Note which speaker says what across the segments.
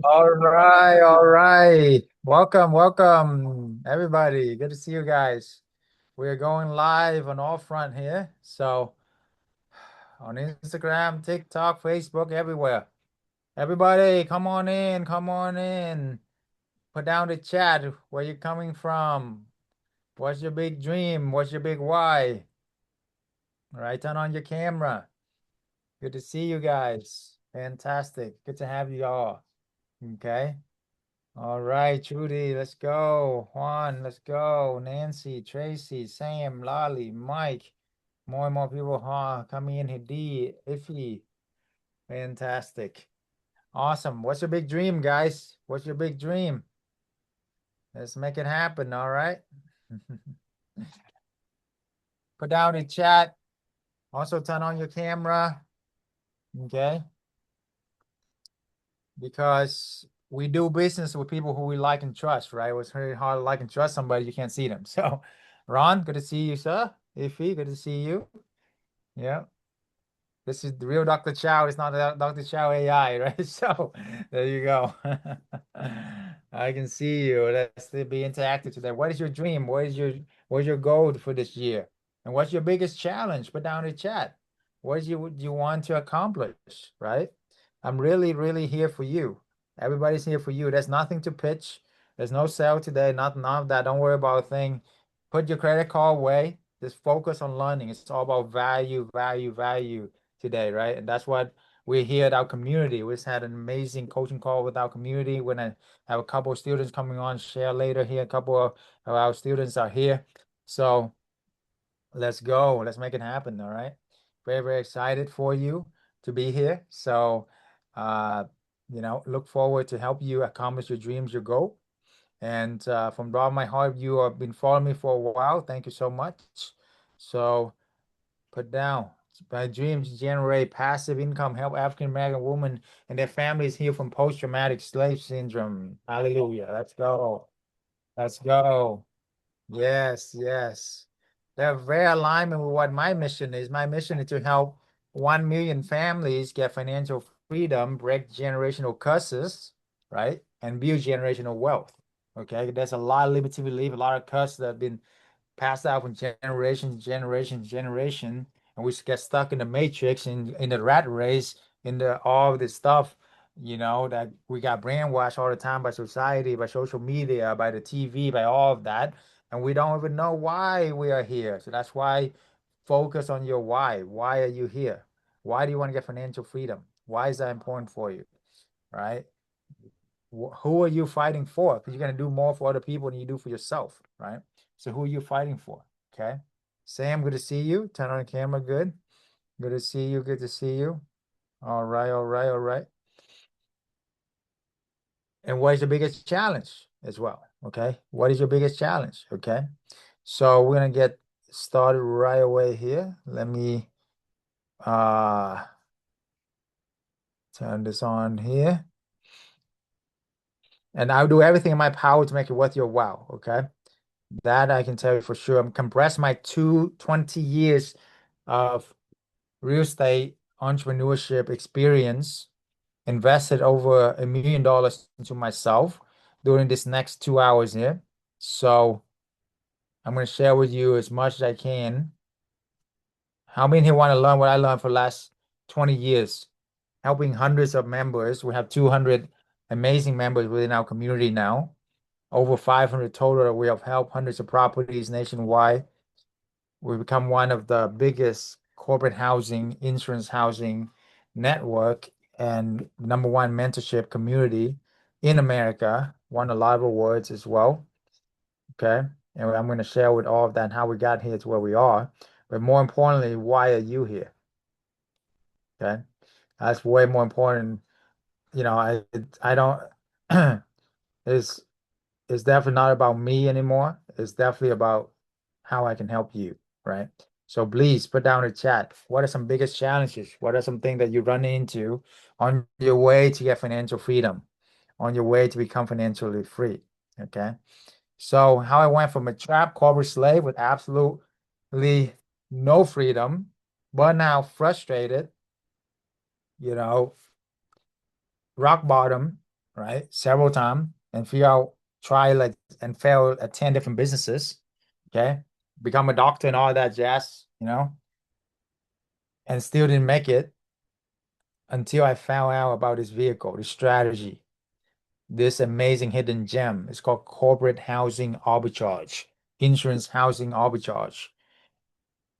Speaker 1: All right, all right. Welcome, everybody. Good to see you guys. We're going live on all front here. So on Instagram, TikTok, Facebook, everywhere. Everybody, come on in, come on in. Put down the chat where you're coming from. What's your big dream? What's your big why? All right, turn on your camera. Good to see you guys. Fantastic. Good to have you all. Okay. All right, Trudy, let's go. Juan, let's go. Nancy, Tracy, Sam, Lolly, Mike. More and more people coming in here. D, Iffy. Fantastic. Awesome. What's your big dream, guys? What's your big dream? Let's make it happen, all right? Put down in chat. Also turn on your camera, okay? Because we do business with people who we like and trust, right? It's very hard to like and trust somebody you can't see them. So, Ron, good to see you, sir. Iffy, good to see you. Yeah, this is the real Dr. Chow. It's not a Dr. Chow AI, right? So, there you go. I can see you. Let's be interactive today. What is your dream? What is your goal for this year? And what's your biggest challenge? Put down in the chat. What do you want to accomplish, right? I'm really, really here for you. Everybody's here for you. There's nothing to pitch. There's no sale today. None of that. Don't worry about a thing. Put your credit card away. Just focus on learning. It's all about value, value, value today, right? And that's what we're here at our community. We just had an amazing coaching call with our community. We're gonna have a couple of students coming on, share later here. A couple of our students are here. So let's go. Let's make it happen. All right. Very, very excited for you to be here. So, uh, look forward to help you accomplish your dreams, your goal. And from the bottom of my heart, you have been following me for a while. Thank you so much. So put down. My dreams generate passive income, help African American women and their families heal from post-traumatic slave syndrome. Hallelujah. Let's go. Let's go. Yes, yes. They're very alignment with what my mission is. My mission is to help 1 million families get financial freedom, break generational curses, right? And build generational wealth. Okay. There's a lot of limiting belief, a lot of curses that have been passed out from generation to generation to generation, and we get stuck in the matrix, in the rat race, in the all of this stuff, that we got brainwashed all the time by society, by social media, by the TV, by all of that, and we don't even know why we are here. So that's why focus on your why. Why are you here? Why do you want to get financial freedom? Why is that important for you? Right? Who are you fighting for? Because you're going to do more for other people than you do for yourself, right? So who are you fighting for? Okay. Sam, good to see you. Turn on the camera. Good. Good to see you. Good to see you. All right. All right. All right. And what is the biggest challenge as well? Okay. What is your biggest challenge? Okay. So we're going to get started right away here. Let me uh turn this on here. And I'll do everything in my power to make it worth your while. Okay. That I can tell you for sure. I'm compressed my 20 years of real estate entrepreneurship experience, invested over $1 million into myself during this next 2 hours here. So I'm going to share with you as much as I can. How many here want to learn what I learned for the last 20 years, helping hundreds of members? We have 200 amazing members within our community now, over 500 total that we have helped, hundreds of properties nationwide. We become one of the biggest corporate housing, insurance housing network and number one mentorship community in America. Won a lot of awards as well. Okay. And I'm going to share with all of that and how we got here to where we are. But more importantly, why are you here? Okay. That's way more important. I don't, it's, it's definitely not about me anymore. It's definitely about how I can help you, right? So please put down a chat. What are some biggest challenges? What are some things that you run into on your way to get financial freedom, on your way to become financially free? Okay. So how I went from a trapped corporate slave with absolutely no freedom, but now frustrated, you know, rock bottom. right? Several times and figure out, try like and fail at 10 different businesses. Okay. Become a doctor and all that jazz, and still didn't make it until I found out about this vehicle, this strategy, this amazing hidden gem. It's called corporate housing arbitrage, insurance housing arbitrage.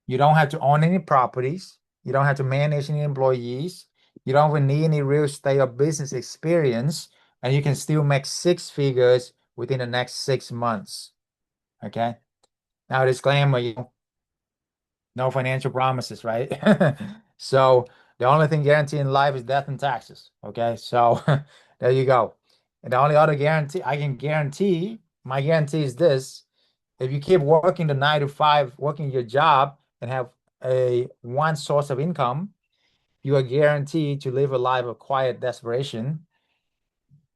Speaker 1: You don't have to own any properties. You don't have to manage any employees. You don't even need any real estate or business experience, and you can still make six figures within the next 6 months. Okay. Now, disclaimer, no financial promises, right? So the only thing guaranteed in life is death and taxes. Okay. So there you go. And the only other guarantee I can guarantee, my guarantee is this. If you keep working the 9 to 5, working your job and have a one source of income, you are guaranteed to live a life of quiet desperation,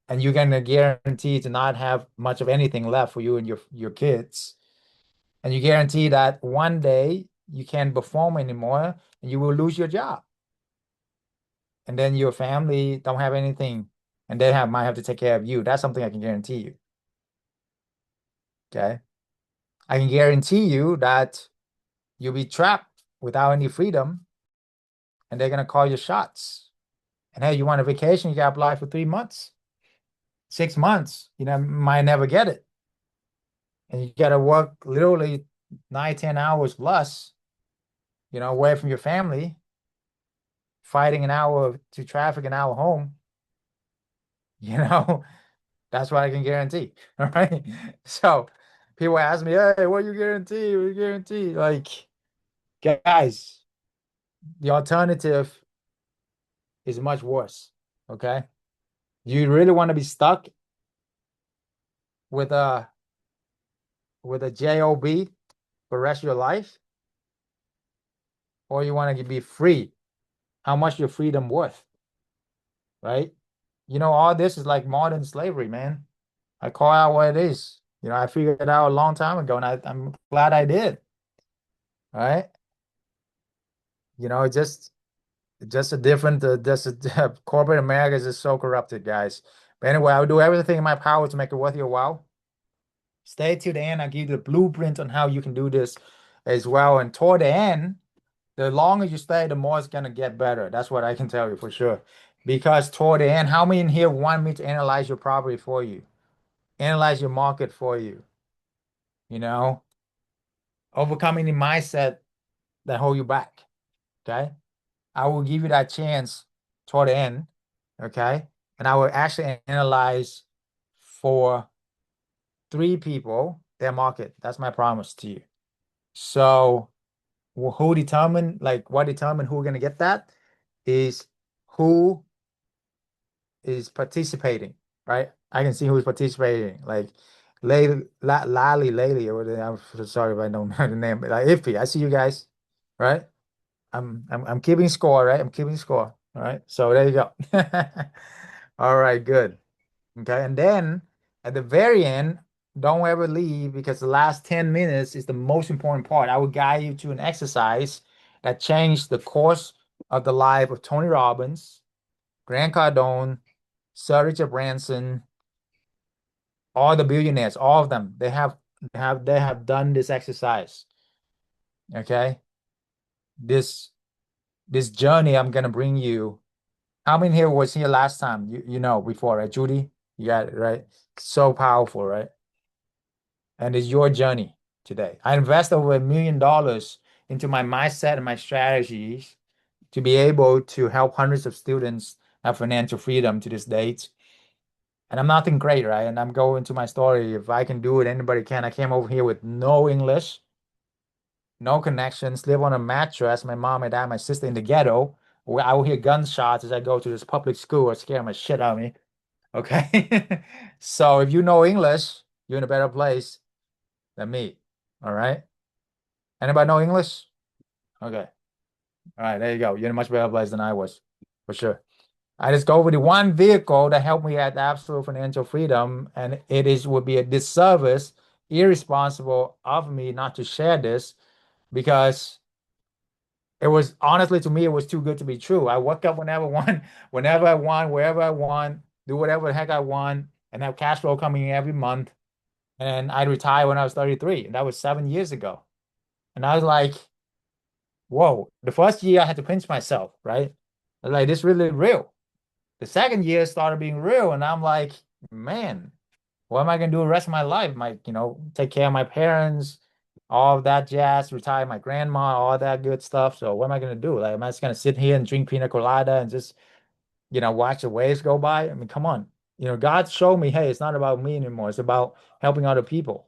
Speaker 1: and you're gonna guarantee to not have much of anything left for you and your kids. And you guarantee that one day you can't perform anymore and you will lose your job. And then your family don't have anything and they might have to take care of you. That's something I can guarantee you. Okay. I can guarantee you that you'll be trapped without any freedom and they're gonna call your shots. And hey, you want a vacation, you gotta apply for 3 months, 6 months, might never get it. And you gotta work literally 9, 10 hours plus, away from your family, fighting an hour to traffic, an hour home, you know, that's what I can guarantee. All right. So people ask me, hey, what you guarantee? What you guarantee? Like, guys, the alternative is much worse. Okay. You really want to be stuck with a job for the rest of your life, or you want to be free? How much your freedom worth, right? All this is like modern slavery, man. I call out what it is. I figured it out a long time ago, and I'm glad I did. Right? Just a different, corporate America is just so corrupted, guys. But anyway, I will do everything in my power to make it worth your while. Stay till the end. I'll give you the blueprint on how you can do this as well. And toward the end, the longer you stay, the more it's gonna get better. That's what I can tell you for sure. Because toward the end, how many in here want me to analyze your property for you, analyze your market for you, you know, overcoming the mindset that hold you back? Okay. I will give you that chance toward the end. Okay. And I will actually analyze for three people their market. That's my promise to you. So who determine, like what determine who are gonna get that is who is participating, right? I can see who's participating. Like Lally, or I'm so sorry if I don't know the name, but like Iffy. I see you guys, right? I'm keeping score, right? I'm keeping score. All right. So there you go. All right, good. Okay. And then at the very end, don't ever leave because the last 10 minutes is the most important part. I will guide you to an exercise that changed the course of the life of Tony Robbins, Grant Cardone, Sir Richard Branson, all the billionaires, all of them. They have done this exercise. Okay. This this journey I'm gonna bring you. How many here was here last time? Before, right? Judy, you got it, right? So powerful, right? And it's your journey today. I invest over $1 million into my mindset and my strategies to be able to help hundreds of students have financial freedom to this date. And I'm nothing great, right? And I'm going to my story. If I can do it, anybody can. I came over here with no English, no connections, live on a mattress. My mom, my dad, my sister in the ghetto. Where I will hear gunshots as I go to this public school. It scare my shit out of me. Okay. So if you know English, you're in a better place than me. All right. Anybody know English? Okay. All right. There you go. You're in a much better place than I was, for sure. I just go over the one vehicle that helped me at absolute financial freedom, and would be a disservice, irresponsible of me not to share this because it was honestly to me it was too good to be true. I wake up whenever I want, whenever I want, wherever I want. do whatever the heck I want, and have cash flow coming in every month. And I retired when I was 33, and that was 7 years ago. And I was like, whoa, the first year I had to pinch myself, right? I was like, this really real. The second year started being real, and I'm like, man, what am I gonna do the rest of my life? My, take care of my parents, all of that jazz, retire my grandma, all that good stuff. So what am I gonna do? Like, am I just gonna sit here and drink pina colada and just, watch the waves go by? I mean, come on. God showed me, hey, it's not about me anymore. It's about helping other people.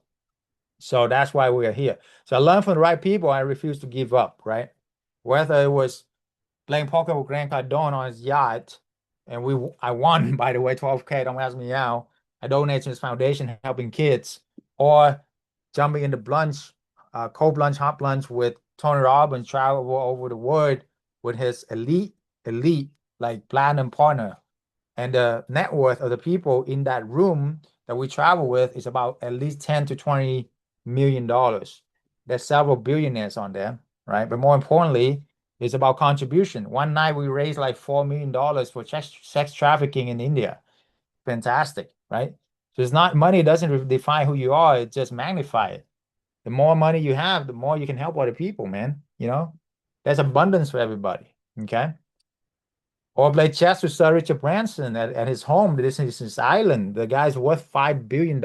Speaker 1: So that's why we are here. So I learned from the right people. I refuse to give up, right? Whether it was playing poker with Grant Cardone on his yacht, and I won, by the way, 12K. Don't ask me how. I donated to his foundation helping kids, or jumping into plunge, cold plunge, hot plunge with Tony Robbins, travel over the world with his elite, like platinum partner. And the net worth of the people in that room that we travel with is about at least 10 to 20 million dollars. There's several billionaires on there, right? But more importantly, it's about contribution. One night we raised like $4 million for sex trafficking in India. Fantastic, right? So it's not money doesn't define who you are, it just magnify it. The more money you have, the more you can help other people, man. There's abundance for everybody. Okay. Or play chess with Sir Richard Branson at his home. This is his island. The guy's worth $5 billion.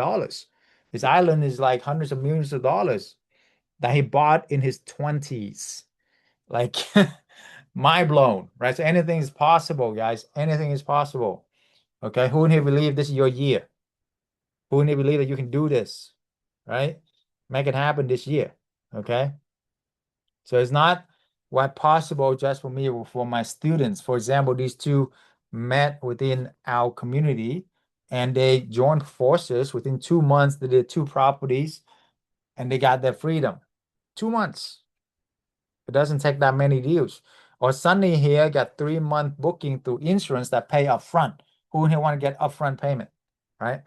Speaker 1: His island is like hundreds of millions of dollars that he bought in his 20s. Like, mind blown, right? So anything is possible, guys. Anything is possible. Okay. Who in here believe this is your year? Who in here believe that you can do this? Right? Make it happen this year. Okay. So it's not what possible just for me or for my students. For example, these two met within our community and they joined forces. Within 2 months, they did two properties and they got their freedom. 2 months. It doesn't take that many deals. Or Sunny here got 3 month booking through insurance that pay upfront. Who here want to get upfront payment? Right?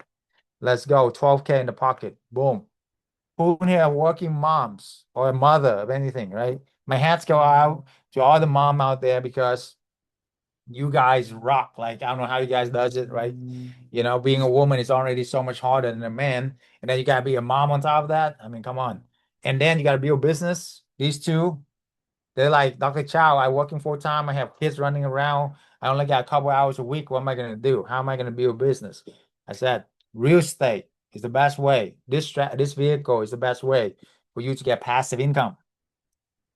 Speaker 1: Let's go. 12K in the pocket. Boom. Who here are working moms or a mother of anything, right? My hats go out to all the mom out there because you guys rock. Like, I don't know how you guys does it, right? Being a woman is already so much harder than a man. And then you gotta be a mom on top of that. I mean, come on. And then you gotta build business. These two, they're like, Dr. Chau, I working full time. I have kids running around. I only got a couple hours a week. What am I gonna do? How am I gonna build business? I said, real estate is the best way. This vehicle is the best way for you to get passive income.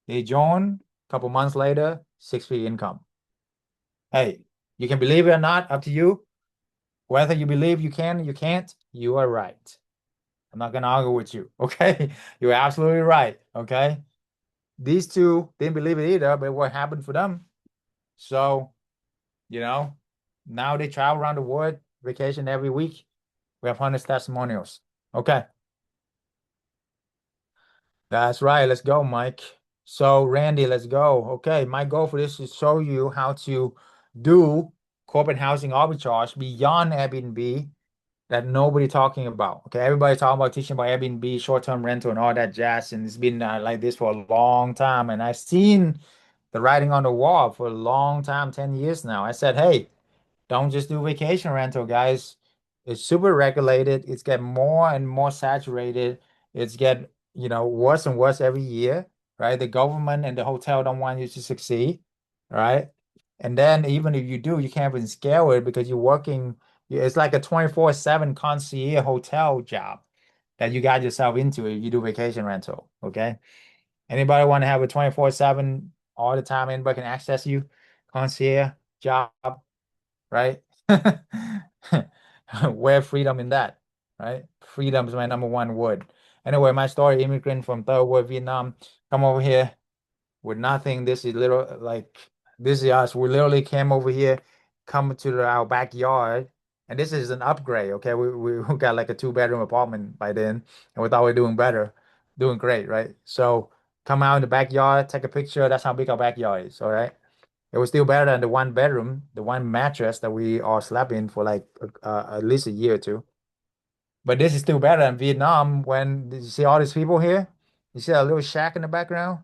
Speaker 1: They join, a couple months later, 6 figure income. Hey, you can believe it or not, up to you. Whether you believe you can, you can't, you are right. I'm not gonna argue with you, okay? You're absolutely right, okay? These two didn't believe it either, but what happened for them? So, you know, now they travel around the world, vacation every week. We have hundreds testimonials. Okay, that's right. Let's go, Mike. So, Randy, let's go. Okay, my goal for this is show you how to do corporate housing arbitrage beyond Airbnb that nobody talking about. Okay, everybody talking about teaching about Airbnb, short-term rental, and all that jazz, and it's been like this for a long time. And I've seen the writing on the wall for a long time, 10 years now. I said, hey, don't just do vacation rental, guys. It's super regulated. It's getting more and more saturated. It's get, worse and worse every year, right? The government and the hotel don't want you to succeed, right? And then even if you do, you can't even scale it because you're working, it's like a 24/7 concierge hotel job that you got yourself into if you do vacation rental, okay? Anybody want to have a 24/7 all the time, anybody can access you, concierge job, right? Where freedom in that, right? Freedom is my number one word. Anyway, my story, immigrant from third world Vietnam, come over here with nothing. This is little like this is us. We literally came over here, come to our backyard, and this is an upgrade. Okay, we got like a two-bedroom apartment by then, and we thought we are doing better, doing great, right? So come out in the backyard, take a picture. That's how big our backyard is. All right. It was still better than the one bedroom, the one mattress that we all slept in for like at least a year or two. But this is still better than Vietnam. When did you see all these people here? You see a little shack in the background?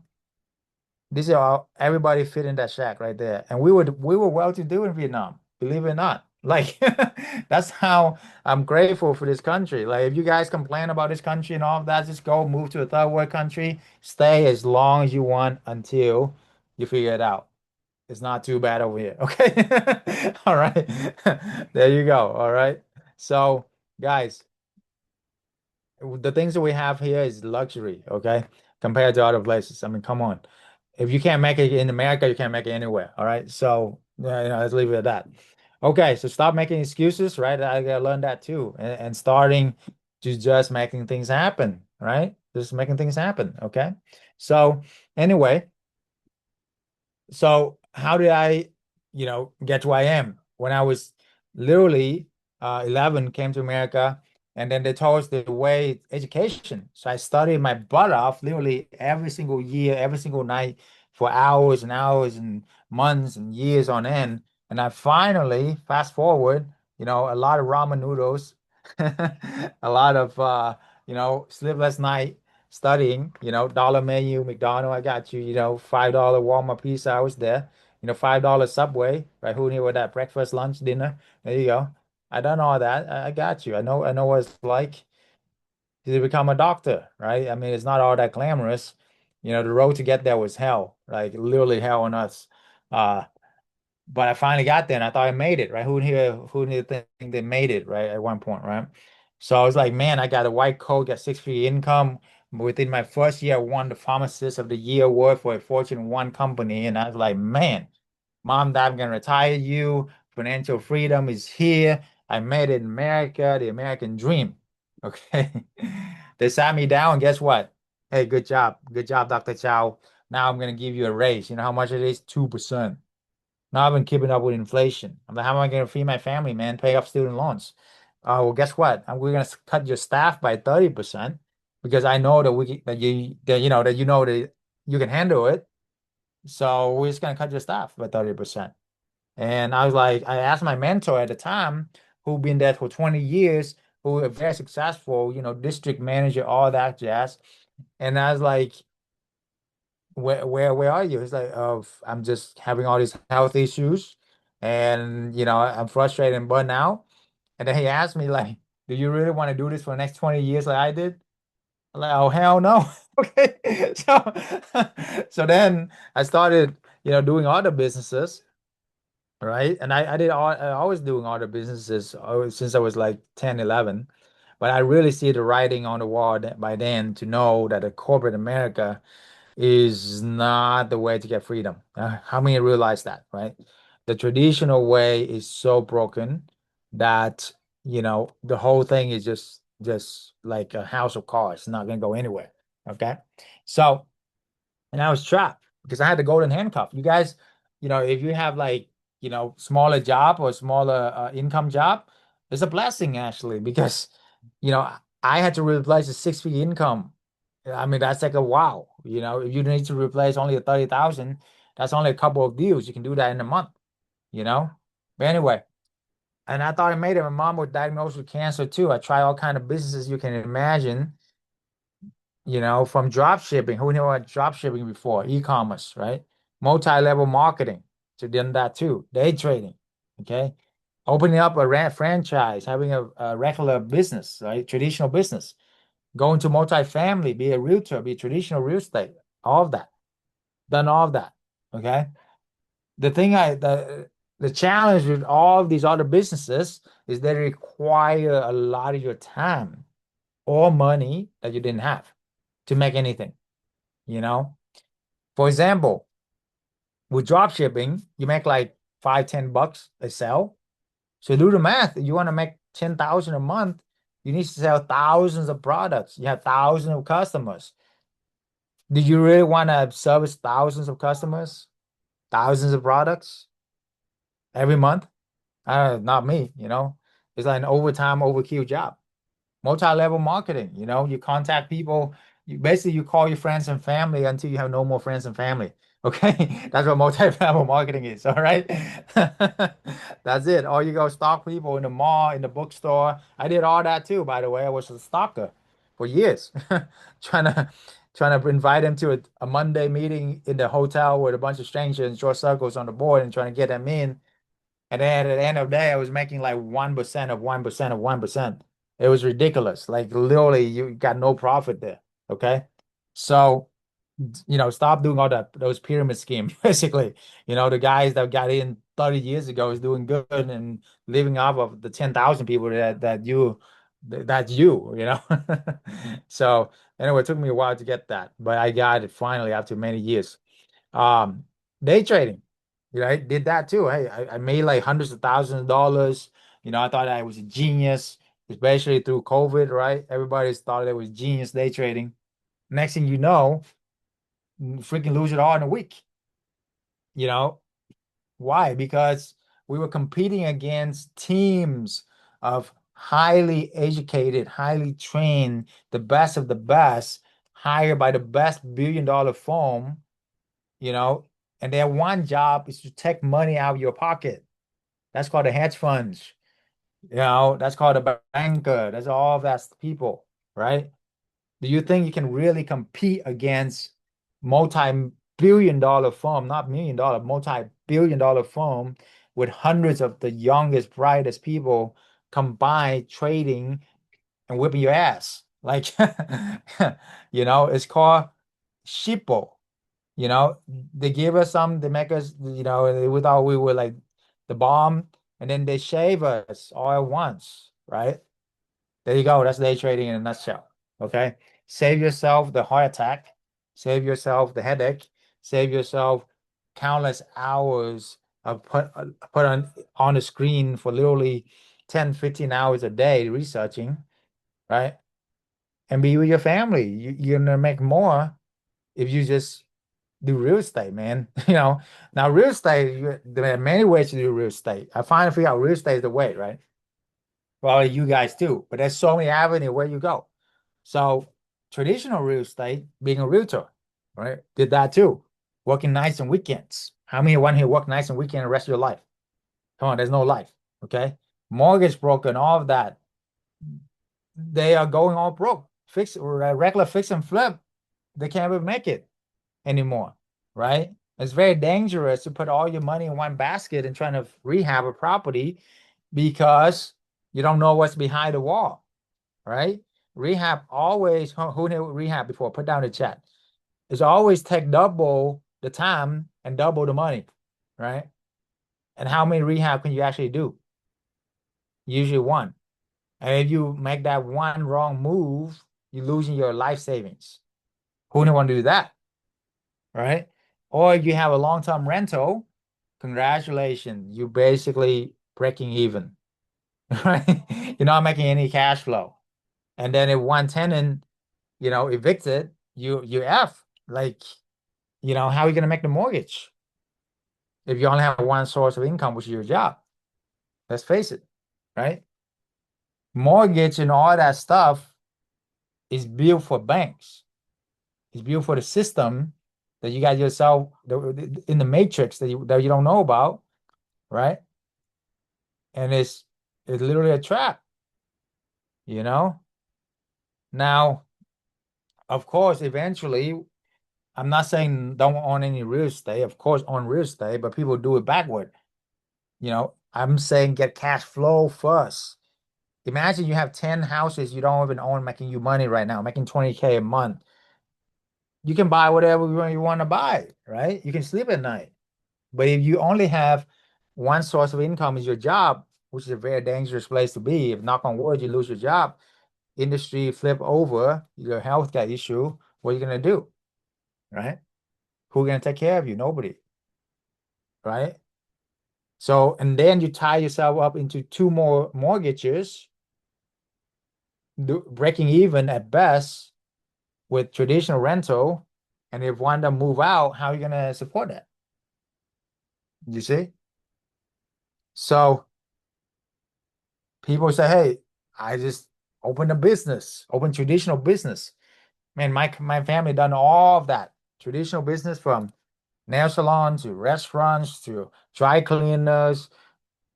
Speaker 1: This is all everybody fit in that shack right there. And we were well to do in Vietnam, believe it or not. Like that's how I'm grateful for this country. Like if you guys complain about this country and all of that, just go move to a third world country, stay as long as you want until you figure it out. It's not too bad over here. Okay. All right. There you go. All right. So, guys, the things that we have here is luxury, okay? Compared to other places. I mean, come on. If you can't make it in America, you can't make it anywhere. All right. So, yeah, let's leave it at that. Okay. So stop making excuses, right? I gotta learn that too. And starting to just making things happen, right? Just making things happen. Okay. So, anyway. So how did I, get to where I am? When I was literally 11, came to America, and then they told us the way education. So I studied my butt off literally every single year, every single night for hours and hours and months and years on end. And I finally, fast forward, a lot of ramen noodles, a lot of sleepless night studying, dollar menu, McDonald, I got you, $5 Walmart pizza, I was there, $5 Subway, right? Who knew what that breakfast, lunch, dinner? There you go. I done all that. I got you. I know what it's like to become a doctor, right? I mean, it's not all that glamorous. The road to get there was hell, like literally hell on us. Uh, but I finally got there and I thought I made it, right? Who knew think they made it, right? At one point, right? So I was like, man, I got a white coat, got six-figure income. Within my first year, I won the Pharmacist of the Year award for a Fortune 1 company. And I was like, man, mom, dad, I'm gonna retire you. Financial freedom is here. I made it in America, the American dream. Okay. They sat me down, and guess what? Hey, good job. Good job, Dr. Chow. Now I'm gonna give you a raise. You know how much it is? 2%. Now I've been keeping up with inflation. I'm like, how am I going to feed my family, man? Pay off student loans. Well, guess what? We're going to cut your staff by 30% because I know that that you can handle it. So we're just going to cut your staff by 30%. And I was like, I asked my mentor at the time, who been there for 20 years, who are very successful, district manager, all that jazz. And I was like, where are you? It's like, oh, I'm just having all these health issues, and I'm frustrated and burnt out. And then he asked me like, do you really want to do this for the next 20 years like I did? I'm like, oh hell no. Okay. So then I started, doing other businesses, right? And I always doing other businesses since I was like 10, 11. But I really see the writing on the wall by then to know that the corporate America is not the way to get freedom. How many realize that, right? The traditional way is so broken that, the whole thing is just like a house of cards, it's not gonna go anywhere. Okay. So, and I was trapped because I had the golden handcuff. You guys, if you have like, smaller job or smaller income job, it's a blessing actually because, you know, I had to replace a six-figure income. I mean, that's like a wow. If you need to replace only a 30,000, that's only a couple of deals. You can do that in a month, you know? But anyway, and I thought I made it. My mom was diagnosed with cancer too. I tried all kind of businesses you can imagine, from drop shipping. Who knew what drop shipping before? E-commerce, right? Multi-level marketing. So done that too. Day trading. Okay. Opening up a franchise, having a regular business, right? Traditional business. Going to multifamily, be a realtor, be traditional real estate. All of that. Done all of that. Okay. The thing the challenge with all of these other businesses is they require a lot of your time or money that you didn't have to make anything, you know? For example, with drop shipping, you make like 5, $10 a sell. So do the math. You want to make 10,000 a month, you need to sell thousands of products. You have thousands of customers. Do you really want to service thousands of customers, thousands of products every month? Not me, It's like an overtime, overkill job. Multi-level marketing, you contact people, you call your friends and family until you have no more friends and family. Okay. That's what multi-level marketing is. All right. That's it. Or you go stalk people in the mall, in the bookstore. I did all that too, by the way. I was a stalker for years. trying to trying to invite them to a Monday meeting in the hotel with a bunch of strangers in short circles on the board and trying to get them in. And then at the end of the day, I was making like 1% of 1% of 1%. It was ridiculous. Like literally, you got no profit there. Okay. So, stop doing all those pyramid schemes. Basically, the guys that got in 30 years ago is doing good and living off of the 10,000 people that's you. So anyway, it took me a while to get that, but I got it finally after many years. Um, Day trading, I did that too. Hey, I made like hundreds of thousands of dollars. I thought I was a genius, especially through COVID, right? Everybody thought I was genius day trading. Next thing you know, freaking lose it all in a week. You know, why? Because we were competing against teams of highly educated, highly trained, the best of the best, hired by the best billion-dollar firm, you know, and their one job is to take money out of your pocket. That's called the hedge funds. That's called a banker. That's all of that's people, right? Do you think you can really compete against multi-billion dollar firm, not million dollar, multi-billion dollar firm with hundreds of the youngest, brightest people combined trading and whipping your ass? Like, it's called sheeple. You know, they give us some, they make us, we thought we were like the bomb, and then they shave us all at once, right? There you go. That's day trading in a nutshell. Okay. Save yourself the heart attack, save yourself the headache, save yourself countless hours of put on the screen for literally 10, 15 hours a day researching, right? And be with your family. You're gonna make more if you just do real estate, man. Now real estate, there are many ways to do real estate. I finally figure out real estate is the way, right? Well, you guys too, but there's so many avenues where you go. So traditional real estate, being a realtor, right? Did that too. Working nights and weekends. How many want here work nights and weekends the rest of your life? Come on, there's no life. Okay. Mortgage broker and all of that. They are going all broke. Regular fix and flip. They can't even make it anymore, right? It's very dangerous to put all your money in one basket and trying to rehab a property because you don't know what's behind the wall, right? Rehab always, who knew rehab before? Put down the chat. It's always take double the time and double the money, right? And how many rehab can you actually do? Usually one. And if you make that one wrong move, you're losing your life savings. Who do want to do that? Right? Or you have a long-term rental, congratulations, you basically breaking even, right? You're not making any cash flow. And then if one tenant, evicted, you F. Like, how are you gonna make the mortgage if you only have one source of income, which is your job? Let's face it, right? Mortgage and all that stuff is built for banks. It's built for the system that you got yourself in the matrix that you don't know about, right? And it's literally a trap, you know? Now, of course, eventually, I'm not saying don't own any real estate. Of course, own real estate, but people do it backward. I'm saying get cash flow first. Imagine you have 10 houses you don't even own making you money right now, making 20K a month. You can buy whatever you want to buy, right? You can sleep at night. But if you only have one source of income is your job, which is a very dangerous place to be. If knock on wood, you lose your job, industry flip over, your healthcare issue, what are you gonna do? Right? Who's gonna take care of you? Nobody, right? So, and then you tie yourself up into two more mortgages, breaking even at best with traditional rental. And if one of them move out, how are you gonna support that? You see? So people say, hey, I just open a business, open traditional business. Man, my family done all of that. Traditional business from nail salons to restaurants to dry cleaners,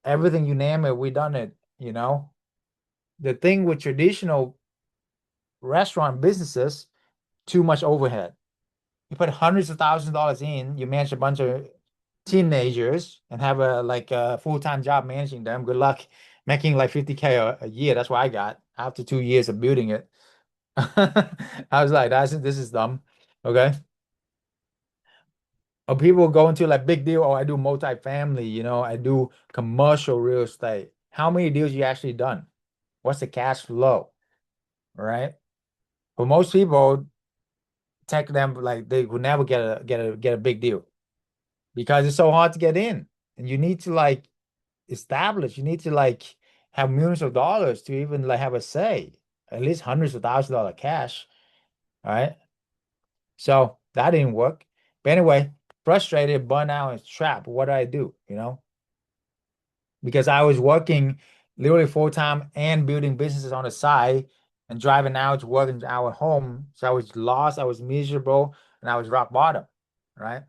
Speaker 1: everything you name it, we done it. The thing with traditional restaurant businesses, too much overhead. You put hundreds of thousands of dollars in, you manage a bunch of teenagers and have a like a full-time job managing them. Good luck making like 50K a year. That's what I got after 2 years of building it. I was like, this is dumb. Okay. Or people go into like big deal. Oh, I do multifamily, I do commercial real estate. How many deals you actually done? What's the cash flow? Right? For most people, take them like they will never get a big deal because it's so hard to get in. And you need to like establish, you need to like have millions of dollars to even like have a say, at least hundreds of thousands of dollar cash. All right. So that didn't work. But anyway, frustrated, burnout, and trapped. What do I do? Because I was working literally full time and building businesses on the side and driving out to work and out at home. So I was lost, I was miserable, and I was rock bottom. Right.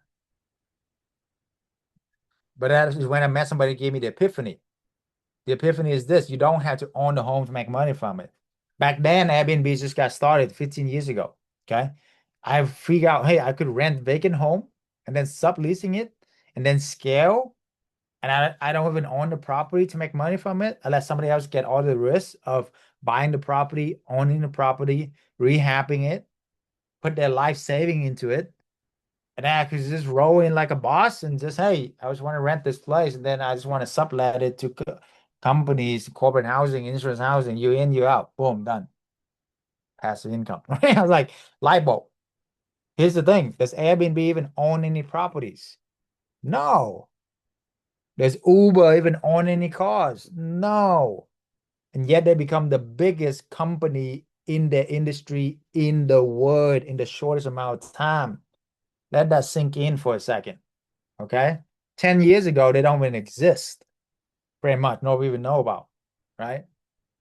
Speaker 1: But that is when I met somebody who gave me the epiphany. The epiphany is this: you don't have to own the home to make money from it. Back then, Airbnb just got started 15 years ago. Okay. I figured out, hey, I could rent vacant home and then subleasing it and then scale. And I don't even own the property to make money from it. I let somebody else get all the risks of buying the property, owning the property, rehabbing it, put their life saving into it. And I could just roll in like a boss and just, hey, I just want to rent this place. And then I just want to sublet it to companies, corporate housing, insurance housing. You in, you out. Boom, done. Passive income. I was like, light bulb. Here's the thing. Does Airbnb even own any properties? No. Does Uber even own any cars? No. And yet they become the biggest company in the industry in the world in the shortest amount of time. Let that sink in for a second. Okay. 10 years ago, they don't even exist. Pretty much. Nobody even know about. Right.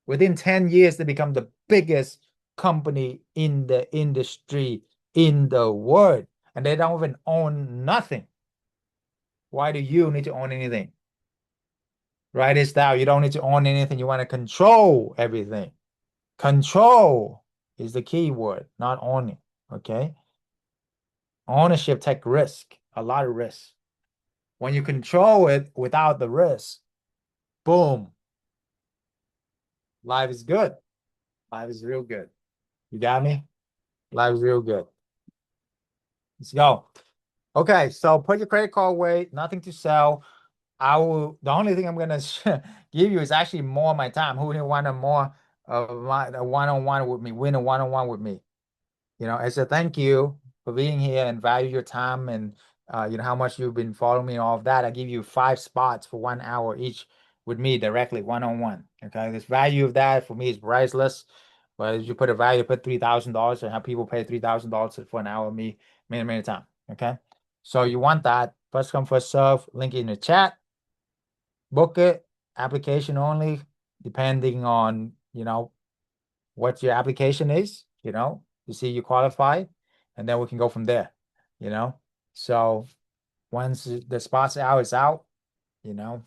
Speaker 1: Within 10 years, they become the biggest company in the industry in the world. And they don't even own nothing. Why do you need to own anything? Write this down. You don't need to own anything. You want to control everything. Control is the key word, not owning. Okay. Ownership take risk, a lot of risk. When you control it without the risk, boom, life is good. Life is real good. You got me? Life is real good. Let's go. Okay, so put your credit card away, nothing to sell. The only thing I'm gonna give you is actually more of my time. Who would want a more of my one-on-one with me, win a one-on-one with me? As a thank you for being here and value your time and how much you've been following me, all of that. I give you 5 spots for 1 hour each with me directly, one-on-one. Okay. This value of that for me is priceless. But if you put a value, put $3,000 and have people pay $3,000 for an hour with me many, many times. Okay. So you want that. First come, first serve, link in the chat, book it, application only, depending on, what your application is, to see you qualify, and then we can go from there, you know. So once the spots out is out, you know,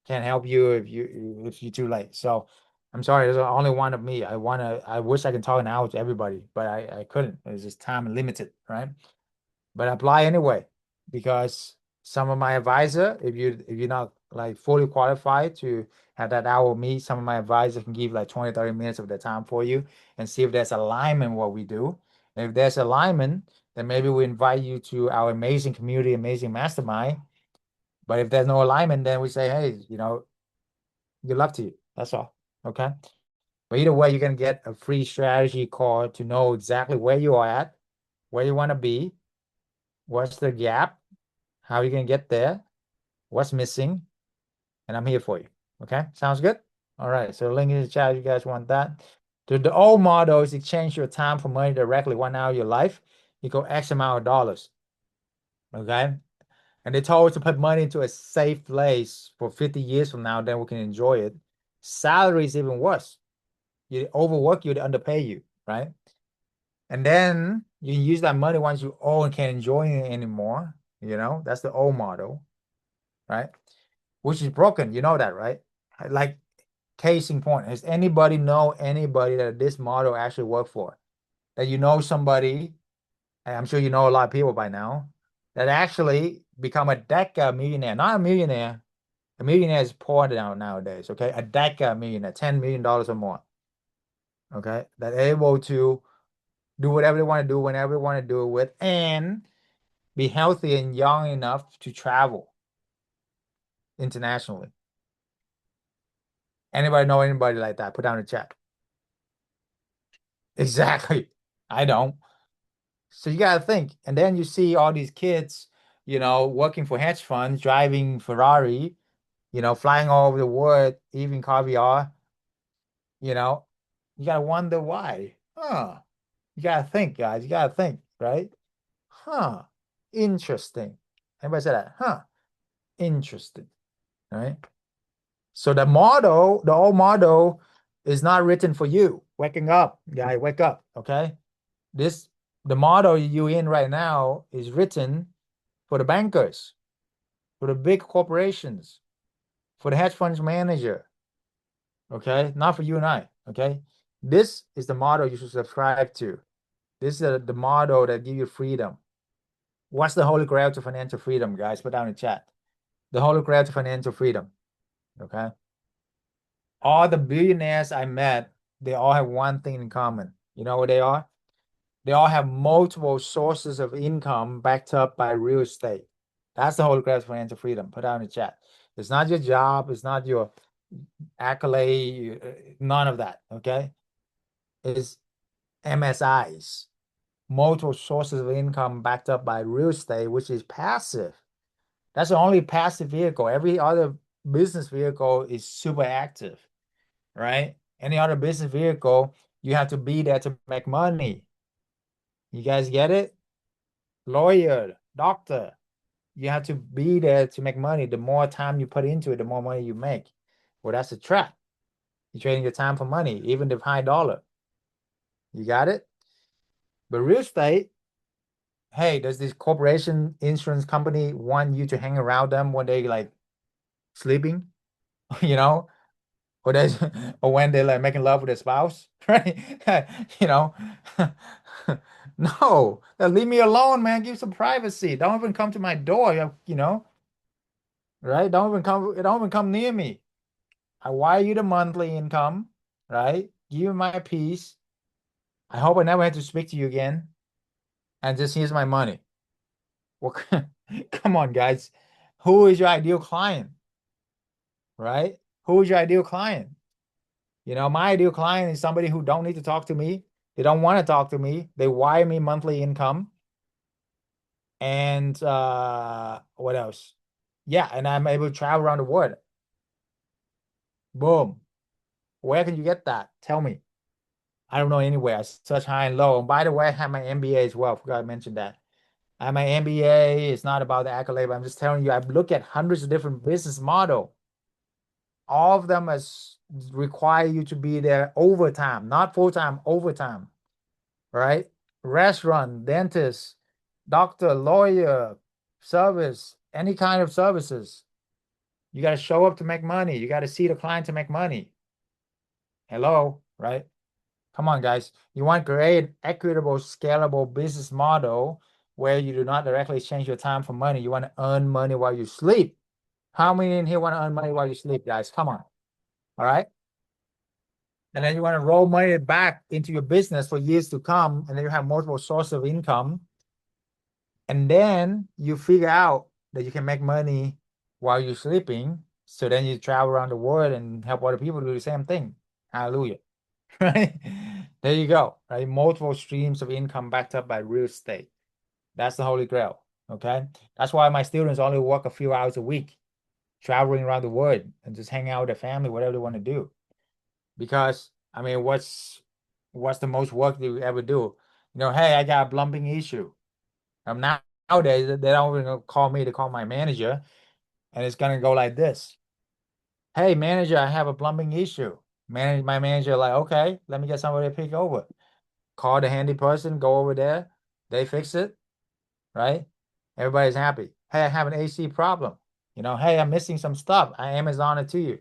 Speaker 1: can't help you if you're too late. So I'm sorry, there's only one of me. I wish I could talk now to everybody, but I couldn't. It's just time limited, right? But apply anyway, because some of my advisor, if you're not like fully qualified to have that hour with me, some of my advisors can give like 20, 30 minutes of their time for you and see if there's alignment what we do. And if there's alignment, then maybe we invite you to our amazing community, amazing mastermind. But if there's no alignment, then we say, hey, good luck to you. That's all. Okay. But either way, you're gonna get a free strategy call to know exactly where you are at, where you want to be, what's the gap, how are you gonna get there, what's missing, and I'm here for you. Okay, sounds good? All right, so link in the chat if you guys want that. The old model is exchange your time for money directly 1 hour of your life. You go X amount of dollars. Okay. And they told us to put money into a safe place for 50 years from now, then we can enjoy it. Salary is even worse. You overwork you, they underpay you, right? And then you can use that money once you owe and can't enjoy it anymore. That's the old model, right? Which is broken. You know that, right? Like, case in point, does anybody know anybody that this model actually worked for? That somebody, and I'm sure you know a lot of people by now, that actually become a deca millionaire, not a millionaire. A millionaire is poor now nowadays, okay? A deca millionaire, $10 million or more, okay? That able to do whatever they want to do whenever they want to do it with, and be healthy and young enough to travel internationally. Anybody know anybody like that? Put down a chat. Exactly. I don't. So you gotta think. And then you see all these kids, working for hedge funds, driving Ferrari, flying all over the world, eating caviar, you know. You gotta wonder why. Huh. You gotta think, guys. You gotta think, right? Huh. Interesting. Anybody say that? Huh. Interesting. Right? So the old motto is not written for you. Waking up, guy, wake up. Okay. This the motto you in right now is written for the bankers, for the big corporations, for the hedge funds manager. Okay, not for you and I. Okay, this is the motto you should subscribe to. This is the motto that give you freedom. What's the holy grail to financial freedom, guys? Put down in the chat. The holy grail to financial freedom. Okay, all the billionaires I met, they all have one thing in common. You know what they are? They all have multiple sources of income backed up by real estate. That's the holy grail of financial freedom. Put down in the chat. It's not your job. It's not your accolade. None of that. Okay. It's MSIs, multiple sources of income backed up by real estate, which is passive. That's the only passive vehicle. Every other business vehicle is super active, right? Any other business vehicle, you have to be there to make money. You guys get it? Lawyer, doctor, you have to be there to make money. The more time you put into it, the more money you make. Well, that's a trap. You're trading your time for money, even the high dollar. You got it? But real estate, hey, does this corporation insurance company want you to hang around them when they like sleeping, you know, or they or when they're like making love with their spouse, right? You know, no, leave me alone, man. Give some privacy. Don't even come to my door, right? Don't even come near me. I wire you the monthly income, right? Give you my piece. I hope I never have to speak to you again. And just here's my money. Well, come on, guys. Who is your ideal client, right? Who is your ideal client? My ideal client is somebody who don't need to talk to me. They don't want to talk to me. They wire me monthly income. And what else? Yeah, and I'm able to travel around the world. Boom. Where can you get that? Tell me. I don't know anywhere. Such high and low. And by the way, I have my MBA as well. Forgot to mention that. I have my MBA. It's not about the accolade, but I'm just telling you, I've looked at hundreds of different business model. All of them require you to be there overtime, not full-time, overtime, right? Restaurant, dentist, doctor, lawyer, service, any kind of services. You got to show up to make money. You got to see the client to make money. Hello, right? Come on, guys. You want great, equitable, scalable business model where you do not directly exchange your time for money. You want to earn money while you sleep. How many in here want to earn money while you sleep, guys? Come on. All right. And then you want to roll money back into your business for years to come. And then you have multiple sources of income. And then you figure out that you can make money while you're sleeping. So then you travel around the world and help other people do the same thing. Hallelujah. Right? There you go. Right? Multiple streams of income backed up by real estate. That's the holy grail. Okay. That's why my students only work a few hours a week, traveling around the world and just hang out with their family, whatever they want to do. Because I mean, what's the most work they ever do? Hey, I got a plumbing issue. Nowadays they don't even call me, they call my manager, and it's gonna go like this. Hey manager, I have a plumbing issue. My manager like, okay, let me get somebody to pick over. Call the handy person, go over there, they fix it, right? Everybody's happy. Hey, I have an AC problem. Hey, I'm missing some stuff. I Amazon it to you.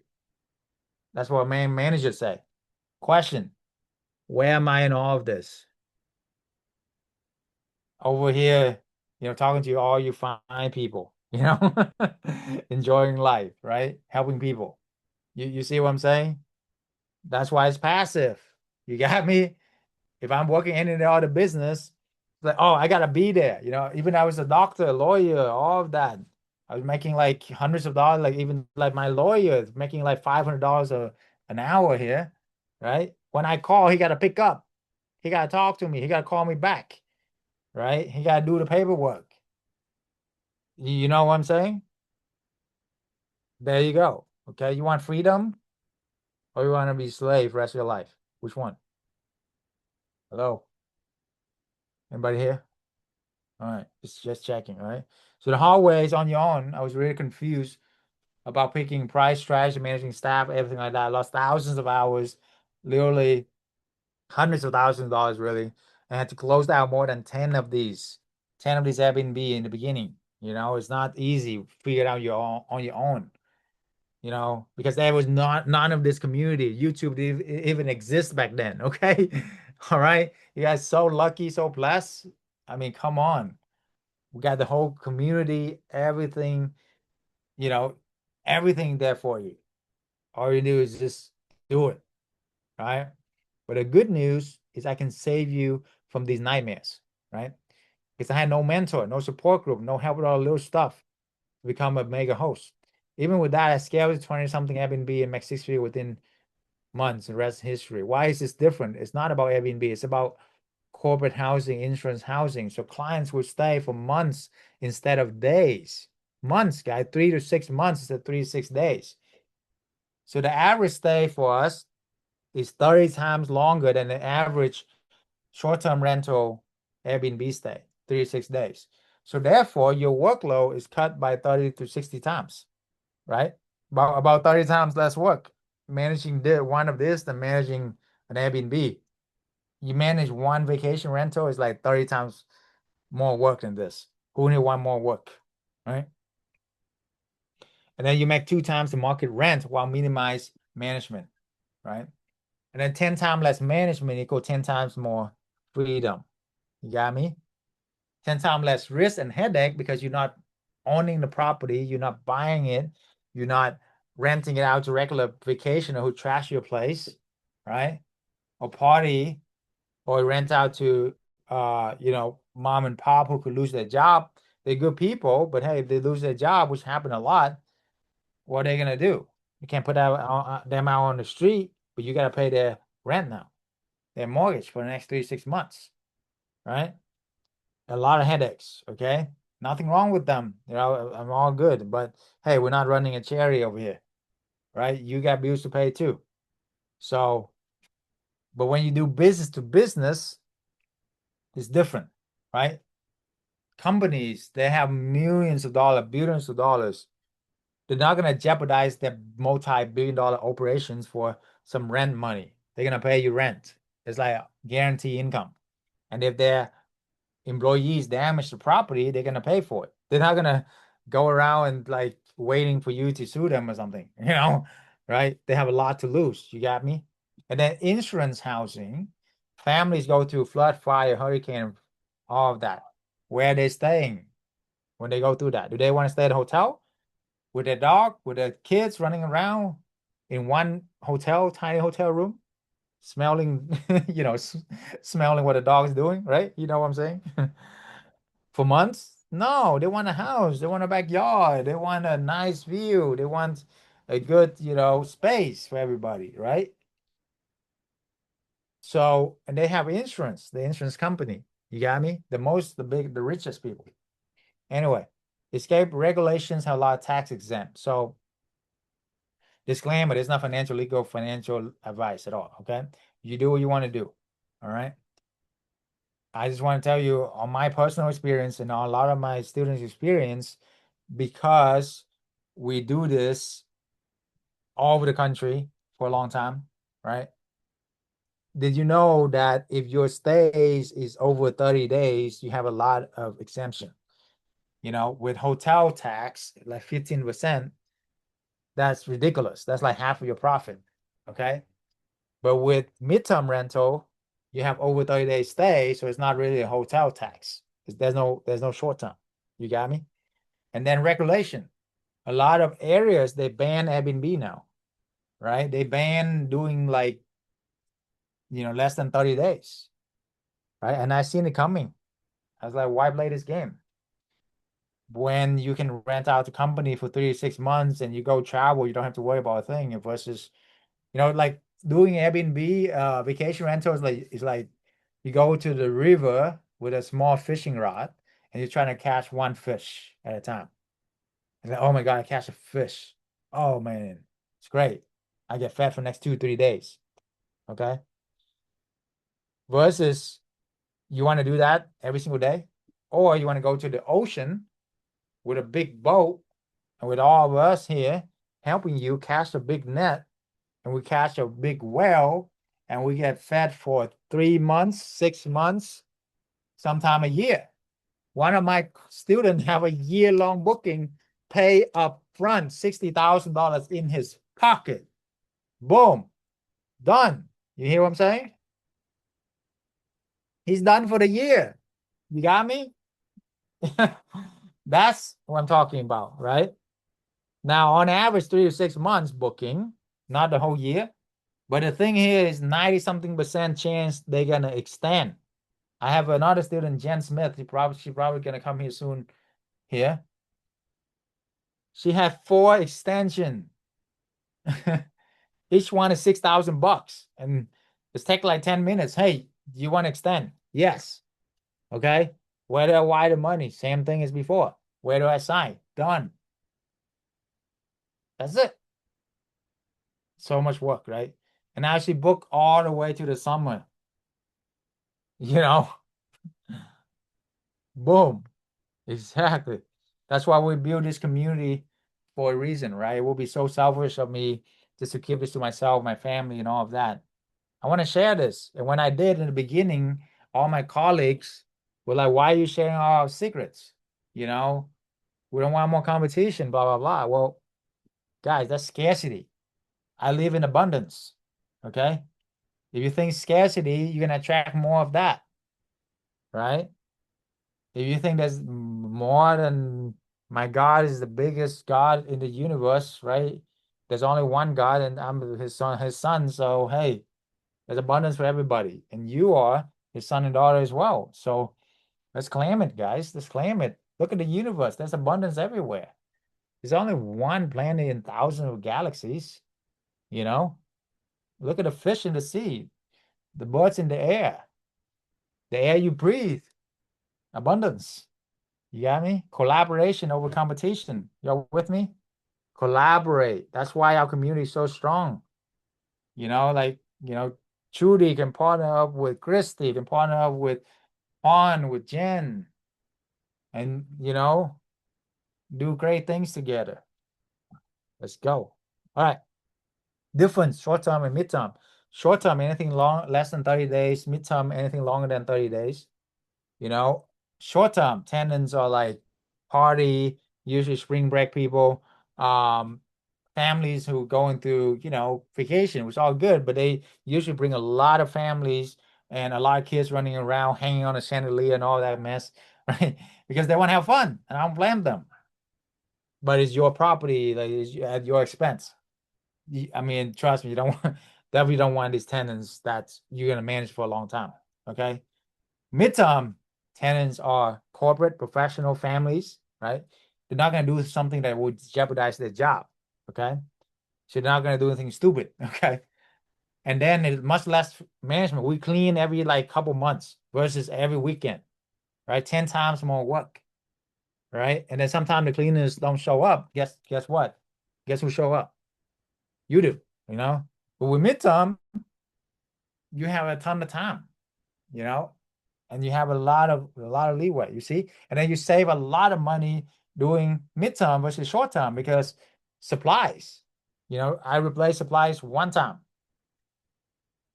Speaker 1: That's what main manager say. Question, where am I in all of this? Over here, talking to all you fine people. you know, enjoying life, right? Helping people. You see what I'm saying? That's why it's passive. You got me? If I'm working in any other business, it's like, oh, I gotta be there. Even I was a doctor, a lawyer, all of that. I was making like hundreds of dollars, like even like my lawyer is making like $500 an hour here, right? When I call, he gotta pick up. He gotta talk to me. He gotta call me back, right? He gotta do the paperwork. You know what I'm saying? There you go. Okay, you want freedom or you want to be slave rest of your life? Which one? Hello? Anybody here? All right, just checking, all right? So the hallway is on your own. I was really confused about picking price, strategy, managing staff, everything like that. I lost thousands of hours, literally hundreds of thousands of dollars, really. I had to close out more than 10 of these Airbnb in the beginning. It's not easy figure it out on your own, because there was not none of this community. YouTube didn't even exist back then, okay? All right. You guys so lucky, so blessed. I mean, come on. We got the whole community, everything, you know, everything there for you. All you do is just do it, right? But the good news is I can save you from these nightmares, right? Because I had no mentor, no support group, no help with all the little stuff to become a mega host. Even with that, I scaled to 20 something Airbnb and make six figures within months and rest history. Why is this different? It's not about Airbnb, it's about corporate housing, insurance housing. So clients will stay for months instead of days. Months, guys, 3 to 6 months instead of 3 to 6 days. So the average stay for us is 30 times longer than the average short-term rental Airbnb stay, 3 to 6 days. So therefore, your workload is cut by 30 to 60 times, right? About 30 times less work managing one of this than managing an Airbnb. You manage one vacation rental is like 30 times more work than this. Who need one more work, right? And then you make 2 times the market rent while minimize management, right? And then 10 times less management equal 10 times more freedom. You got me? 10 times less risk and headache because you're not owning the property, you're not buying it, you're not renting it out to regular vacationer who trash your place, right? Or party, or rent out to mom and pop who could lose their job. They're good people, but hey, if they lose their job, which happen a lot, what are they gonna do? You can't put them out on the street, but you gotta pay their rent now, their mortgage for the next 3 to 6 months, right? A lot of headaches, okay? Nothing wrong with them. I'm all good, but hey, we're not running a charity over here, right? You got bills to pay too. So, but when you do business to business, it's different, right? Companies, they have millions of dollars, billions of dollars. They're not going to jeopardize their multi-billion-dollar operations for some rent money. They're going to pay you rent. It's like guaranteed income. And if their employees damage the property, they're going to pay for it. They're not going to go around and like waiting for you to sue them or something, right? They have a lot to lose. You got me? And then insurance housing, families go through flood, fire, hurricane, all of that. Where are they staying when they go through that? Do they want to stay at a hotel with their dog, with their kids running around in one hotel, tiny hotel room, smelling, smelling what the dog's doing, right? You know what I'm saying? For months? No, they want a house, they want a backyard, they want a nice view, they want a good, space for everybody, right? So, and they have insurance, the insurance company. You got me? The richest people. Anyway, escape regulations have a lot of tax exempt. So, disclaimer, there's not financial advice at all. Okay. You do what you want to do. All right. I just want to tell you on my personal experience and on a lot of my students' experience, because we do this all over the country for a long time, right? Did you know that if your stays is over 30 days, you have a lot of exemption? With hotel tax, like 15%, that's ridiculous. That's like half of your profit. Okay. But with midterm rental, you have over 30 days stay, so it's not really a hotel tax. There's no short term. You got me? And then regulation. A lot of areas they ban Airbnb now, right? They ban doing like, less than 30 days, right? And I seen it coming. I was like, why play this game? When you can rent out the company for 3 to 6 months and you go travel, you don't have to worry about a thing versus, like doing Airbnb vacation rentals like is like you go to the river with a small fishing rod and you're trying to catch one fish at a time. And like, oh my God, I catch a fish. Oh man, it's great. I get fed for the next 2, 3 days. Okay. Versus you want to do that every single day, or you want to go to the ocean with a big boat and with all of us here helping you cast a big net and we catch a big whale and we get fed for 3 months, 6 months, sometime a year. One of my students have a year-long booking, pay up front $60,000 in his pocket. Boom, done. You hear what I'm saying? He's done for the year. You got me? That's what I'm talking about, right? Now, on average, 3 to 6 months booking, not the whole year. But the thing here is 90 something percent chance they're gonna extend. I have another student, Jen Smith. She probably gonna come here soon here. She had 4 extension. Each one is $6,000. And it's take like 10 minutes. Hey, do you want to extend? Yes. Okay. Where do I wire the money? Same thing as before. Where do I sign? Done. That's it. So much work, right? And now she booked all the way to the summer. You know, boom. Exactly. That's why we build this community for a reason, right? It will be so selfish of me just to keep this to myself, my family, and all of that. I want to share this. And when I did in the beginning, all my colleagues were like, why are you sharing all our secrets? You know, we don't want more competition, blah, blah, blah. Well, guys, that's scarcity. I live in abundance. Okay. If you think scarcity, you're going to attract more of that, right? If you think there's more than my God is the biggest God in the universe, right? There's only one God and I'm his son. So, hey, there's abundance for everybody. And you are his son and daughter as well. So let's claim it, guys. Let's claim it. Look at the universe. There's abundance everywhere. There's only one planet in thousands of galaxies, you know? Look at the fish in the sea, the birds in the air you breathe, abundance. You got me? Collaboration over competition. Y'all with me? Collaborate. That's why our community is so strong. Like, Trudy can partner up with Christy, can partner up with with Jen, and, do great things together. Let's go. All right. Difference, short term and midterm. Short term, anything less than 30 days. Midterm, anything longer than 30 days. You know, short term tenants are like party, usually spring break people, um, families who going through, vacation, which is all good, but they usually bring a lot of families and a lot of kids running around, hanging on a chandelier and all that mess, right? Because they want to have fun, and I don't blame them. But it's your property, like it's at your expense. I mean, trust me, you don't want definitely don't want these tenants that you're gonna manage for a long time. Okay. Midterm tenants are corporate, professional families, right? They're not gonna do something that would jeopardize their job. Okay. So they're not gonna do anything stupid. Okay. And then it's much less management. We clean every like couple months versus every weekend, right? 10 times more work, right? And then sometimes the cleaners don't show up. Guess what? Guess who show up? You do, you know? But with midterm, you have a ton of time, you know, and you have a lot of leeway, you see? And then you save a lot of money doing midterm versus short term because supplies, I replace supplies one time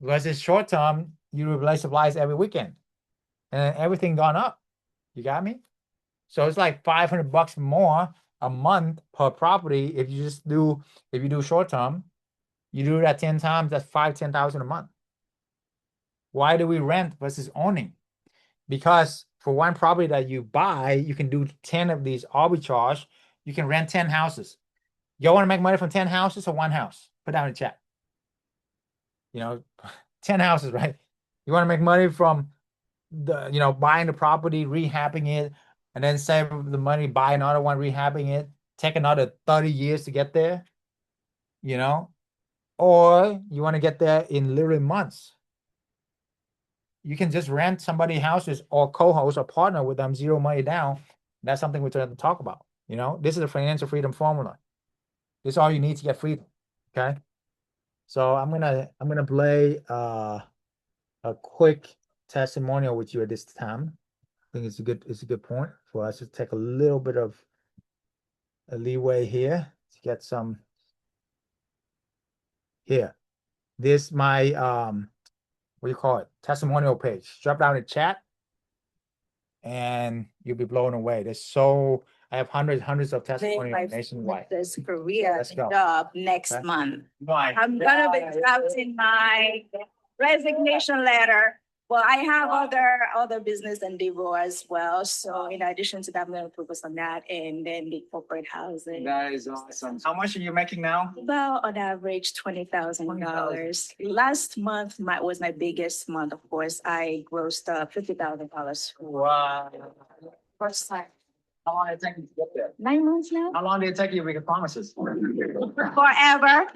Speaker 1: versus short term, you replace supplies every weekend and everything gone up. You got me? So it's like $500 more a month per property if you do short term. You do that 10 times, that's 10,000 a month. Why do we rent versus owning? Because for one property that you buy, you can do 10 of these arbitrage. You can rent 10 houses. You want to make money from 10 houses or one house? Put down in the chat. 10 houses, right? You want to make money from buying the property, rehabbing it, and then save the money, buy another one, rehabbing it, take another 30 years to get there, or you want to get there in literally months. You can just rent somebody houses or co-host or partner with them, zero money down. That's something we're trying to talk about. This is the financial freedom formula. This is all you need to get freedom. Okay. So I'm gonna play a quick testimonial with you at this time. I think it's a good point for us to take a little bit of a leeway here to get some here. This my what do you call it? Testimonial page. Drop down in the chat and you'll be blown away. I have hundreds of testimonials nationwide.
Speaker 2: This career job next month. I'm gonna be drafting my resignation letter. Well, I have other business endeavor as well. So in addition to that, I'm gonna focus on that and then the corporate housing.
Speaker 1: That is awesome. How much are you making now?
Speaker 2: Well, on average, $20,000. Last month was my biggest month. Of course, I grossed up $50,000.
Speaker 1: Wow.
Speaker 2: First time.
Speaker 1: How long did it take you to get there?
Speaker 2: 9 months now.
Speaker 1: How long did it take you to make your promises?
Speaker 2: Forever.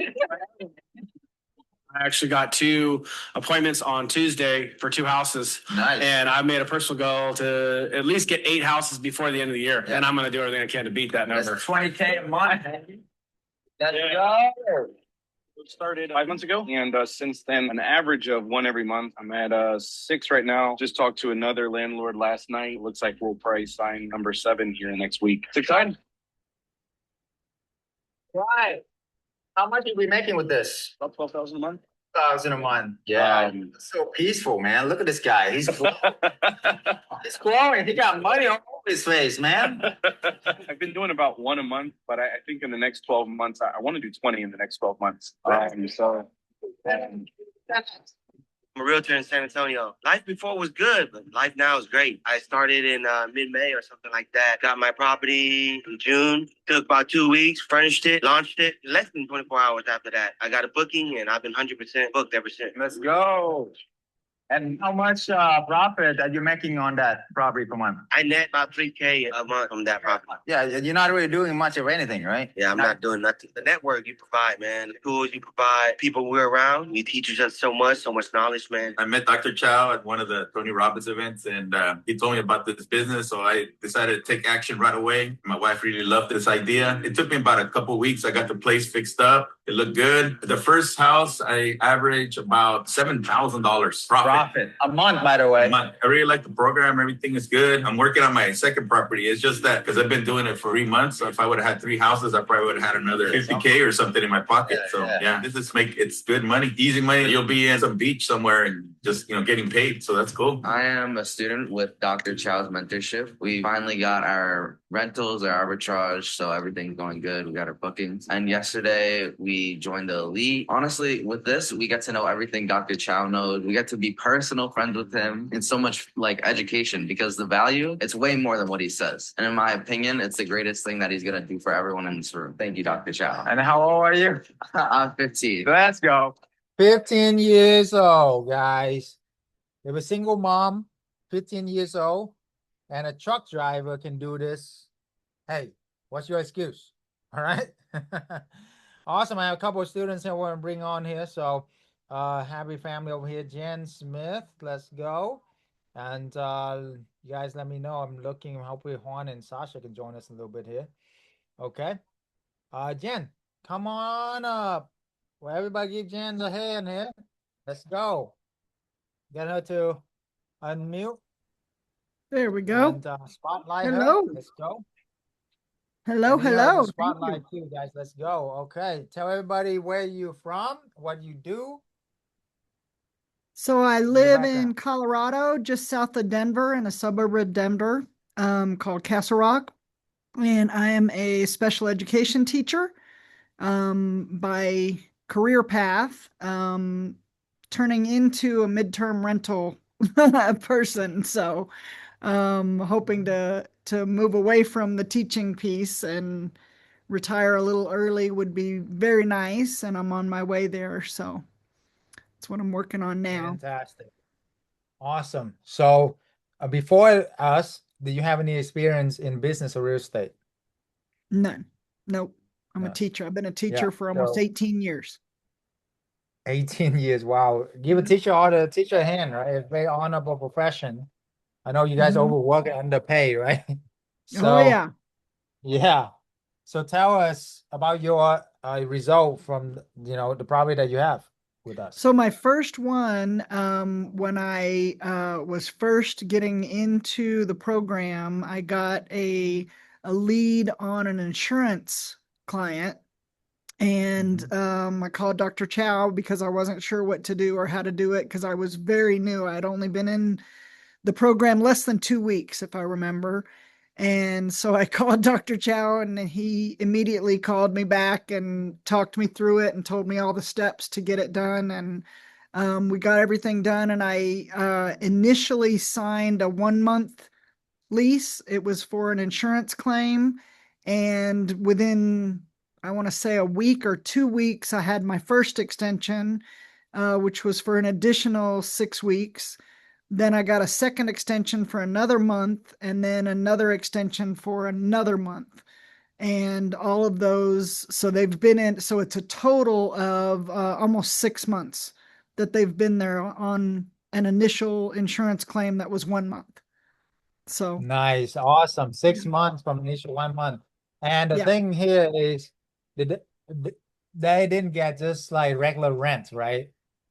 Speaker 3: I actually got 2 appointments on Tuesday for 2 houses.
Speaker 1: Nice.
Speaker 3: And I made a personal goal to at least get 8 houses before the end of the year.
Speaker 1: Yeah.
Speaker 3: And I'm going to do everything I can to beat that number.
Speaker 1: That's 20K a month. Let's go.
Speaker 4: Started 5 months ago, and since then, an average of 1 every month. I'm at 6 right now. Just talked to another landlord last night. Looks like we'll probably sign number 7 here next week. It's exciting.
Speaker 1: Right. How much are we making with this?
Speaker 4: About 12,000 a month.
Speaker 1: 1,000 a month. Yeah. So peaceful, man. Look at this guy. He's he's glowing. He got money all over his face, man.
Speaker 4: I've been doing about 1 a month, but I think in the next 12 months, I want to do 20 in the next 12 months.
Speaker 5: I'm a realtor in San Antonio. Life before was good, but life now is great. I started in mid-May or something like that. Got my property in June. Took about 2 weeks, furnished it, launched it. Less than 24 hours after that, I got a booking, and I've been 100% booked ever since.
Speaker 1: Let's go. And how much profit are you making on that property per month?
Speaker 5: I net about $3K a month from that property.
Speaker 1: Yeah, you're not really doing much of anything, right?
Speaker 5: Yeah, I'm not doing nothing. The network you provide, man. The tools you provide, people we're around. You teach us so much knowledge, man.
Speaker 6: I met Dr. Chau at one of the Tony Robbins events, and he told me about this business, so I decided to take action right away. My wife really loved this idea. It took me about a couple of weeks. I got the place fixed up. It looked good. The first house, I averaged about $7,000 profit.
Speaker 1: A month, by the way.
Speaker 6: I really like the program. Everything is good. I'm working on my second property. It's just that because I've been doing it for 3 months. So if I would have had 3 houses, I probably would have had another 50K or something in my pocket. It's good money, easy money. You'll be in some beach somewhere and just, getting paid. So that's cool.
Speaker 7: I am a student with Dr. Chau's mentorship. We finally got our rentals, our arbitrage, so everything's going good. We got our bookings. And yesterday we joined the elite. Honestly, with this, we get to know everything Dr. Chau knows. We get to be personal friends with him and so much education, because the value, it's way more than what he says. And in my opinion, it's the greatest thing that he's going to do for everyone in this room. Thank you, Dr. Chau.
Speaker 1: And how old are you?
Speaker 7: I'm 15.
Speaker 1: Let's go. 15 years old, guys. If a single mom, 15 years old, and a truck driver can do this, hey, what's your excuse? All right. Awesome. I have a couple of students here I want to bring on here. So happy family over here. Jen Smith, let's go. And you guys let me know. I'm looking. Hopefully Juan and Sasha can join us a little bit here. Okay. Jen, come on up. Well, everybody give Jen a hand here. Let's go. Get her to unmute.
Speaker 8: There we go.
Speaker 1: And spotlight
Speaker 8: Hello.
Speaker 1: her. Let's go.
Speaker 8: Hello, hello.
Speaker 1: Spotlight too, guys. Let's go. Okay. Tell everybody where you're from, what you do.
Speaker 8: So I live in Colorado, just south of Denver, in a suburb of Denver, called Castle Rock. And I am a special education teacher by career path, turning into a midterm rental person. So hoping to move away from the teaching piece and retire a little early would be very nice, and I'm on my way there. So that's what I'm working on now.
Speaker 1: Fantastic. Awesome. So before us, do you have any experience in business or real estate?
Speaker 8: None. Nope. I'm a
Speaker 1: No.
Speaker 8: teacher. I've been a
Speaker 1: Yeah.
Speaker 8: teacher for almost
Speaker 1: So
Speaker 8: 18 years.
Speaker 1: 18 years. Wow. Give a teacher a hand, right? It's a very honorable profession. I know you guys
Speaker 8: Mhm.
Speaker 1: overwork and underpay, right?
Speaker 8: Oh
Speaker 1: So
Speaker 8: yeah.
Speaker 1: yeah. So tell us about your result from the property that you have with us.
Speaker 8: So my first one, when I was first getting into the program, I got a lead on an insurance client. And I called Dr. Chau because I wasn't sure what to do or how to do it because I was very new. I'd only been in the program less than 2 weeks, if I remember. And so I called Dr. Chau, and he immediately called me back and talked me through it and told me all the steps to get it done. And we got everything done. And I initially signed a 1 month lease. It was for an insurance claim. And within, I want to say, a week or 2 weeks, I had my first extension, which was for an additional 6 weeks. Then I got a second extension for another month, and then another extension for another month. And all of those, so they've been in, so it's a total of almost 6 months that they've been there on an initial insurance claim that was 1 month. So,
Speaker 1: Nice. Awesome. 6 months from initial 1 month. And the
Speaker 8: yeah.
Speaker 1: thing here is they, they didn't get just like regular rent, right?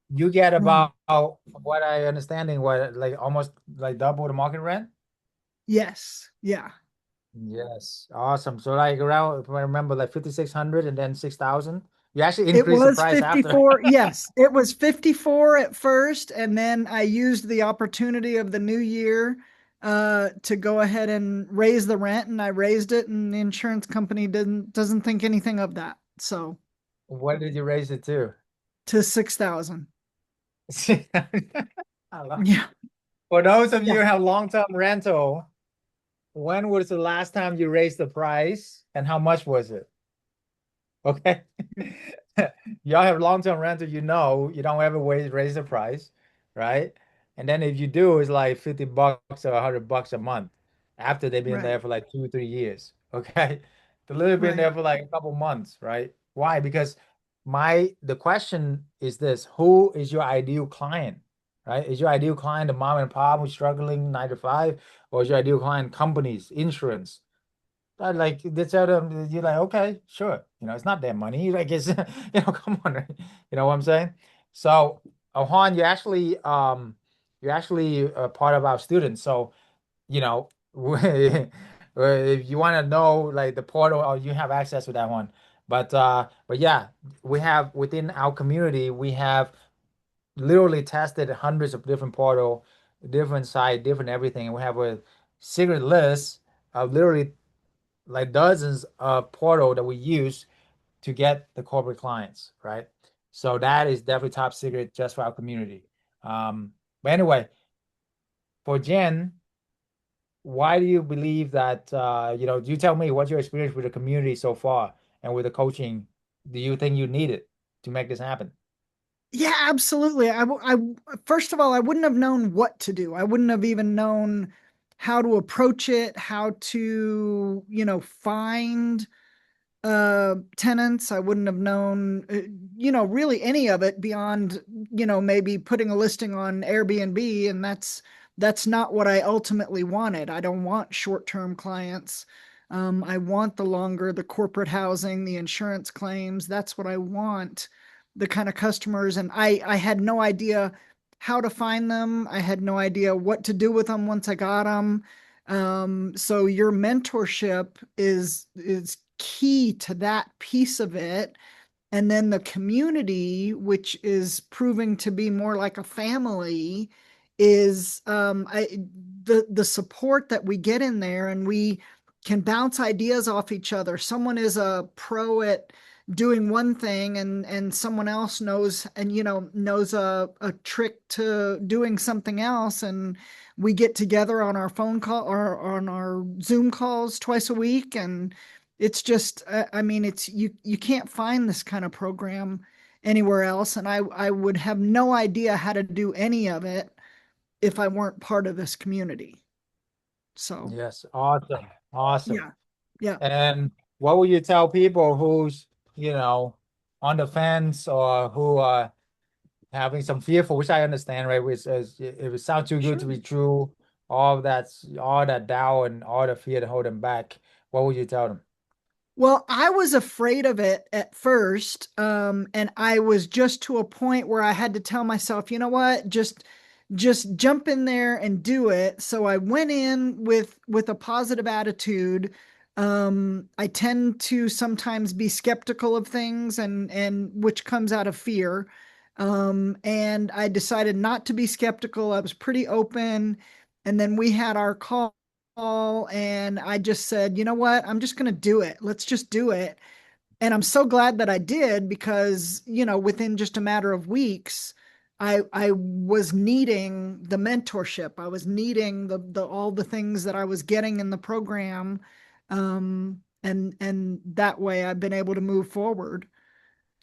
Speaker 1: You get
Speaker 8: No.
Speaker 1: about, from what I understanding, what like almost like double the market rent?
Speaker 8: Yes. Yeah.
Speaker 1: Yes. Awesome. So like around, if I remember, like 5,600 and then 6,000. You actually
Speaker 8: It
Speaker 1: increase the
Speaker 8: was
Speaker 1: price after.
Speaker 8: 54. Yes, it was 54 at first, and then I used the opportunity of the new year to go ahead and raise the rent, and I raised it, and the insurance company doesn't think anything of that. So
Speaker 1: What did you raise it to?
Speaker 8: to 6,000.
Speaker 1: I love-
Speaker 8: Yeah.
Speaker 1: For those of you
Speaker 8: Yeah.
Speaker 1: who have long-term rental, when was the last time you raised the price and how much was it? Okay. Y'all have long-term rental, you don't ever raise the price, right? And then if you do, it's like 50 bucks or 100 bucks a month after they've been there
Speaker 8: Right.
Speaker 1: for like 2, 3 years. Okay. The little been
Speaker 8: Right.
Speaker 1: there for like a couple months, right? Why? Because the question is this: who is your ideal client? Right? Is your ideal client the mom and pop who's struggling 9 to 5, or is your ideal client companies, insurance? I like they tell them you're like, okay, sure. It's not their money. Like it's come on, right? You know what I'm saying? So, Juan, you're actually a part of our students. So, you know, if you want to know like the portal, you have access to that one. But yeah, we have within our community, we have literally tested hundreds of different portal, different site, different everything, and we have a secret list of literally like dozens of portal that we use to get the corporate clients, right? So that is definitely top secret just for our community. But anyway, for Jen, why do you believe that, you tell me what's your experience with the community so far and with the coaching? Do you think you need it to make this happen?
Speaker 8: Yeah, absolutely. First of all, I wouldn't have known what to do. I wouldn't have even known how to approach it, how to, find tenants. I wouldn't have known, really any of it beyond, maybe putting a listing on Airbnb, and that's not what I ultimately wanted. I don't want short-term clients. I want the corporate housing, the insurance claims. That's what I want, the kind of customers. And I had no idea how to find them. I had no idea what to do with them once I got them. So your mentorship is key to that piece of it. And then the community, which is proving to be more like a family, is the support that we get in there, and we can bounce ideas off each other. Someone is a pro at doing one thing and someone else knows and knows a trick to doing something else, and we get together on our phone call or on our Zoom calls twice a week, and it's just I mean it's you can't find this kind of program anywhere else, and I would have no idea how to do any of it if I weren't part of this community. So
Speaker 1: Yes, awesome, awesome.
Speaker 8: yeah, yeah.
Speaker 1: And what would you tell people who's, on the fence or who are having some fearful, which I understand, right? Which is if it sounds too good to
Speaker 8: Sure.
Speaker 1: be true, all that doubt and all the fear to hold them back, what would you tell them?
Speaker 8: Well, I was afraid of it at first, and I was just to a point where I had to tell myself, you know what, just jump in there and do it. So I went in with a positive attitude. I tend to sometimes be skeptical of things, and which comes out of fear. And I decided not to be skeptical. I was pretty open, and then we had our call and I just said, you know what? I'm just going to do it. Let's just do it. And I'm so glad that I did because, within just a matter of weeks, I was needing the mentorship. I was needing the all the things that I was getting in the program. And that way I've been able to move forward,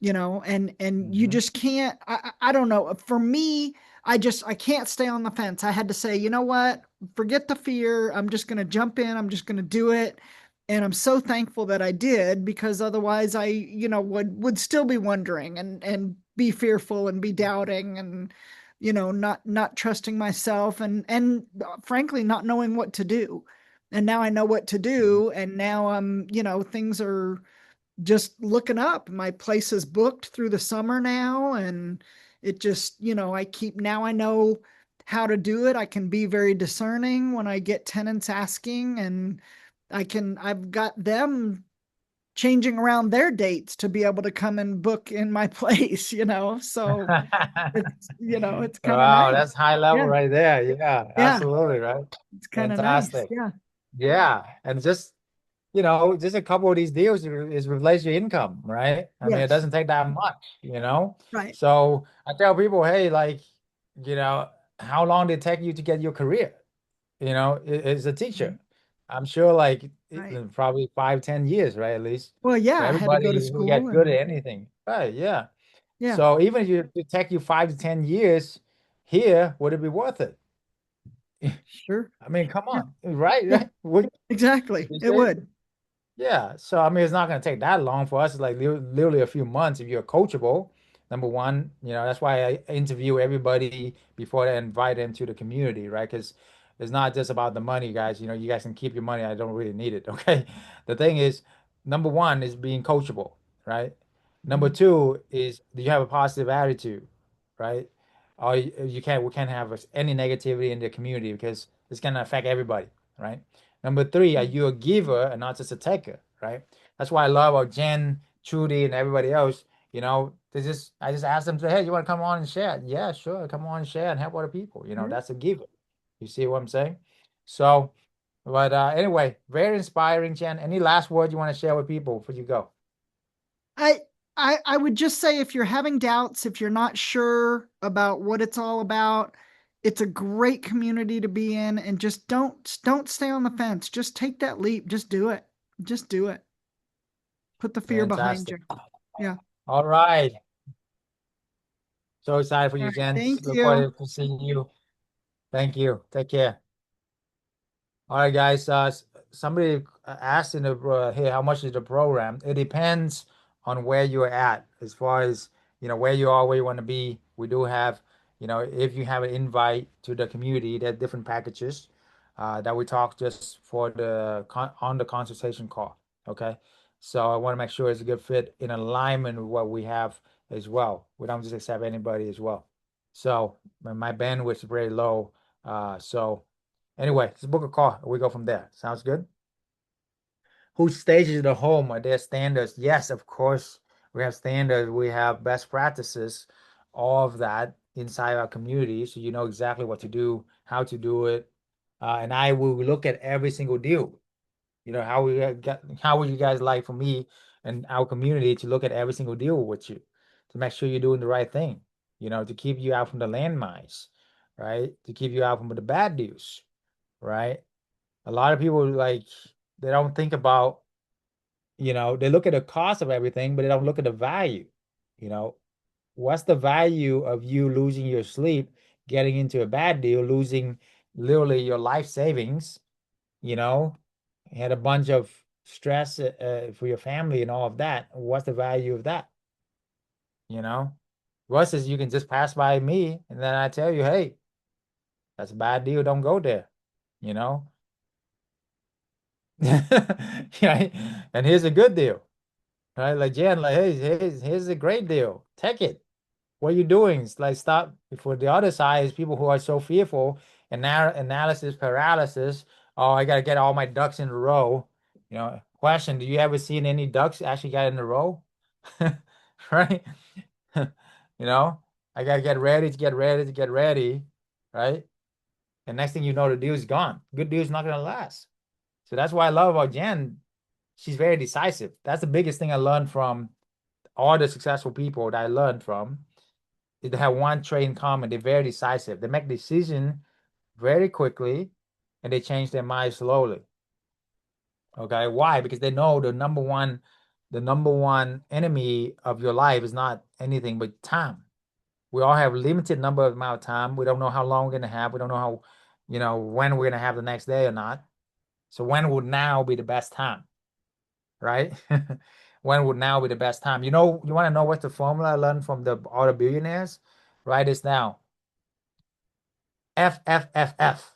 Speaker 8: and you
Speaker 1: Mhm.
Speaker 8: just can't I don't know, for me, I can't stay on the fence. I had to say, you know what, forget the fear, I'm just going to jump in, I'm just going to do it. And I'm so thankful that I did, because otherwise I would still be wondering and be fearful and be doubting and not trusting myself and frankly not knowing what to do. And now I know what to do, and now things are just looking up. My place is booked through the summer now, and it just, now I know how to do it. I can be very discerning when I get tenants asking, and I've got them changing around their dates to be able to come and book in my place. So it's kind of
Speaker 1: Wow,
Speaker 8: nice.
Speaker 1: that's high level
Speaker 8: Yeah.
Speaker 1: right there. Yeah,
Speaker 8: Yeah.
Speaker 1: absolutely, right.
Speaker 8: It's kind of nice.
Speaker 1: Fantastic.
Speaker 8: Yeah.
Speaker 1: Yeah, and just a couple of these deals is replace your income, right? I mean, it
Speaker 8: Yes.
Speaker 1: doesn't take that much.
Speaker 8: Right.
Speaker 1: So I tell people, hey, like, you know, how long did it take you to get your career? As a teacher.
Speaker 8: Mhm.
Speaker 1: I'm sure like
Speaker 8: Right.
Speaker 1: probably 5, 10 years, right? At least
Speaker 8: Well, yeah,
Speaker 1: for
Speaker 8: I had to go to
Speaker 1: everybody who
Speaker 8: school
Speaker 1: get good
Speaker 8: and
Speaker 1: at anything. Right, yeah.
Speaker 8: yeah,
Speaker 1: So even if it take you 5 to 10 years here, would it be worth it?
Speaker 8: sure.
Speaker 1: I mean, come
Speaker 8: Yeah.
Speaker 1: on, right?
Speaker 8: Yeah.
Speaker 1: Right? Would
Speaker 8: Exactly.
Speaker 1: you
Speaker 8: It
Speaker 1: say?
Speaker 8: would.
Speaker 1: Yeah, so I mean, it's not going to take that long for us. It's like literally a few months if you're coachable. Number one, that's why I interview everybody before I invite them to the community, right? Because it's not just about the money, guys. You guys can keep your money. I don't really need it, okay? The thing is, number one is being coachable, right? Number
Speaker 8: Mhm.
Speaker 1: two is do you have a positive attitude, right? Or we can't have any negativity in the community because it's going to affect everybody, right? Number three, are you a giver and not just a taker, right? That's why I love our Jen, Trudy, and everybody else. I just ask them to, hey, you want to come on and share? Yeah, sure, come on and share and help other people.
Speaker 8: Sure.
Speaker 1: That's a giver. You see what I'm saying? So, but anyway, very inspiring, Jen. Any last words you want to share with people before you go?
Speaker 8: I I would just say, if you're having doubts, if you're not sure about what it's all about, it's a great community to be in, and just don't stay on the fence. Just take that leap. Just do it. Just do it. Put the fear behind
Speaker 1: Fantastic.
Speaker 8: you. Yeah.
Speaker 1: All right. So excited for
Speaker 8: All
Speaker 1: you,
Speaker 8: right.
Speaker 1: Jen.
Speaker 8: Thank
Speaker 1: Look
Speaker 8: you.
Speaker 1: forward to seeing you. Thank you. Take care. All right, guys. Somebody asked in the here, how much is the program? It depends on where you're at, as far as where you are, where you want to be. We do have, if you have an invite to the community, there are different packages that we talk just for on the consultation call. Okay, so I want to make sure it's a good fit in alignment with what we have as well. We don't just accept anybody as well. So my bandwidth is very low. So. Anyway, let's book a call. We go from there. Sounds good? Who stages the home? Are there standards? Yes, of course. We have standards. We have best practices, all of that inside our community. So you know exactly what to do, how to do it. And I will look at every single deal. How would you guys like for me and our community to look at every single deal with you, to make sure you're doing the right thing, to keep you out from the landmines, right? To keep you out from the bad deals, right? A lot of people they don't think about, they look at the cost of everything, but they don't look at the value. You know, what's the value of you losing your sleep, getting into a bad deal, losing literally your life savings, you know, had a bunch of stress for your family and all of that. What's the value of that? You know, versus you can just pass by me and then I tell you, hey, that's a bad deal. Don't go there, you know? Yeah, and here's a good deal, right? Like Jen, like, hey, here's a great deal. Take it. What are you doing? It's like stop. For the other side is people who are so fearful and now analysis paralysis. Oh, I gotta get all my ducks in a row. Question, do you ever seen any ducks actually get in a row? Right? You know, I gotta get ready to get ready to get ready, right? And next thing you know, the deal is gone. Good deal is not gonna last. So that's why I love about Jen. She's very decisive. That's the biggest thing I learned from all the successful people that I learned from. Is they have one trait in common. They're very decisive. They make decisions very quickly and they change their mind slowly. Okay. Why? Because they know the number one enemy of your life is not anything but time. We all have limited number of amount of time. We don't know how long we're gonna have. We don't know how, when we're gonna have the next day or not. So when would now be the best time, right? When would now be the best time? You want to know what's the formula I learned from all the billionaires? Write this down. F, F, F, F.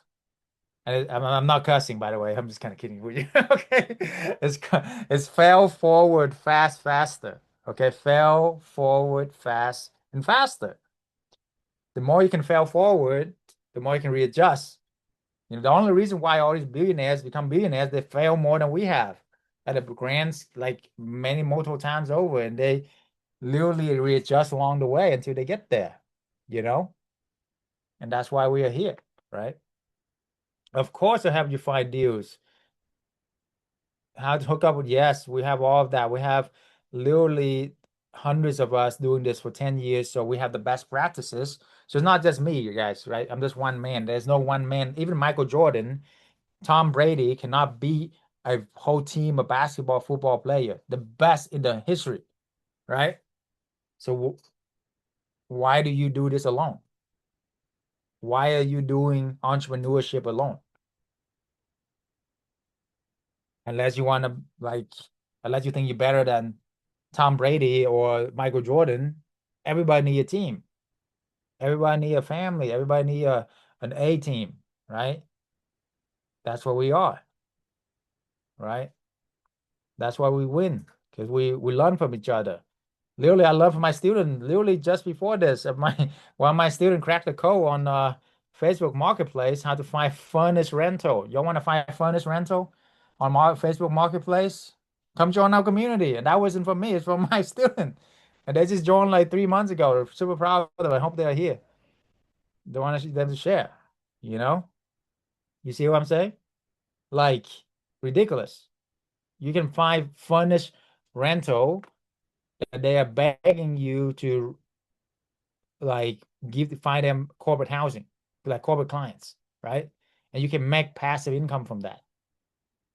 Speaker 1: And I'm not cussing, by the way. I'm just kind of kidding with you. Okay. It's fail forward, fast, faster. Okay. Fail forward, fast, and faster. The more you can fail forward, the more you can readjust. The only reason why all these billionaires become billionaires, they fail more than we have at a grand, like many multiple times over, and they literally readjust along the way until they get there, you know? And that's why we are here, right? Of course, I have you find deals. How to hook up with, yes, we have all of that. We have literally hundreds of us doing this for 10 years, so we have the best practices. So it's not just me, you guys, right? I'm just one man. There's no one man. Even Michael Jordan, Tom Brady cannot beat a whole team of basketball, football player, the best in the history, right? So why do you do this alone? Why are you doing entrepreneurship alone? Unless you want to unless you think you're better than Tom Brady or Michael Jordan, everybody need a team. Everybody need a family. Everybody need an A team, right? That's what we are, right? That's why we win because we learn from each other. Literally, I learned from my student. Literally, just before this, one of my student cracked the code on Facebook Marketplace how to find furnace rental. Y'all want to find furnace rental on Facebook Marketplace? Come join our community. And that wasn't from me; it's from my student. And they just joined like 3 months ago. They're super proud of them. I hope they're here. They want them to share. You know, you see what I'm saying? Like ridiculous. You can find furnace rental that they are begging you to like find them corporate housing, like corporate clients, right? And you can make passive income from that.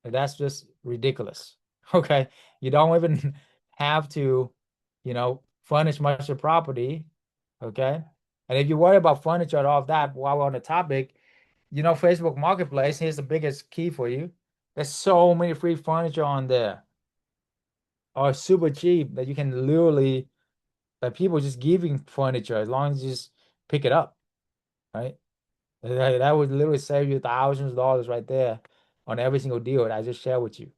Speaker 1: That's just ridiculous. Okay. You don't even have to, furnish much of property. Okay. And if you worry about furniture and all of that, while we're on the topic, Facebook Marketplace, here's the biggest key for you. There's so many free furniture on there, or super cheap that you can literally, that people just giving furniture as long as you just pick it up, right? That would literally save you thousands of dollars right there on every single deal that I just shared with you.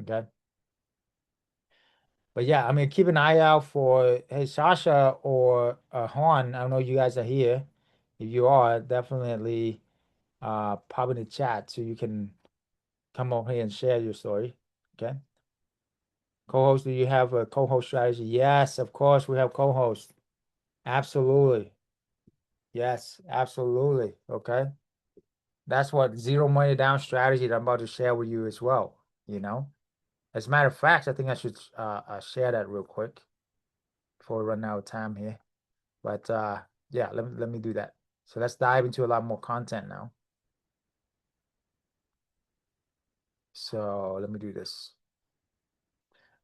Speaker 1: Okay. But yeah, I mean, keep an eye out for, hey, Sasha or Han. I don't know if you guys are here. If you are, definitely pop in the chat so you can come over here and share your story. Okay. Co-host, do you have a co-host strategy? Yes, of course, we have co-host. Absolutely. Yes, absolutely. Okay. That's what zero money down strategy that I'm about to share with you as well, you know? As a matter of fact, I think I should share that real quick before we run out of time here. But yeah, let me do that. So let's dive into a lot more content now. So let me do this.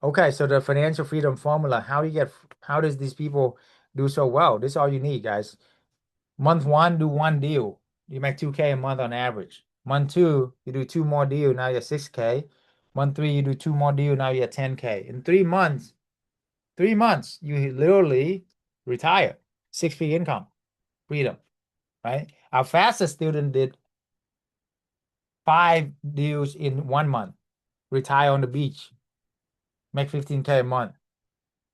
Speaker 1: Okay, so the financial freedom formula, how does these people do so well? This is all you need, guys. Month one, do one deal. You make 2K a month on average. Month two, you do two more deals, now you're 6K. Month three, you do two more deals, now you're 10K. In 3 months, you literally retire. 6 figure income, freedom, right? Our fastest student did 5 deals in 1 month, retire on the beach, make 15K a month.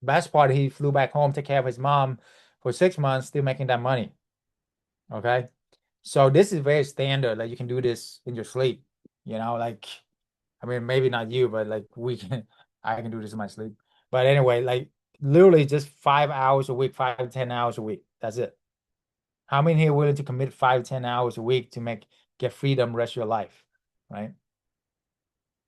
Speaker 1: Best part, he flew back home, take care of his mom for 6 months, still making that money. Okay. So this is very standard. Like you can do this in your sleep, like, I mean, maybe not you, but like I can do this in my sleep. But anyway, like literally just 5 hours a week, 5 to 10 hours a week. That's it. How many here are willing to commit 5 to 10 hours a week to get freedom rest of your life, right?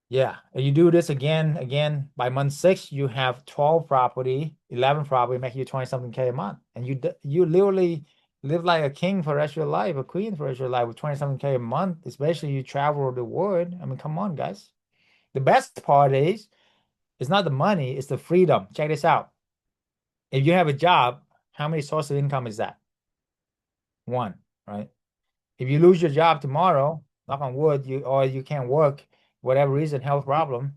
Speaker 1: Yeah, and you do this again by month 6, you have 12 property, 11 property, making you 20 something K a month, and you literally live like a king for the rest of your life, a queen for the rest of your life with 20 something K a month, especially you travel the world. I mean, come on, guys. The best part is it's not the money, it's the freedom. Check this out. If you have a job, how many sources of income is that? One, right? If you lose your job tomorrow, knock on wood, you can't work, whatever reason, health problem,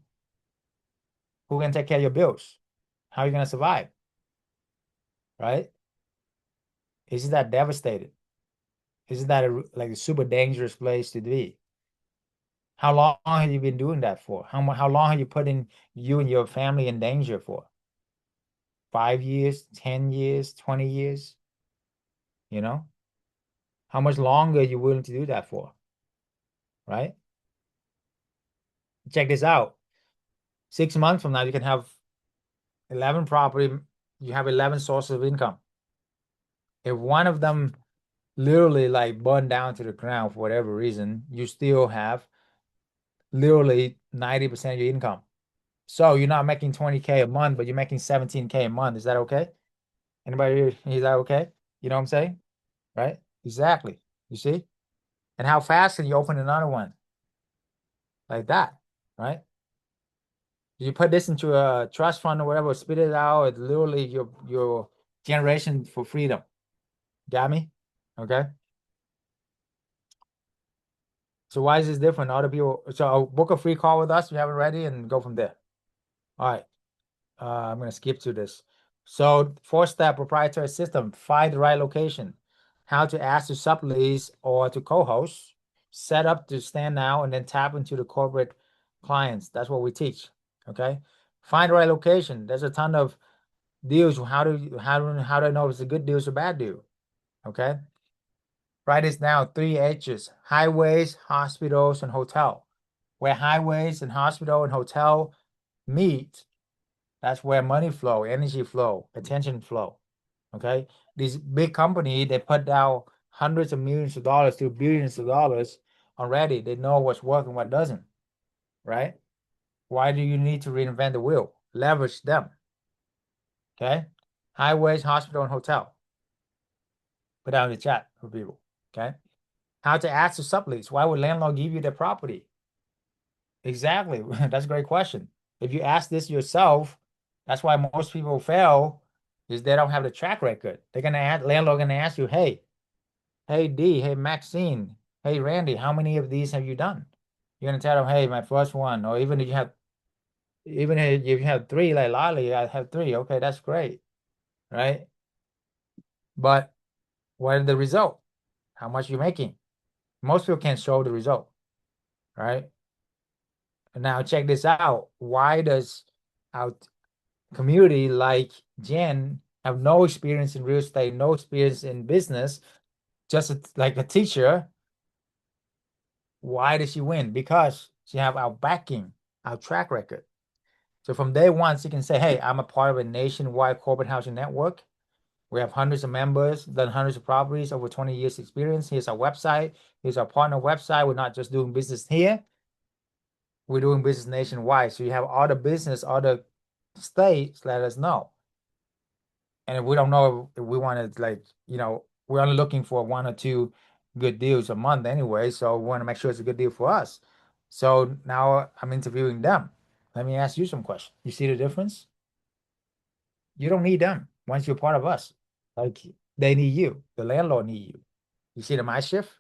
Speaker 1: who can take care of your bills? How are you going to survive? Right? Isn't that devastated? Isn't that like a super dangerous place to be? How long have you been doing that for? How long have you put in you and your family in danger for? 5 years, 10 years, 20 years? You know? How much longer are you willing to do that for? Right? Check this out. 6 months from now, you can have 11 property, you have 11 sources of income. If one of them literally like burned down to the ground for whatever reason, you still have literally 90% of your income. So you're not making 20K a month, but you're making 17K a month. Is that okay? Anybody, is that okay? You know what I'm saying? Right? Exactly. You see? And how fast can you open another one? Like that, right? You put this into a trust fund or whatever, spit it out, it's literally your generation for freedom. Got me? Okay. So why is this different? Other people, so I'll book a free call with us if you haven't ready and go from there. All right. I'm going to skip to this. So 4-step proprietary system, find the right location, how to ask to sublease or to co-host, set up to stand out, and then tap into the corporate clients. That's what we teach. Okay. Find the right location. There's a ton of deals. How do I know if it's a good deal or a bad deal? Okay. Write this down. 3 H's: highways, hospitals, and hotel. Where highways and hospital and hotel meet, that's where money flow, energy flow, attention flow. Okay. These big company, they put down hundreds of millions of dollars to billions of dollars already. They know what's working, what doesn't. Right? Why do you need to reinvent the wheel? Leverage them. Okay. Highways, hospital, and hotel. Put down in the chat for people. Okay. How to ask to sublease. Why would landlord give you the property? Exactly. That's a great question. If you ask this yourself, that's why most people fail, is they don't have the track record. They're gonna ask, landlord gonna ask you, hey D, hey Maxine, hey Randy, how many of these have you done? You're gonna tell them, hey, my first one, or even if you have 3, like Lolly, I have 3. Okay, that's great, right? But what is the result? How much you making? Most people can't show the result, right? Now check this out. Why does our community like Jen have no experience in real estate, no experience in business, just like a teacher? Why does she win? Because she have our backing, our track record. So from day one, she can say, hey, I'm a part of a nationwide corporate housing network. We have hundreds of members, done hundreds of properties, over 20 years experience. Here's our website. Here's our partner website. We're not just doing business here. we're doing business nationwide. So you have other business, other states, let us know. And if we don't know if we want to, like, we're only looking for 1 or 2 good deals a month anyway. So we want to make sure it's a good deal for us. So now I'm interviewing them. Let me ask you some questions. You see the difference? You don't need them once you're part of us. Like, they need you. The landlord need you. You see the my shift?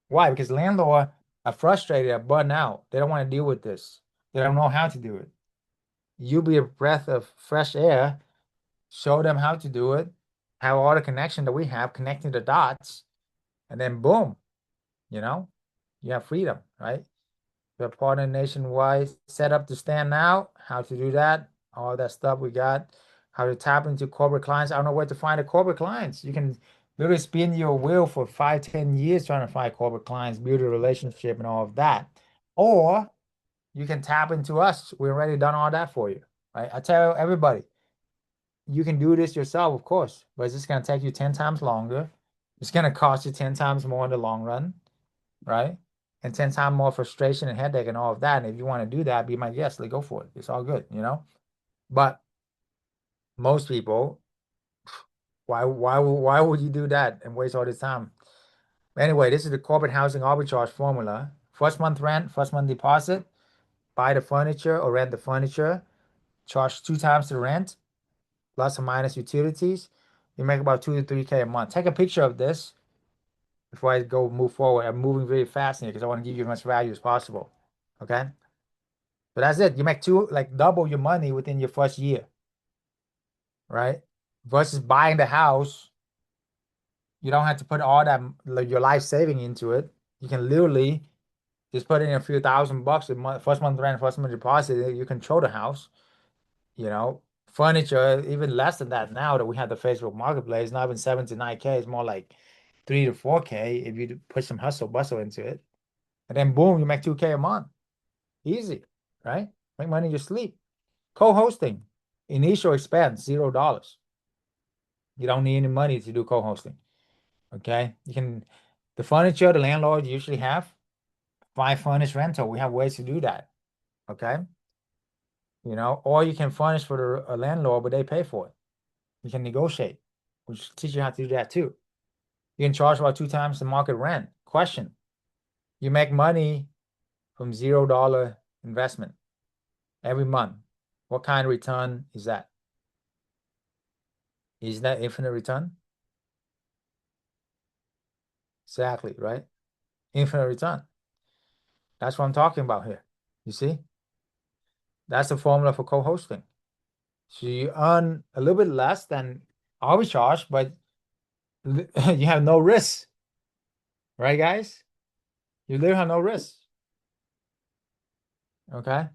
Speaker 1: Why? Because landlord are frustrated, are burnt out. They don't want to deal with this. They don't know how to do it. You be a breath of fresh air, show them how to do it, have all the connection that we have, connecting the dots, and then boom, you have freedom, right? The partner nationwide set up to stand out, how to do that, all that stuff we got, how to tap into corporate clients. I don't know where to find the corporate clients. You can literally spin your wheel for 5, 10 years trying to find corporate clients, build a relationship and all of that. Or you can tap into us. We already done all that for you, right? I tell everybody, you can do this yourself, of course, but it's just going to take you 10 times longer. It's going to cost you 10 times more in the long run, right? And 10 times more frustration and headache and all of that. And if you want to do that, be my guest. Like, go for it. It's all good, But most people, why would you do that and waste all this time? Anyway, this is the corporate housing arbitrage formula. First month rent, first month deposit, buy the furniture or rent the furniture, charge 2 times the rent, plus or minus utilities. You make about 2 to 3K a month. Take a picture of this before I move forward. I'm moving very fast here because I want to give you as much value as possible. Okay. So that's it. You make double your money within your first year, right? Versus buying the house, you don't have to put all that your life saving into it. You can literally just put in a few $1,000 a month, first month rent, first month deposit. You control the house, furniture, even less than that now that we have the Facebook marketplace, not even 7 to 9K. It's more like 3 to 4K if you put some hustle bustle into it. And then boom, you make 2K a month. Easy, right? Make money in your sleep. Co-hosting, initial expense, $0. You don't need any money to do co-hosting. Okay. The furniture, the landlord usually have 5 furnished rental. We have ways to do that. Okay. Or you can furnish for a landlord, but they pay for it. You can negotiate, which teach you how to do that too. You can charge about 2 times the market rent. Question: you make money from $0 investment every month. What kind of return is that? Is that infinite return? Exactly, right? Infinite return. That's what I'm talking about here. You see? That's the formula for co-hosting. So you earn a little bit less than arbitrage, but you have no risk. Right, guys? You literally have no risk. Okay?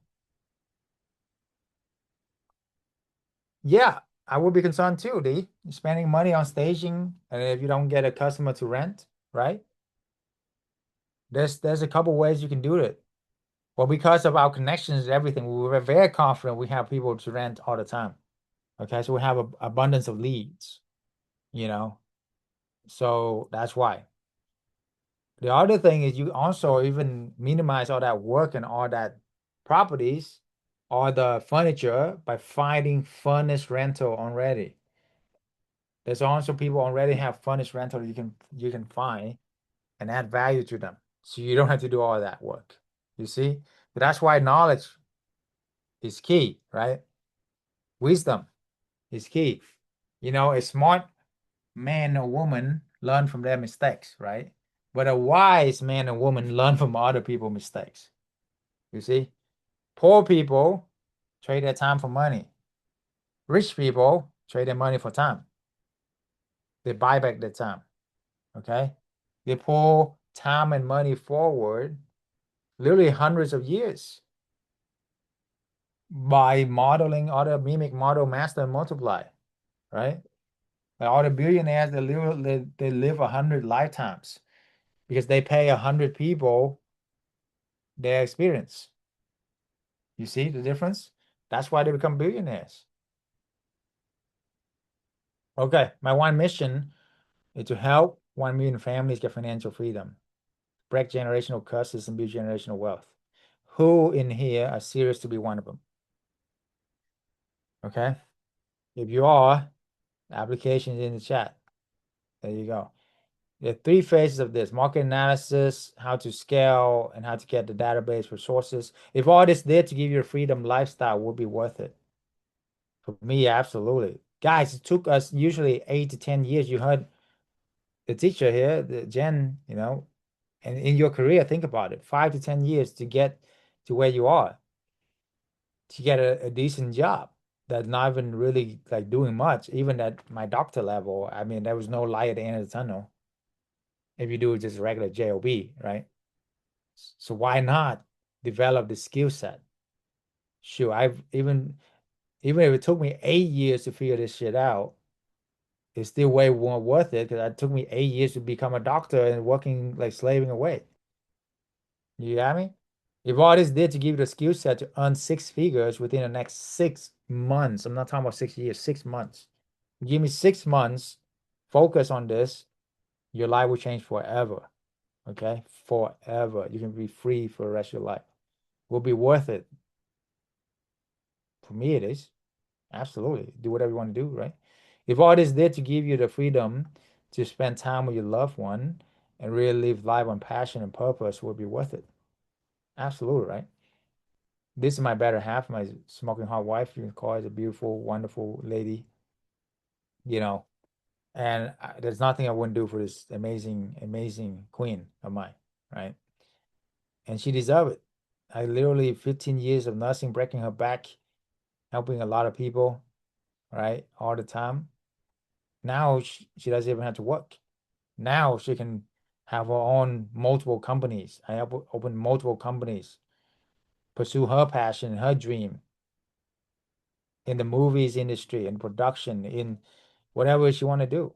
Speaker 1: Yeah, I would be concerned too, D. You're spending money on staging, and if you don't get a customer to rent, right? There's a couple ways you can do it. Well, because of our connections and everything, we were very confident we have people to rent all the time. Okay, so we have a abundance of leads, so that's why. The other thing is you also even minimize all that work and all that properties or the furniture by finding furnished rental already. There's also people already have furnished rental you can find and add value to them. So you don't have to do all that work. You see? But that's why knowledge is key, right? Wisdom is key. A smart man or woman learn from their mistakes, right? But a wise man or woman learn from other people's mistakes. You see? Poor people trade their time for money. Rich people trade their money for time. They buy back their time. Okay? They pull time and money forward literally hundreds of years by modeling other mimic, model, master, and multiply, right? Like all the billionaires, they live 100 lifetimes because they pay 100 people their experience. You see the difference? That's why they become billionaires. Okay, my one mission is to help 1 million families get financial freedom, break generational curses, and build generational wealth. who in here are serious to be one of them? Okay. If you are, applications in the chat. There you go. There are three phases of this: market analysis, how to scale, and how to get the database resources. If all this did to give you a freedom lifestyle, would be worth it. For me, absolutely. Guys, it took us usually 8 to 10 years. You heard the teacher here, the Jen, and in your career, think about it, 5 to 10 years to get to where you are, to get a decent job that's not even really like doing much. Even at my doctor level, I mean, there was no light at the end of the tunnel if you do just regular job, right? So why not develop the skill set? Sure, I've even if it took me 8 years to figure this shit out, it's still way more worth it because it took me 8 years to become a doctor and working like slaving away. You got me? If all this did to give you the skill set to earn 6 figures within the next 6 months, I'm not talking about 6 years, 6 months. Give me 6 months, focus on this, your life will change forever. Okay? Forever. You can be free for the rest of your life. Will be worth it. For me, it is. Absolutely. Do whatever you want to do, right? If all this did to give you the freedom to spend time with your loved one and really live life on passion and purpose, would be worth it. Absolutely, right? This is my better half, my smoking hot wife. You can call her a beautiful, wonderful lady, and there's nothing I wouldn't do for this amazing, amazing queen of mine, right? And she deserves it. I literally 15 years of nursing, breaking her back, helping a lot of people, right? All the time. Now she doesn't even have to work. Now she can have her own multiple companies. I help open multiple companies, pursue her passion, her dream in the movies industry, in production, in whatever she want to do,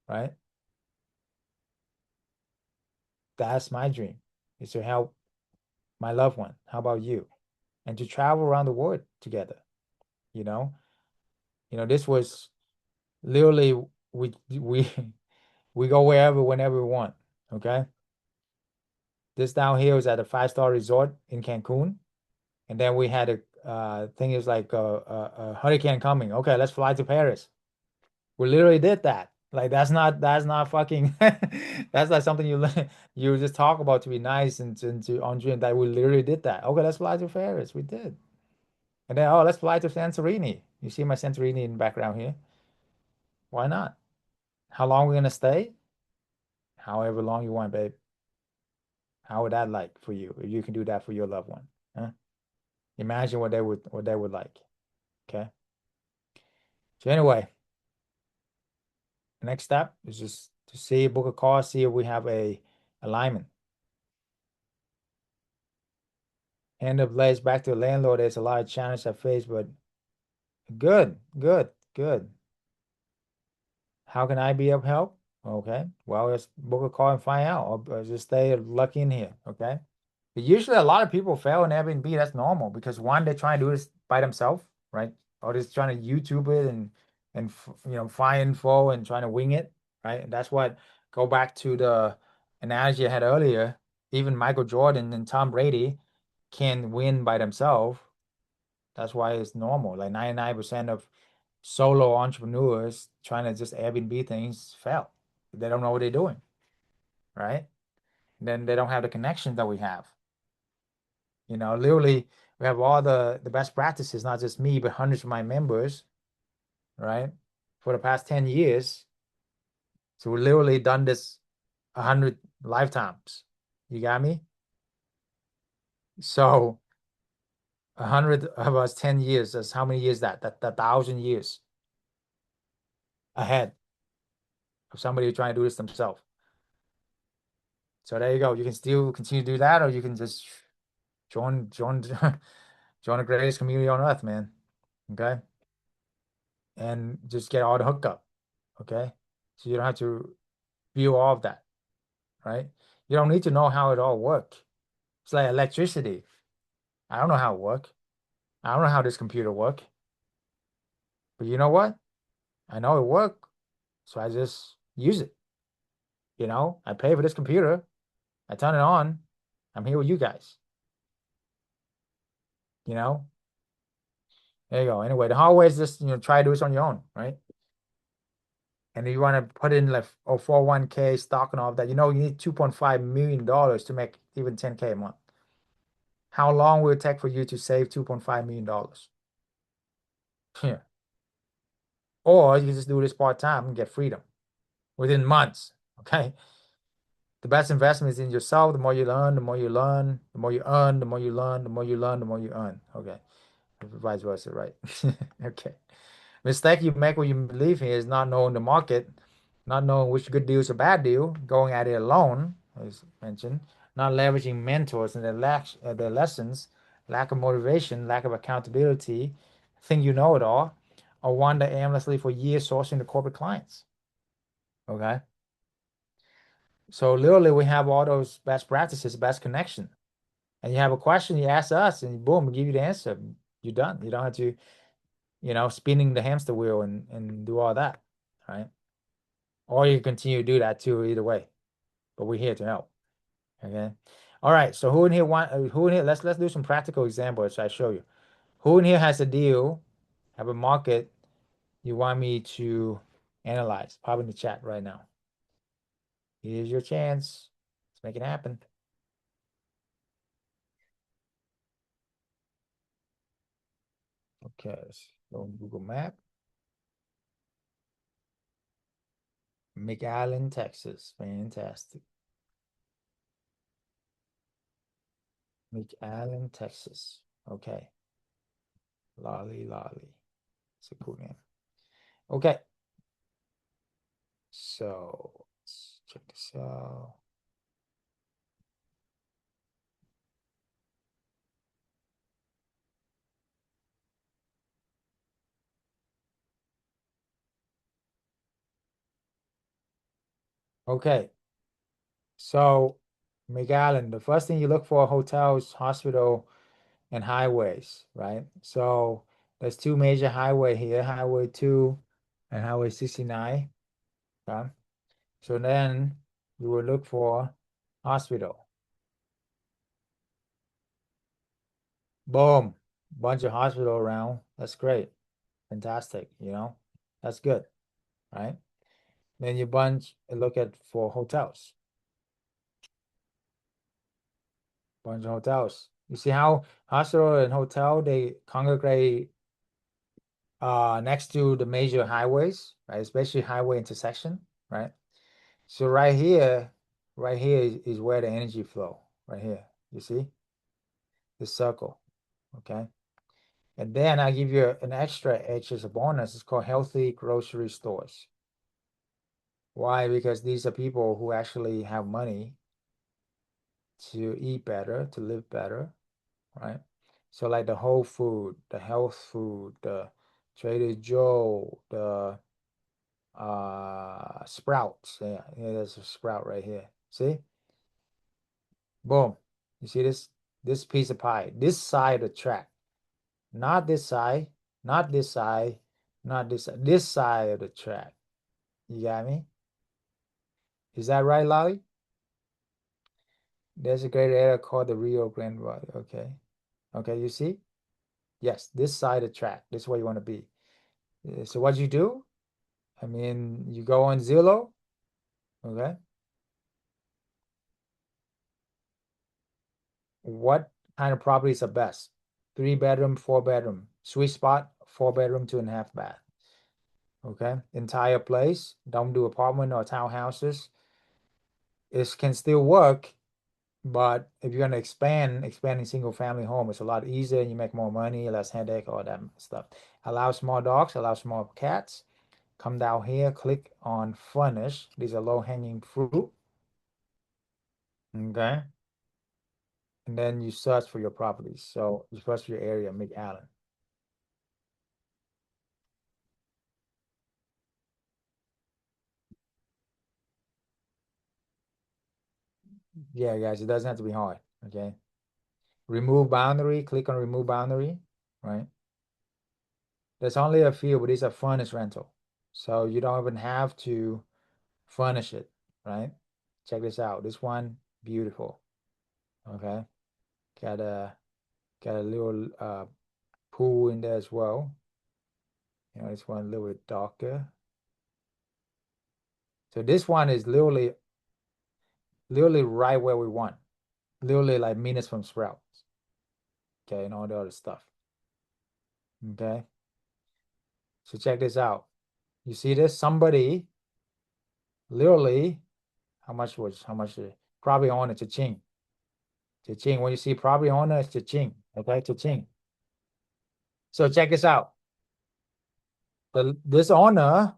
Speaker 1: right? That's my dream, is to help my loved one. How about you? And to travel around the world together, you know? This was literally we we go wherever, whenever we want, okay? This down here was at a 5-star resort in Cancun. And then we had a thing is like a hurricane coming. Okay, let's fly to Paris. We literally did that. Like that's not fucking that's not something you just talk about to be nice and to on dream. That we literally did that. Okay, let's fly to Paris. We did. And then let's fly to Santorini. You see my Santorini in the background here. Why not? How long we gonna stay? However long you want, babe. How would that like for you if you can do that for your loved one? Huh? Imagine what they would like. Okay. So anyway, next step is just to see, book a call, see if we have a alignment. End of legs back to the landlord. There's a lot of challenges I face, but good, good, good. How can I be of help? Okay. Well, let's book a call and find out, or just stay lucky in here. Okay. But usually a lot of people fail in Airbnb. That's normal because one, they're trying to do this by themselves, right? Or just trying to YouTube it and find info and trying to wing it, right? And that's what go back to the analogy I had earlier. Even Michael Jordan and Tom Brady can win by themselves. That's why it's normal. Like 99% of solo entrepreneurs trying to just Airbnb things fail. They don't know what they're doing, right? Then they don't have the connections that we have. Literally, we have all the best practices, not just me, but hundreds of my members, right? For the past 10 years. So we literally done this 100 lifetimes. You got me? So 100 of us, 10 years, that's how many years that 1,000 years ahead of somebody trying to do this themselves. So there you go. You can still continue to do that, or you can just join join the greatest community on earth, man. Okay. And just get all the hookup. Okay. So you don't have to view all of that, right? You don't need to know how it all works. It's like electricity. I don't know how it works. I don't know how this computer works. But you know what? I know it works. So I just use it. I pay for this computer. I turn it on. I'm here with you guys. you know. There you go. Anyway, the hallway is just, try to do this on your own, right? And if you want to put in like 401k stock and all of that, you need $2.5 million to make even 10K a month. How long will it take for you to save $2.5 million? Yeah. Or you can just do this part-time and get freedom within months. Okay. The best investment is in yourself. The more you learn, the more you learn, the more you earn, the more you learn, the more you learn, the more you earn. Okay. Vice versa, right? Okay. Mistake you make when you believe in is not knowing the market, not knowing which good deal is a bad deal, going at it alone, as mentioned, not leveraging mentors and their lessons, lack of motivation, lack of accountability, think you know it all, or wander aimlessly for years sourcing the corporate clients. Okay. So literally we have all those best practices, best connection. And you have a question, you ask us, and boom, we give you the answer. You're done. You don't have to, spinning the hamster wheel and do all that. Right. Or you continue to do that too, either way. But we're here to help. Okay. All right. So who in here let's do some practical examples. So I show you. Who in here has a deal, have a market you want me to analyze? Pop in the chat right now. Here's your chance. Let's make it happen. Okay, let's go on Google Map. McAllen, Texas. Fantastic. McAllen, Texas. Okay. Lolly. It's a cool name. Okay. So let's check this out. Okay. So McAllen, the first thing you look for hotels, hospital, and highways, right? So there's two major highway here, Highway 2 and Highway 69. Okay. So then you will look for hospital. Boom. Bunch of hospital around. That's great. Fantastic, That's good, right? Then you look at for hotels. Bunch of hotels. You see how hospital and hotel they congregate next to the major highways, right? Especially highway intersection, right? So right here is where the energy flow, right here. You see? The circle. Okay. And then I give you an extra edge as a bonus. It's called healthy grocery stores. Why? Because these are people who actually have money to eat better, to live better, right? So like the whole food, the health food, the Trader Joe, the Sprouts. Yeah, there's a Sprout right here. See? Boom. You see this piece of pie, this side of the track, not this side, not this side, not this side of the track. You got me? Is that right, Lolly? There's a great area called the Rio Grande Valley. Okay. Okay, you see? Yes, this side of the track. This is where you want to be. So what you do? I mean, you go on Zillow, okay? What kind of properties are best? 3 bedroom, 4 bedroom. Sweet spot, 4 bedroom, 2.5 bath. Okay, entire place. Don't do apartment or townhouses. It can still work, but if you're gonna expanding single family home, it's a lot easier. You make more money, less headache, all that stuff. Allow small dogs, allow small cats. Come down here, click on furnish. These are low hanging fruit. Okay. And then you search for your properties. So you search for your area, McAllen. Yeah, guys, it doesn't have to be hard. Okay. Remove boundary, click on remove boundary, right? There's only a few, but these are furnished rental. So you don't even have to furnish it, right? Check this out. This one, beautiful. Okay. Got a Got a little pool in there as well. You know, this one a little bit darker. So this one is literally right where we want. Literally like minutes from Sprouts. Okay, and all the other stuff. Okay. So check this out. You see this? Somebody literally, how much property owner, cha-ching. Cha-ching. When you see property owner, it's cha-ching. Okay, cha-ching. So check this out. This owner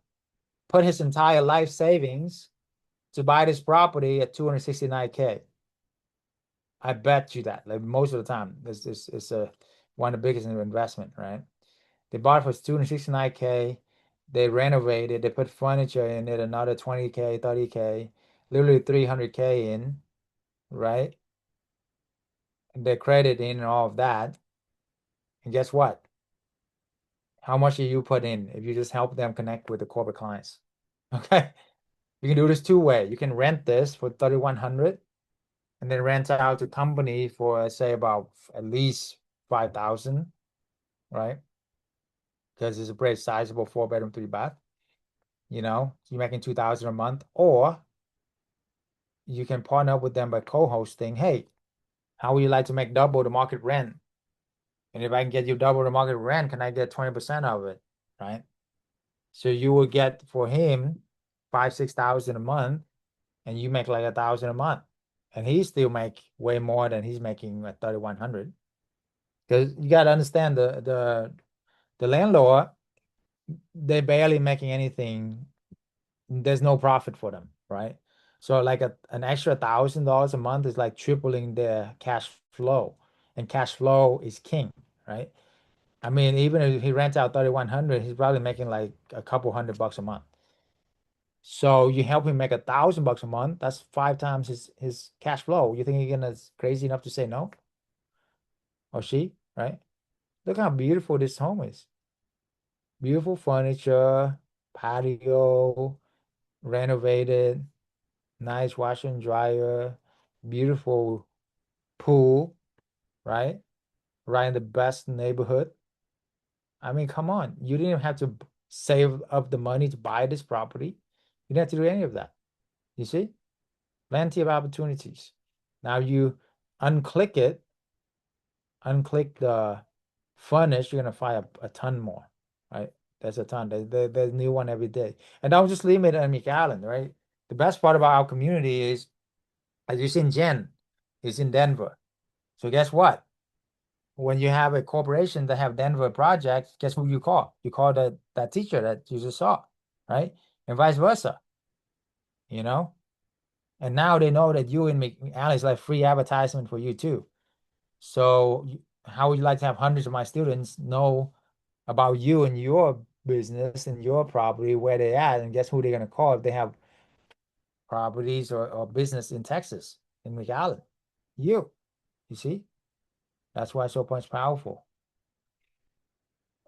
Speaker 1: put his entire life savings to buy this property at 269K. I bet you that, like most of the time, it's one of the biggest investment, right? They bought it for 269K. They renovated, they put furniture in it, another 20K, 30K, literally 300K in, right? And they credit in and all of that. And guess what? How much do you put in if you just help them connect with the corporate clients? Okay. You can do this two way. You can rent this for 3,100 and then rent out to company for say about at least 5,000, right? Because it's a pretty sizable 4-bedroom, 3-bath. You know, you're making 2,000 a month, or you can partner up with them by co-hosting. Hey, how would you like to make double the market rent? And if I can get you double the market rent, can I get 20% of it? Right? So you will get for him 5,000-6,000 a month, and you make like 1,000 a month. And he still make way more than he's making at 3,100. Because you got to understand the landlord, they're barely making anything. There's no profit for them, right? So like an extra $1,000 a month is like tripling their cash flow, and cash flow is king, right? I mean, even if he rents out 3,100, he's probably making like a couple $100 a month. So you help him make $1,000 a month. That's 5 times his cash flow. You think he's gonna crazy enough to say no? Or she, right? Look how beautiful this home is. Beautiful furniture, patio, renovated, nice washer and dryer, beautiful pool, right? Right in the best neighborhood. I mean, come on. You didn't have to save up the money to buy this property. You didn't have to do any of that. You see? Plenty of opportunities. Now you unclick it, unclick the furnish, you're gonna find a ton more, right? There's a ton. There's a new one every day. And don't just limit it on McAllen, right? The best part about our community is, as you seen Jen, is in Denver. So guess what? When you have a corporation that have Denver projects, guess who you call? You call that teacher that you just saw, right? And vice versa, you know? And now they know that you in McAllen is like free advertisement for you too. So how would you like to have hundreds of my students know about you and your business and your property, where they at, and guess who they're gonna call if they have properties or business in Texas, in McAllen? You see? That's why it's so much powerful.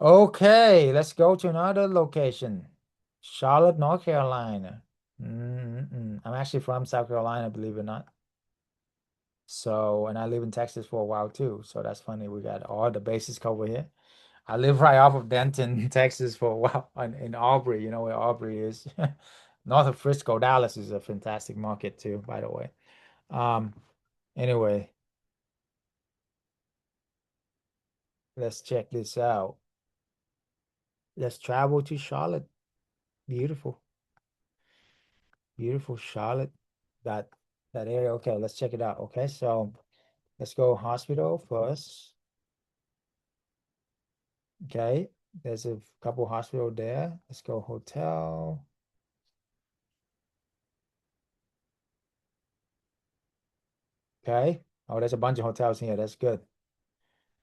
Speaker 1: Okay, let's go to another location. Charlotte, North Carolina. I'm actually from South Carolina, believe it or not. So, and I live in Texas for a while too. So that's funny. We got all the bases covered here. I live right off of Denton, Texas for a while, in Aubrey, you know where Aubrey is. North of Frisco, Dallas is a fantastic market too, by the way. Um, anyway, let's check this out. Let's travel to Charlotte. Beautiful. Beautiful Charlotte. That that area. Okay, let's check it out. Okay, so let's go hospital first. Okay, there's a couple hospital there. Let's go hotel. Okay. Oh, there's a bunch of hotels here. That's good.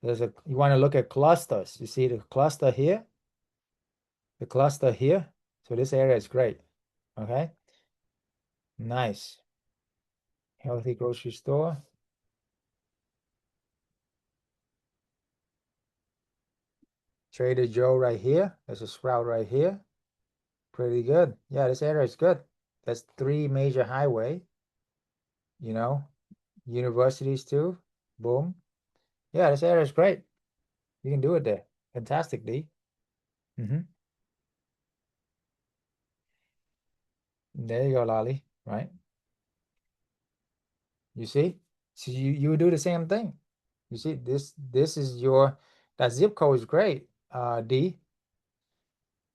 Speaker 1: You want to look at clusters. You see the cluster here? The cluster here. So this area is great. Okay. Nice. Healthy grocery store. Trader Joe right here. There's a Sprout right here. Pretty good. Yeah, this area is good. There's 3 major highway, you know, universities too. Boom. Yeah, this area is great. You can do it there. Fantastic, D. There you go, Lolly. Right? You see? So you would do the same thing. You see, this is your that zip code is great, D.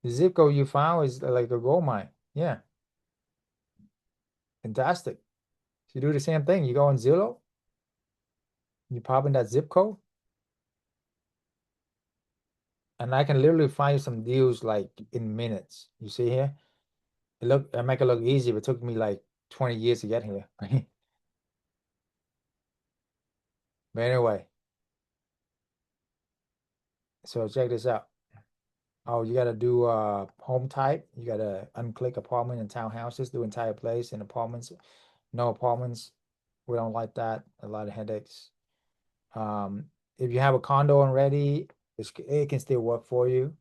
Speaker 1: The zip code you found is like a gold mine. Yeah, fantastic. So you do the same thing. You go on Zillow, you pop in that zip code, and I can literally find you some deals like in minutes. You see here? I make it look easy, but it took me like 20 years to get here. But anyway, so check this out. Oh, you gotta do home type. You gotta unclick apartment and townhouses, do entire place and apartments. No apartments. We don't like that. A lot of headaches. If you have a condo already, it can still work for you,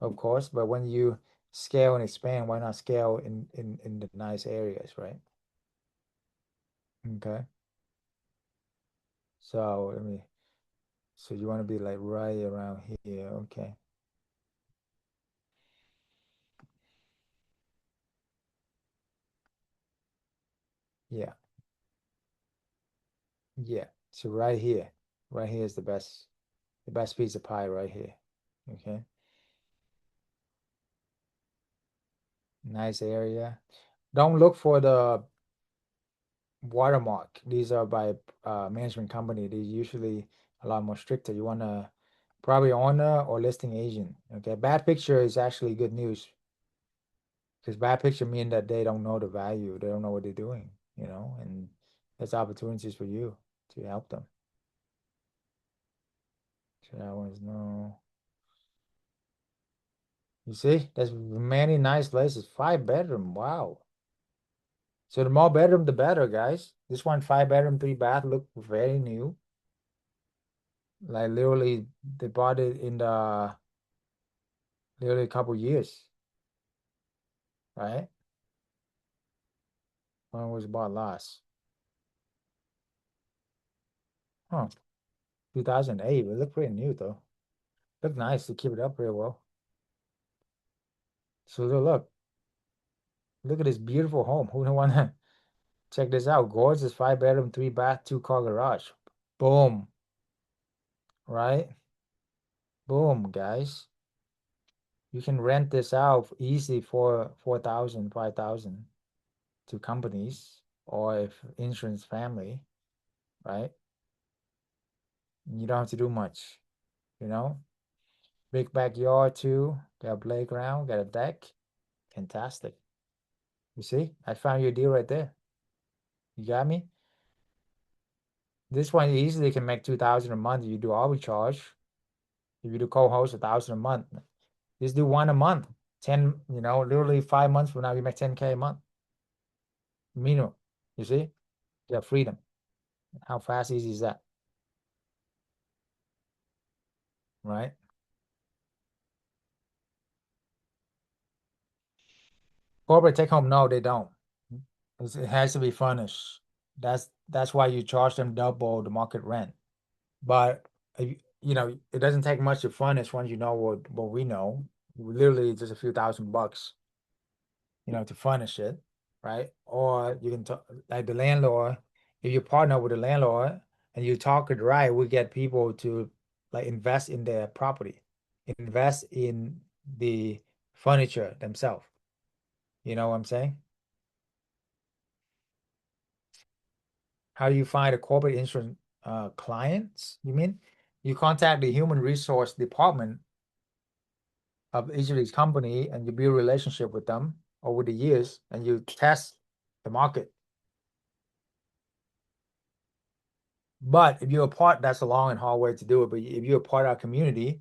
Speaker 1: of course. But when you scale and expand, why not scale in the nice areas, right? Okay. So let me. So you want to be like right around here, okay? Yeah, yeah. So right here is the best piece of pie right here. Okay, nice area. Don't look for the watermark. These are by management company. They're usually a lot more stricter. You want to probably owner or listing agent. Okay, bad picture is actually good news because bad picture mean that they don't know the value. They don't know what they're doing, and there's opportunities for you to help them. So that one's no. You see, there's many nice places. 5 bedroom. Wow. So the more bedroom, the better, guys. This one, 5 bedroom, 3 bath, look very new. Like literally, they bought it in the literally a couple years, right? When was bought last? Huh, 2008. It look pretty new though. Look nice to keep it up real well. So look at this beautiful home. Who don't wanna check this out? Gorgeous 5 bedroom, 3 bath, 2 car garage. Boom, right? Boom, guys. You can rent this out easy for 4,000, 5,000 to companies or if insurance family, right? You don't have to do much, you know? Big backyard too. Got a playground, got a deck. Fantastic. You see? I found your deal right there. You got me? This one easily can make 2,000 a month if you do arbitrage. If you do co-host 1,000 a month. Just do one a month. 10, literally 5 months from now, you make 10K a month. Minimum. You see? You have freedom. How fast, easy is that? Right? Corporate take home, no, they don't. It has to be furnished. That's why you charge them double the market rent. But it doesn't take much to furnish once you know what we know. Literally just a few $1,000, to furnish it, right? Or you can talk like the landlord. If you partner with the landlord and you talk it right, we get people to like invest in their property, invest in the furniture themselves. You know what I'm saying? How do you find a corporate insurance clients? You mean you contact the human resource department of each of these company and you build a relationship with them over the years and you test the market. But if you're a part, that's a long and hard way to do it. But if you're a part of our community,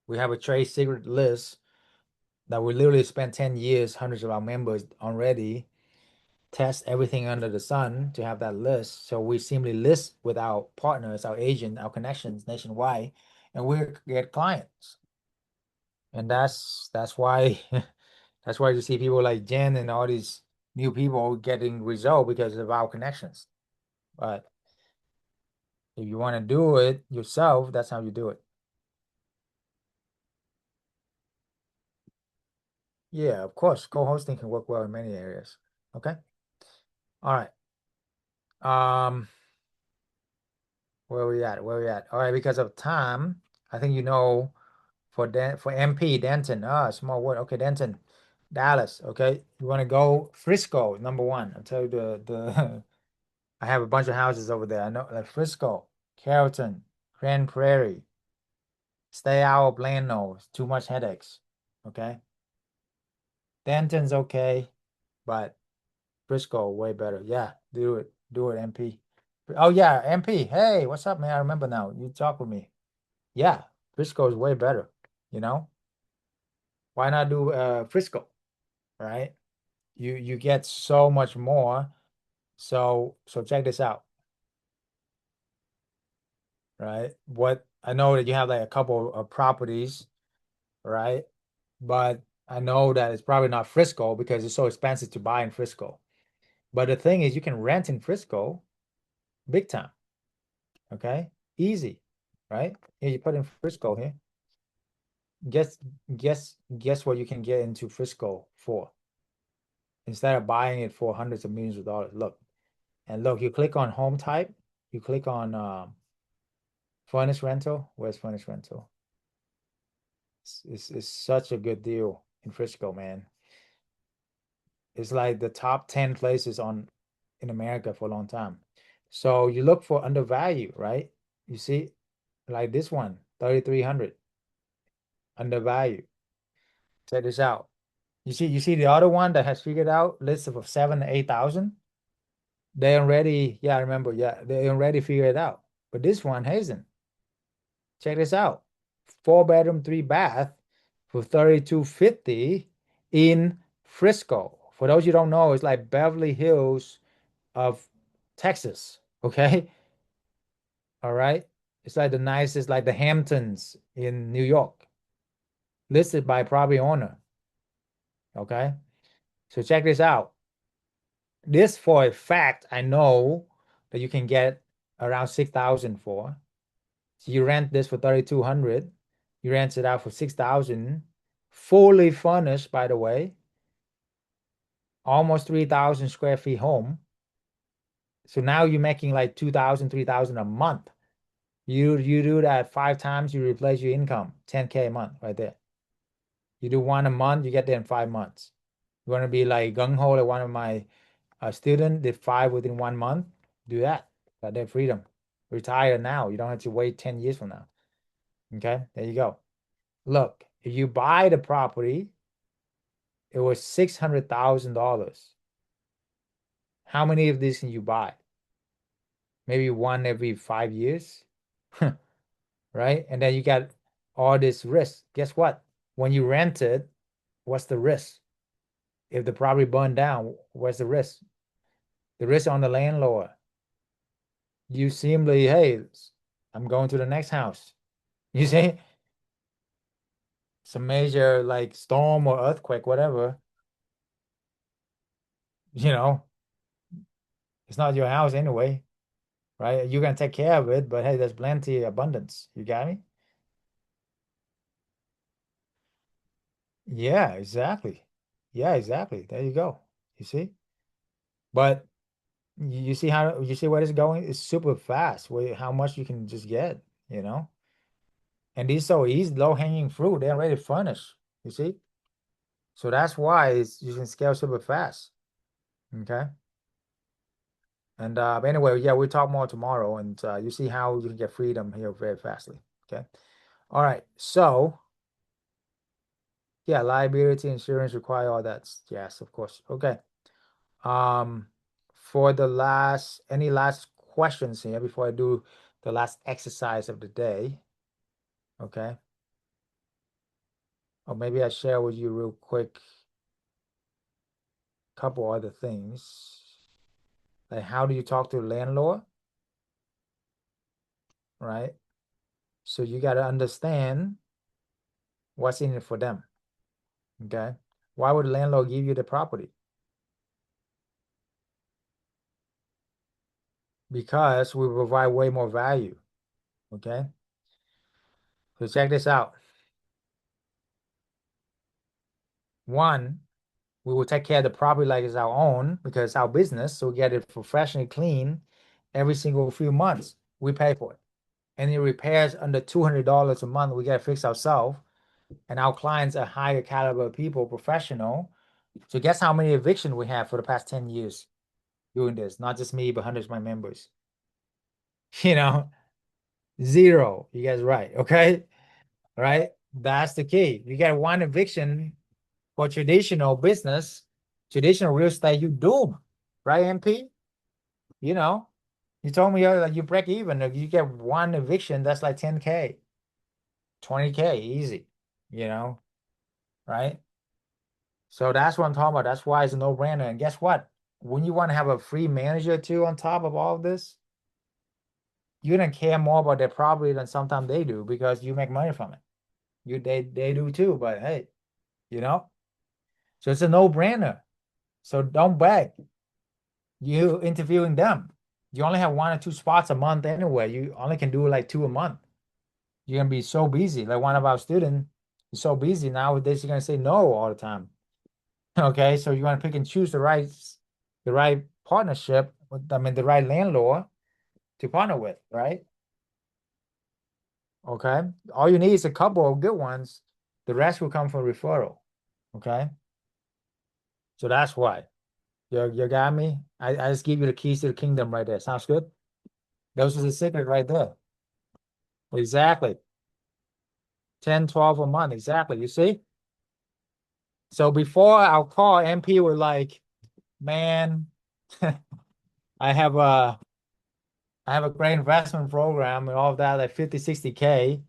Speaker 1: we have a trade secret list that we literally spent 10 years, hundreds of our members already test everything under the sun to have that list. So we simply list with our partners, our agent, our connections nationwide, and we get clients. And that's why that's why you see people like Jen and all these new people getting result because of our connections. But If you want to do it yourself, that's how you do it. Yeah, of course, co-hosting can work well in many areas. Okay. All right. Where we at? Where we at? All right, because of time, I think for MP Denton. Small word. Okay, Denton, Dallas. Okay, you want to go Frisco, number one. I'll tell you the I have a bunch of houses over there. I know like Frisco, Carrollton, Grand Prairie. Stay out of Plano. It's too much headaches. Okay. Denton's okay, but Frisco way better. Yeah, do it. Do it, MP. Oh yeah, MP. Hey, what's up, man? I remember now. You talk with me. Yeah, Frisco is way better, you know? Why not do Frisco, right? You get so much more. So check this out, right? What I know that you have like a couple of properties, right? But I know that it's probably not Frisco because it's so expensive to buy in Frisco. But the thing is you can rent in Frisco big time. Okay? Easy, right? Here you put in Frisco here. Guess guess what you can get into Frisco for instead of buying it for hundreds of millions of dollars. Look, and look, you click on home type, you click on furnished rental. Where's furnished rental? It's such a good deal in Frisco, man. It's like the top 10 places in America for a long time. So you look for undervalue, right? You see, like this one, 3,300 undervalue. Check this out. You see the other one that has figured out list of 7,000 to 8,000. They already, yeah, I remember, yeah, they already figured it out. But this one hasn't. Check this out. 4 bedroom, 3 bath for 3,250 in Frisco. For those you don't know, it's like Beverly Hills of Texas. Okay. All right. It's like the nicest, like the Hamptons in New York, listed by property owner. Okay. So check this out. This for a fact, I know that you can get around 6,000 for. So you rent this for 3,200. You rent it out for 6,000, fully furnished, by the way, almost 3,000 square feet home. So now you're making like 2,000, 3,000 a month. You do that 5 times, you replace your income, 10K a month right there. You do one a month, you get there in 5 months. You want to be like gung ho like one of my students did 5 within 1 month, do that. Got that freedom. Retire now. You don't have to wait 10 years from now. Okay, there you go. Look, if you buy the property, it was $600,000. How many of these can you buy? Maybe one every 5 years, right? And then you got all this risk. Guess what? When you rent it, what's the risk? If the property burned down, what's the risk? The risk on the landlord. You simply, hey, I'm going to the next house. You see, some major like storm or earthquake, whatever, you know, it's not your house anyway, right? You can take care of it, but hey, there's plenty abundance. You got me? Yeah, exactly. Yeah, exactly. There you go. You see? But you see how you see where it's going? It's super fast. How much you can just get, you know? And these so easy, low-hanging fruit. They're already furnished. You see? So that's why you can scale super fast. Okay. And anyway, yeah, we'll talk more tomorrow, and you see how you can get freedom here very fastly. Okay. All right. So yeah, liability insurance require all that. Yes, of course. Okay. Um, for any last questions here before I do the last exercise of the day? Okay. Or maybe I share with you real quick couple other things. Like how do you talk to the landlord? Right? So you got to understand what's in it for them. Okay. Why would the landlord give you the property? because we provide way more value. Okay. So check this out. One, we will take care of the property like it's our own because it's our business. So we get it professionally clean every single few months. We pay for it. Any repairs under $200 a month, we get it fixed ourselves. And our clients are higher caliber people, professional. So guess how many evictions we have for the past 10 years doing this? Not just me, but hundreds of my members. You know, zero. You guys right. Okay. Right. That's the key. You get one eviction for traditional business, traditional real estate, you doom, right, MP? You know, you told me like you break even. If you get one eviction, that's like 10K, 20K, easy, you know, right? So that's what I'm talking about. That's why it's a no-brainer. And guess what? When you want to have a free manager too on top of all of this, you don't care more about their property than sometimes they do because you make money from it. They do too, but hey, you know, so it's a no-brainer. So don't beg. You interviewing them. You only have 1 or 2 spots a month anyway. You only can do like 2 a month. You're gonna be so busy. Like one of our students is so busy nowadays, you're gonna say no all the time. Okay, so you want to pick and choose the right partnership with, I mean, the right landlord to partner with, right? Okay, all you need is a couple of good ones. The rest will come from referral. Okay, so that's why you got me. I just give you the keys to the kingdom right there. Sounds good. Those are the secret right there. Exactly. 10, 12 a month. Exactly. You see? So before our call, MP were like, man, I have a I have a great investment program and all of that, like 50, 60K.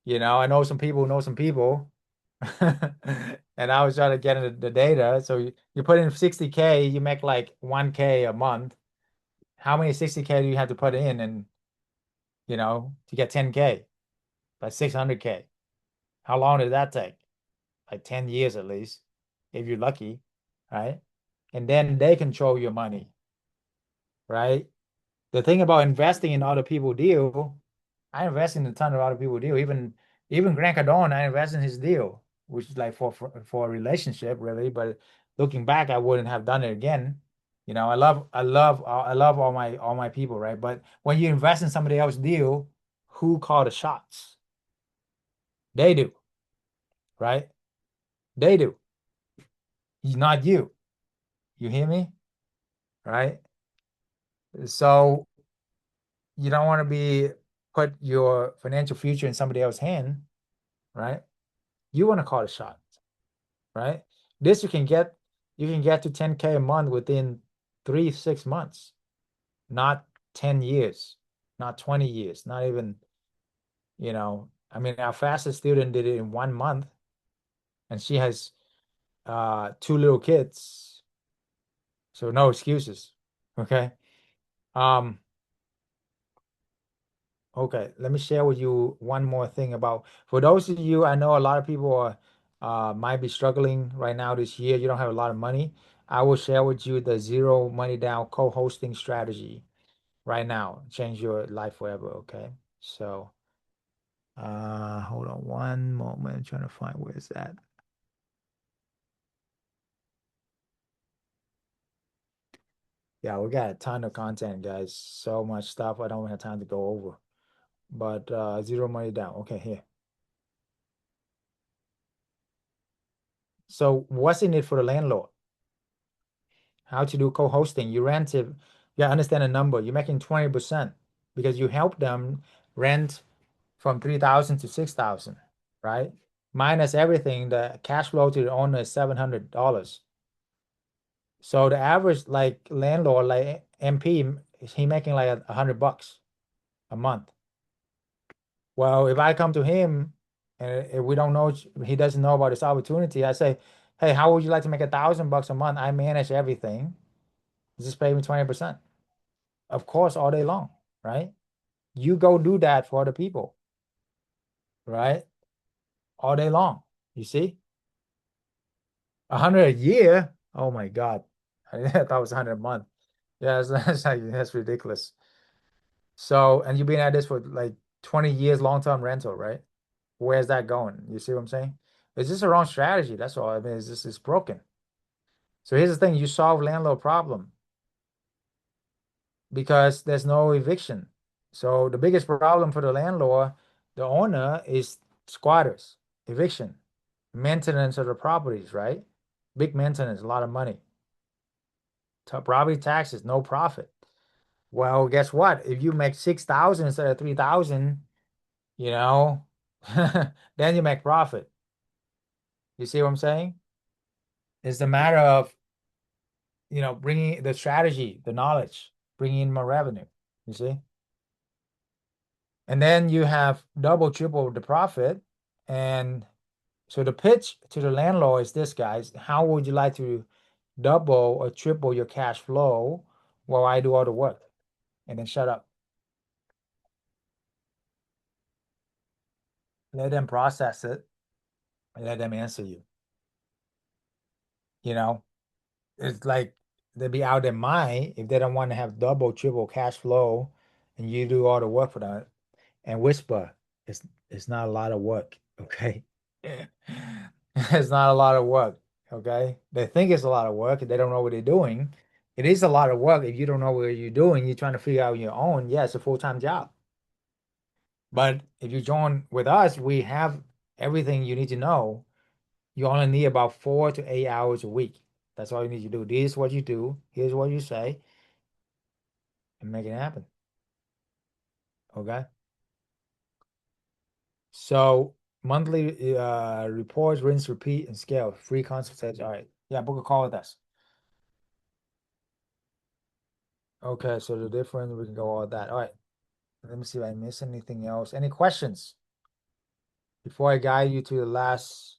Speaker 1: You know, I know some people who know some people. And I was trying to get into the data. So you put in 60K, you make like 1K a month. How many 60K do you have to put in and to get 10K? Like 600K. How long did that take? Like 10 years at least, if you're lucky, right? And then they control your money, right? The thing about investing in other people's deal, I invest in a ton of other people's deal. Even Grant Cardone, I invest in his deal, which is like for a relationship, really. But looking back, I wouldn't have done it again. I love all my people, right? But when you invest in somebody else's deal, who call the shots? They do, right? They do. Not you. You hear me? Right? So you don't want to be put your financial future in somebody else's hand, right? You want to call the shots, right? This you can get to 10K a month within 3, 6 months, not 10 years, not 20 years, not even, I mean, our fastest student did it in 1 month, and she has 2 little kids, so no excuses. Okay. Um, Okay, let me share with you one more thing about for those of you, I know a lot of people might be struggling right now this year. You don't have a lot of money. I will share with you the zero money down co-hosting strategy right now. Change your life forever. Okay. So hold on one moment. I'm trying to find where it's at. Yeah, we got a ton of content, guys. So much stuff. I don't have time to go over. But zero money down. Okay, here. So what's in it for the landlord? How to do co-hosting. You rent it, you understand a number. You're making 20% because you help them rent from 3,000 to 6,000, right? Minus everything, the cash flow to the owner is $700. So the average like landlord, like MP, he making like $100 a month. Well, if I come to him and if we don't know, he doesn't know about this opportunity, I say, hey, how would you like to make $1,000 a month? I manage everything. Just pay me 20%. Of course, all day long, right? You go do that for other people, right? All day long. You see? 100 a year? Oh my God. I thought it was 100 a month. Yeah, that's ridiculous. So, and you've been at this for like 20 years, long-term rental, right? Where's that going? You see what I'm saying? It's just a wrong strategy. That's all. I mean, it's broken. So here's the thing, you solve landlord problem because there's no eviction. So the biggest problem for the landlord, the owner, is squatters, eviction, maintenance of the properties, right? Big maintenance, a lot of money. Property taxes, no profit. Well, guess what? If you make 6,000 instead of 3,000, you know, then you make profit. You see what I'm saying? It's a matter of, bringing the strategy, the knowledge, bringing in more revenue. You see? And then you have double, triple the profit. And so the pitch to the landlord is this, guys. How would you like to double or triple your cash flow while I do all the work? And then shut up. Let them process it and let them answer you. It's like they'll be out their mind if they don't want to have double, triple cash flow and you do all the work for them. And whisper, it's not a lot of work, okay? It's not a lot of work, okay? They think it's a lot of work and they don't know what they're doing. It is a lot of work if you don't know what you're doing, you're trying to figure out your own. Yeah, it's a full-time job. But if you join with us, we have everything you need to know. You only need about 4 to 8 hours a week. That's all you need to do. This is what you do. Here's what you say. And make it happen. Okay? So monthly reports, rinse, repeat, and scale. Free consultation. All right. Yeah, book a call with us. Okay, so the difference, we can go all that. All right. Let me see if I miss anything else. Any questions before I guide you to the last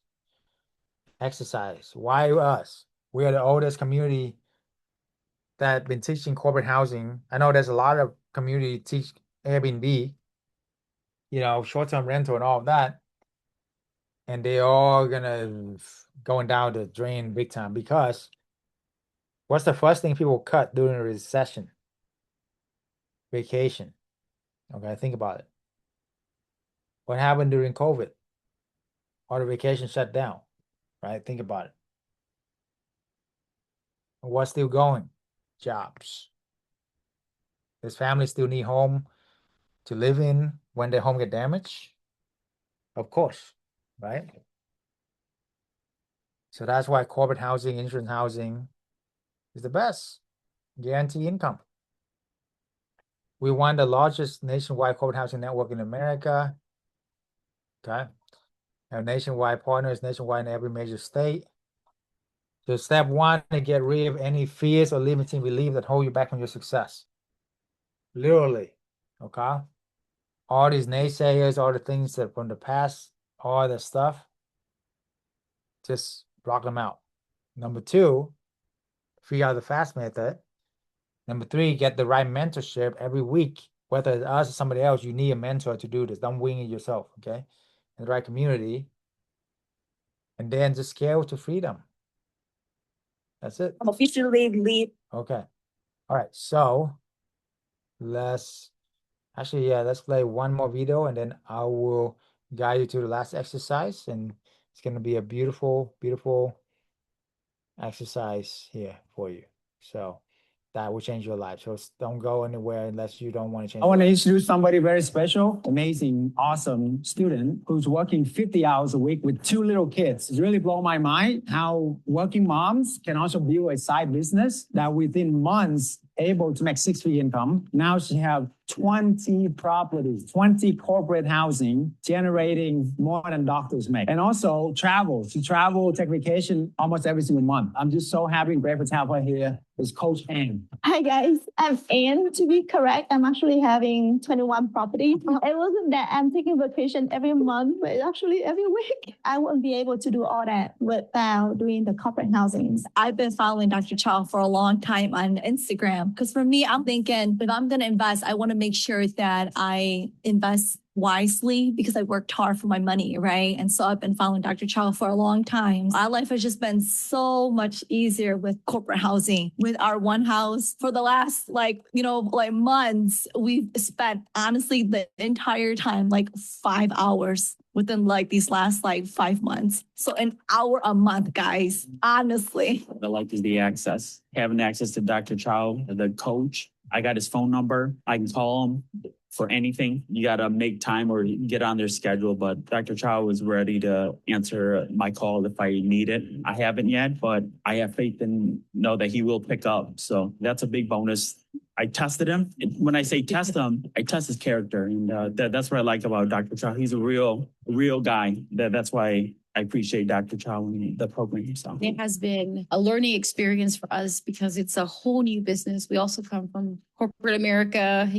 Speaker 1: exercise? Why us? We are the oldest community that been teaching corporate housing. I know there's a lot of community teach Airbnb, short-term rental and all of that. And they all gonna going down the drain big time because what's the first thing people cut during a recession? Vacation. Okay, think about it. What happened during COVID? All the vacation shut down, right? Think about it. What's still going? Jobs. Does families still need home to live in when their home get damaged? Of course, right? So that's why corporate housing, insurance housing is the best. Guarantee income. We want the largest nationwide corporate housing network in America. Okay. Our nationwide partners, nationwide in every major state. So step one, to get rid of any fears or limiting beliefs that hold you back from your success. Literally. Okay. All these naysayers, all the things that from the past, all the stuff, just block them out. Number two, figure out the fast method. Number three, get the right mentorship every week. Whether it's us or somebody else, you need a mentor to do this. Don't wing it yourself, okay? In the right community. And then just scale to freedom. That's it.
Speaker 2: Officially leave.
Speaker 1: Okay. All right. So let's play one more video and then I will guide you to the last exercise. And it's going to be a beautiful, beautiful exercise here for you. So that will change your life. So don't go anywhere unless you don't want to change.
Speaker 9: I want to introduce somebody very special, amazing, awesome student who's working 50 hours a week with 2 little kids. It's really blown my mind how working moms can also build a side business that within months able to make 6-figure income. Now she have 20 properties, 20 corporate housing, generating more than doctors make. And also travel. She travel, take vacation almost every single month. I'm just so happy and grateful to have her here. It's Coach Ann.
Speaker 10: Hi guys, I'm Ann. To be correct, I'm actually having 21 properties. It wasn't that I'm taking vacation every month, but actually every week. I wouldn't be able to do all that without doing the corporate housing.
Speaker 11: I've been following Dr. Chau for a long time on Instagram because for me, I'm thinking if I'm going to invest, I want to make sure that I invest wisely because I worked hard for my money, right? And so I've been following Dr. Chau for a long time. Our life has just been so much easier with corporate housing, with our one house. For the last months, we've spent honestly the entire time like 5 hours within like these last like 5 months. So an hour a month, guys, honestly.
Speaker 9: What I like is the access, having access to Dr. Chow, the coach. I got his phone number. I can call him for anything. You got to make time or get on their schedule. But Dr. Chow was ready to answer my call if I need it. I haven't yet, but I have faith and know that he will pick up. So that's a big bonus. I tested him. When I say test him, I test his character. And that's what I like about Dr. Chow. He's a real guy. That's why I appreciate Dr. Chow and the program. So
Speaker 12: it has been a learning experience for us because it's a whole new business. We also come from corporate America,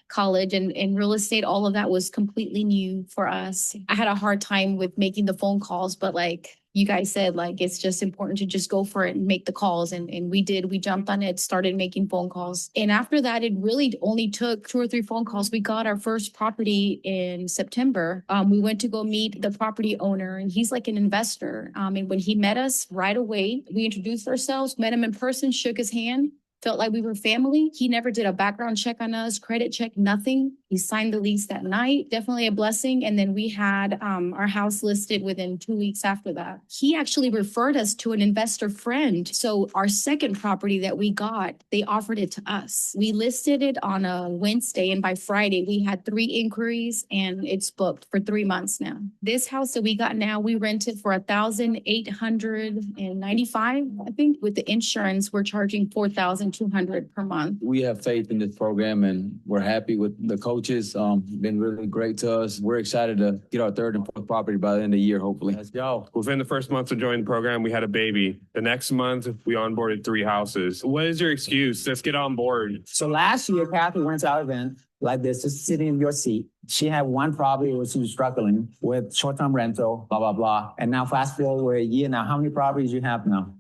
Speaker 12: college and real estate. All of that was completely new for us. I had a hard time with making the phone calls, but like you guys said, like, it's just important to just go for it and make the calls. And we did, we jumped on it, started making phone calls. And after that, it really only took 2 or 3 phone calls. We got our first property in September. We went to go meet the property owner and he's like an investor. And when he met us right away, we introduced ourselves, met him in person, shook his hand. Felt like we were family. He never did a background check on us, credit check, nothing. He signed the lease that night. Definitely a blessing. And then we had our house listed within 2 weeks after that. He actually referred us to an investor friend. So our second property that we got, they offered it to us. We listed it on a Wednesday, and by Friday, we had 3 inquiries and it's booked for 3 months now. This house that we got now, we rented for $1,895. I think with the insurance, we're charging $4,200 per month.
Speaker 13: We have faith in this program and we're happy with the coaches. Been really great to us. We're excited to get our 3rd and 4th property by the end of the year, hopefully. Let's go.
Speaker 3: Within the first month of joining the program, we had a baby. The next month, we onboarded 3 houses. What is your excuse? Let's get on board.
Speaker 9: So last year, Kathy went to our event like this, just sitting in your seat. She had one property where she was struggling with short-term rental, blah, blah, blah. And now fast forward a year now, how many properties you have now?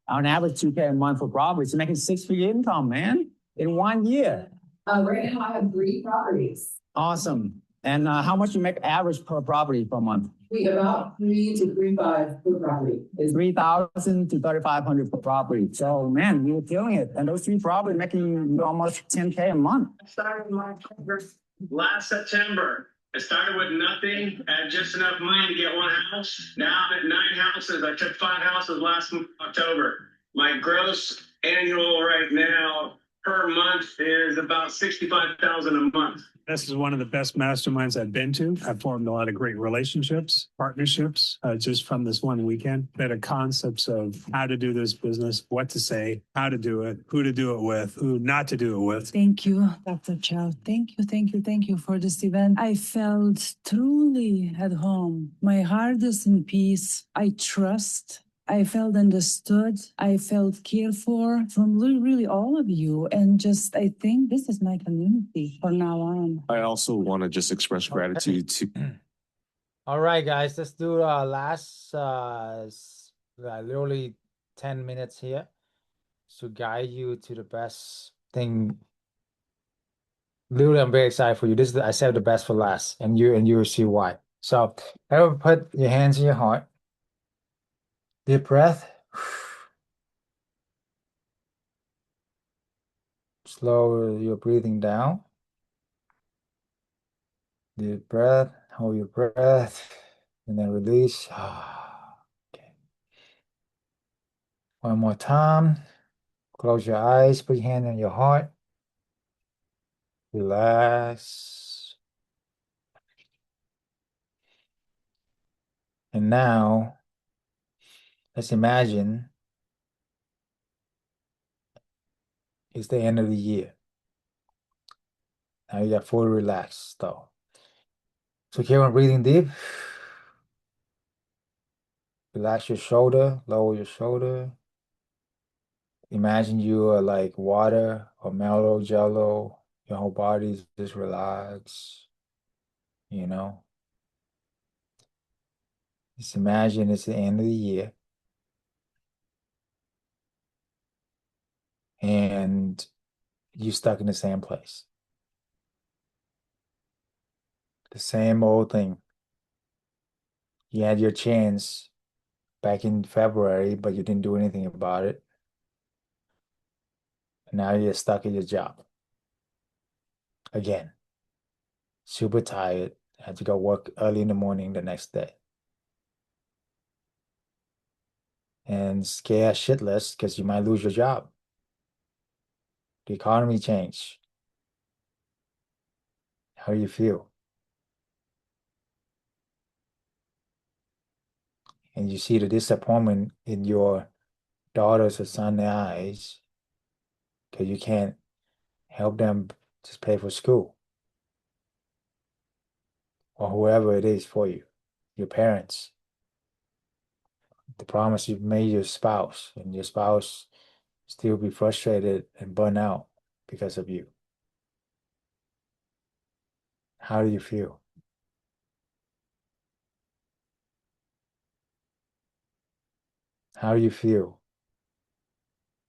Speaker 9: On average, $2K a month for properties. You're making 6-figure income, man, in 1 year.
Speaker 14: Right now I have 3 properties.
Speaker 9: Awesome. And how much you make average per property per month?
Speaker 14: We about 3 to 3.5 per property.
Speaker 9: It's 3,000 to 3,500 per property. So man, you're killing it. And those 3 properties making almost 10K a month.
Speaker 3: I started my last September. I started with nothing, had just enough money to get 1 house. Now I'm at 9 houses. I took 5 houses last October. My gross annual right now per month is about $65,000 a month.
Speaker 15: This is one of the best masterminds I've been to. I've formed a lot of great relationships, partnerships, just from this one weekend. Better concepts of how to do this business, what to say, how to do it, who to do it with, who not to do it with.
Speaker 16: Thank you, Dr. Chow. Thank you for this event. I felt truly at home. My heart is in peace. I trust. I felt understood. I felt cared for from really all of you. And just, I think this is my community from now on.
Speaker 3: I also want to just express gratitude to.
Speaker 1: All right, guys, let's do last literally 10 minutes here to guide you to the best thing. Literally, I'm very excited for you. I saved the best for last, and you will see why. So, everyone put your hands in your heart. Deep breath. Slow your breathing down. Deep breath. Hold your breath. And then release. Okay. One more time. Close your eyes. Put your hand on your heart. Relax. And now, let's imagine it's the end of the year. Now you got fully relaxed though. So keep on breathing deep. Relax your shoulder, lower your shoulder. Imagine you are like water or mellow jello. Your whole body is just relaxed, you know. Just imagine it's the end of the year. And you're stuck in the same place. The same old thing. You had your chance back in February, but you didn't do anything about it. And now you're stuck at your job. Again, super tired, had to go work early in the morning the next day. And scared shitless because you might lose your job. The economy changed. How do you feel? And you see the disappointment in your daughter's or son's eyes because you can't help them just pay for school or whoever it is for you, your parents. The promise you've made your spouse, and your spouse still be frustrated and burn out because of you. How do you feel? How do you feel?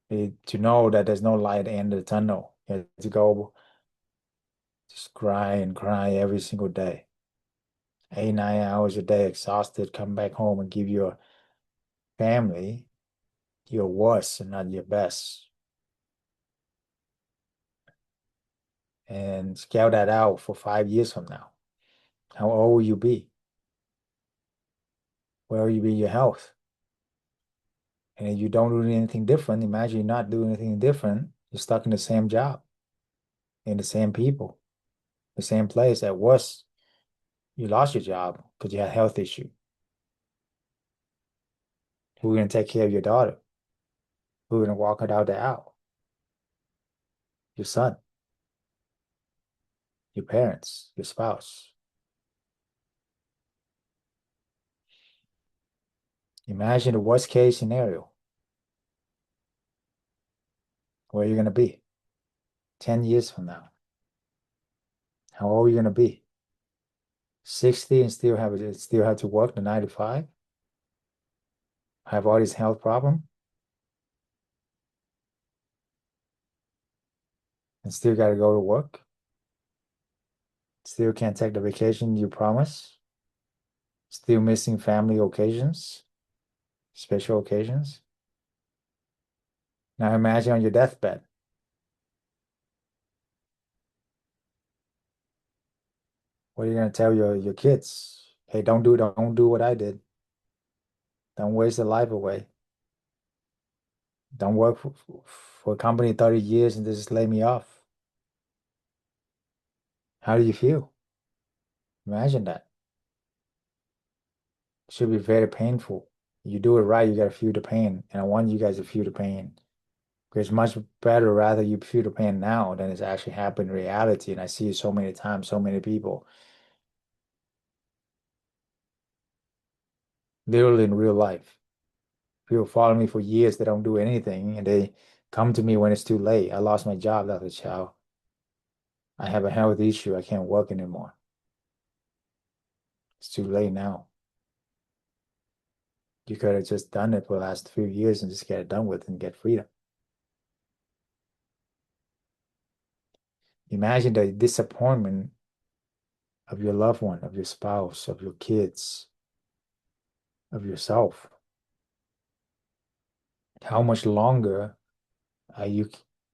Speaker 1: To know that there's no light at the end of the tunnel. You have to go just cry and cry every single day. 8, 9 hours a day, exhausted, come back home and give your family your worst and not your best. And scale that out for 5 years from now. How old will you be? Where will you be in your health? And if you don't do anything different, imagine you're not doing anything different. You're stuck in the same job, in the same people, the same place. At worst, you lost your job because you had a health issue. Who's going to take care of your daughter? Who's going to walk her out the aisle? Your son, your parents, your spouse. Imagine the worst case scenario. Where you're going to be 10 years from now. How old are you going to be? 60 and still have to work the 9 to 5? Have all these health problems? And still got to go to work? Still can't take the vacation you promised? Still missing family occasions? Special occasions? Now imagine on your deathbed. What are you going to tell your kids? Hey, don't do what I did. Don't waste a life away. Don't work for a company 30 years and just lay me off. How do you feel? Imagine that. It should be very painful. You do it right, you gotta feel the pain. And I want you guys to feel the pain. Because it's much better rather you feel the pain now than it's actually happened in reality. And I see it so many times, so many people. Literally in real life. People follow me for years, they don't do anything, and they come to me when it's too late. I lost my job, Dr. Chau. I have a health issue, I can't work anymore. It's too late now. You could have just done it for the last few years and just get it done with and get freedom. Imagine the disappointment of your loved one, of your spouse, of your kids, of yourself. How much longer are you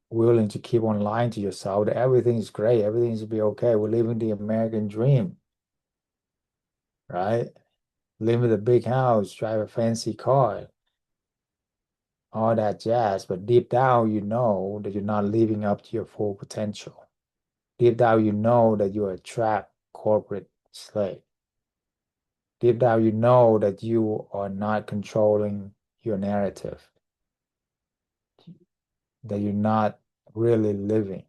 Speaker 1: willing to keep on lying to yourself that everything's great, everything's be okay? We're living the American dream, right? Live in a big house, drive a fancy car, all that jazz. But deep down, you know that you're not living up to your full potential. Deep down, you know that you're a trapped corporate slave. Deep down, you know that you are not controlling your narrative, that you're not really living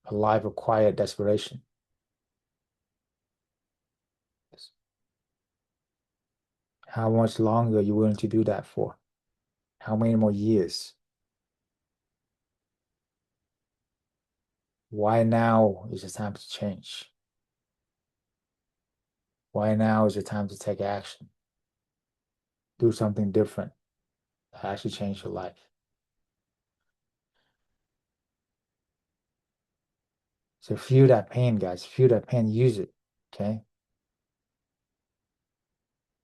Speaker 1: a life of quiet desperation. How much longer are you willing to do that for? How many more years? Why now is the time to change? Why now is the time to take action? Do something different to actually change your life. So feel that pain, guys. Feel that pain. Use it. Okay.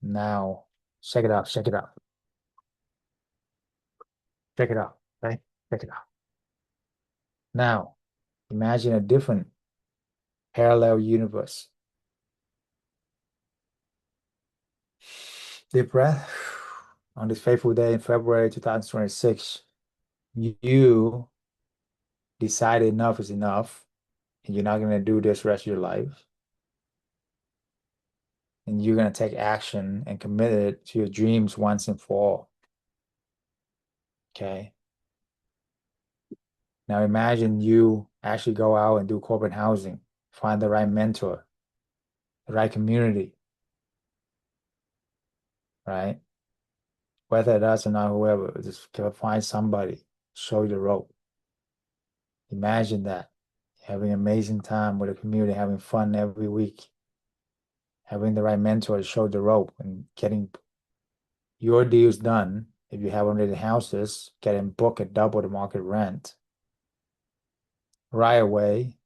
Speaker 1: Now, check it out. Check it out. Check it out. Right? Check it out. Now, imagine a different parallel universe. Deep breath. On this fateful day in February 2026, you decided enough is enough, and you're not going to do this rest of your life. And you're going to take action and commit it to your dreams once and for all. Okay. Now imagine you actually go out and do corporate housing, find the right mentor, the right community, right? Whether it does or not, whoever, just go find somebody, show you the rope. Imagine that. Having an amazing time with a community, having fun every week, having the right mentor to show the rope and getting your deals done. If you have already houses, getting booked at double the market rent right away,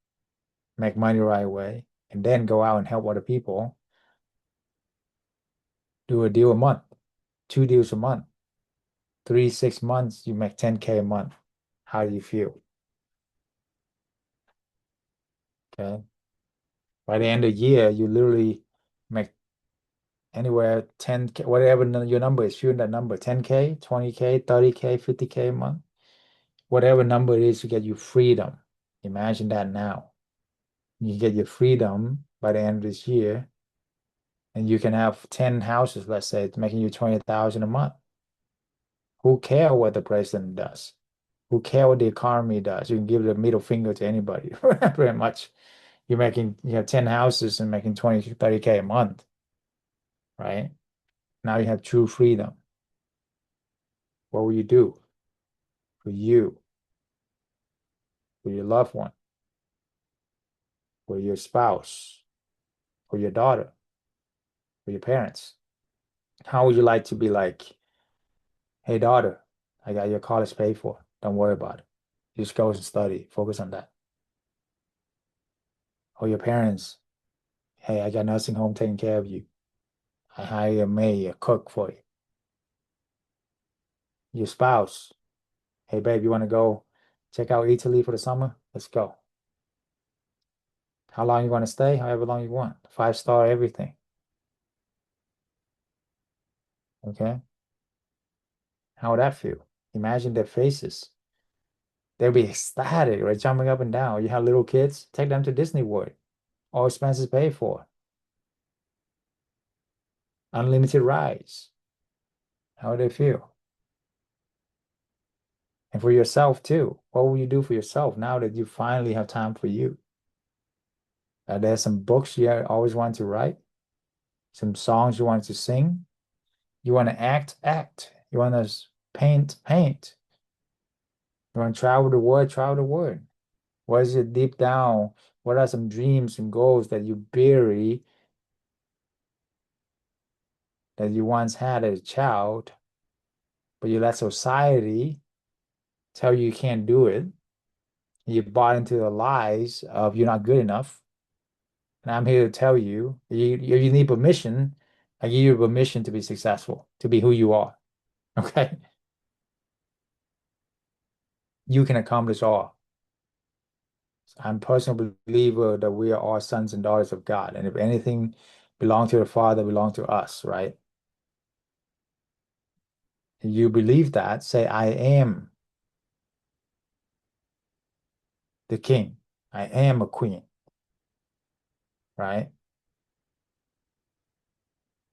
Speaker 1: make money right away, and then go out and help other people. Do a deal a month, 2 deals a month, 3, 6 months, you make 10K a month. How do you feel? Okay. By the end of the year, you literally make anywhere 10K, whatever your number is, shoot that number, 10K, 20K, 30K, 50K a month. Whatever number it is to get you freedom. Imagine that now. You get your freedom by the end of this year, and you can have 10 houses, let's say, it's making you 20,000 a month. Who care what the president does? Who care what the economy does? You can give the middle finger to anybody, pretty much. You have 10 houses and making 20, 30K a month, right? Now you have true freedom. What will you do for you, for your loved one, for your spouse, for your daughter, for your parents? How would you like to be like, hey, daughter, I got your college paid for. Don't worry about it. Just go and study. Focus on that. Or your parents, hey, I got nursing home taking care of you. I hire a maid, a cook for you. Your spouse, hey, babe, you want to go check out Italy for the summer? Let's go. How long you want to stay? However long you want. 5-star everything. Okay? How would that feel? Imagine their faces. They'll be ecstatic, right? Jumping up and down. You have little kids, take them to Disney World. All expenses paid for. Unlimited rides. How would they feel? And for yourself too. What will you do for yourself now that you finally have time for you? There's some books you always want to write, some songs you want to sing. You want to act, act. You want to paint, paint. You want to travel the world, travel the world. What is it deep down? What are some dreams and goals that you bury that you once had as a child, but you let society tell you can't do it? You bought into the lies of you're not good enough. And I'm here to tell you, you need permission. I give you permission to be successful, to be who you are. Okay? You can accomplish all. I'm a personal believer that we are all sons and daughters of God. And if anything belongs to the Father, belongs to us, right? If you believe that, say, I am the king. I am a queen, right?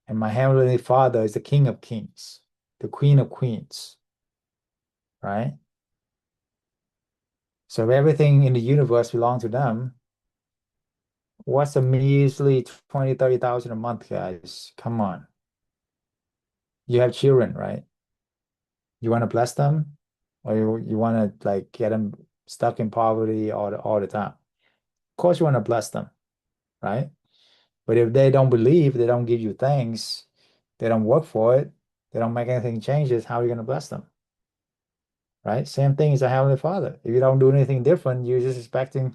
Speaker 1: And my heavenly Father is the King of kings, the Queen of queens, right? So if everything in the universe belongs to them, what's a measly 20, 30,000 a month, guys? Come on. You have children, right? You want to bless them, or you want to like get them stuck in poverty all the time? Of course, you want to bless them, right? But if they don't believe, they don't give you things, they don't work for it, they don't make anything changes, how are you going to bless them? Right? Same thing as a Heavenly Father. If you don't do anything different, you're just expecting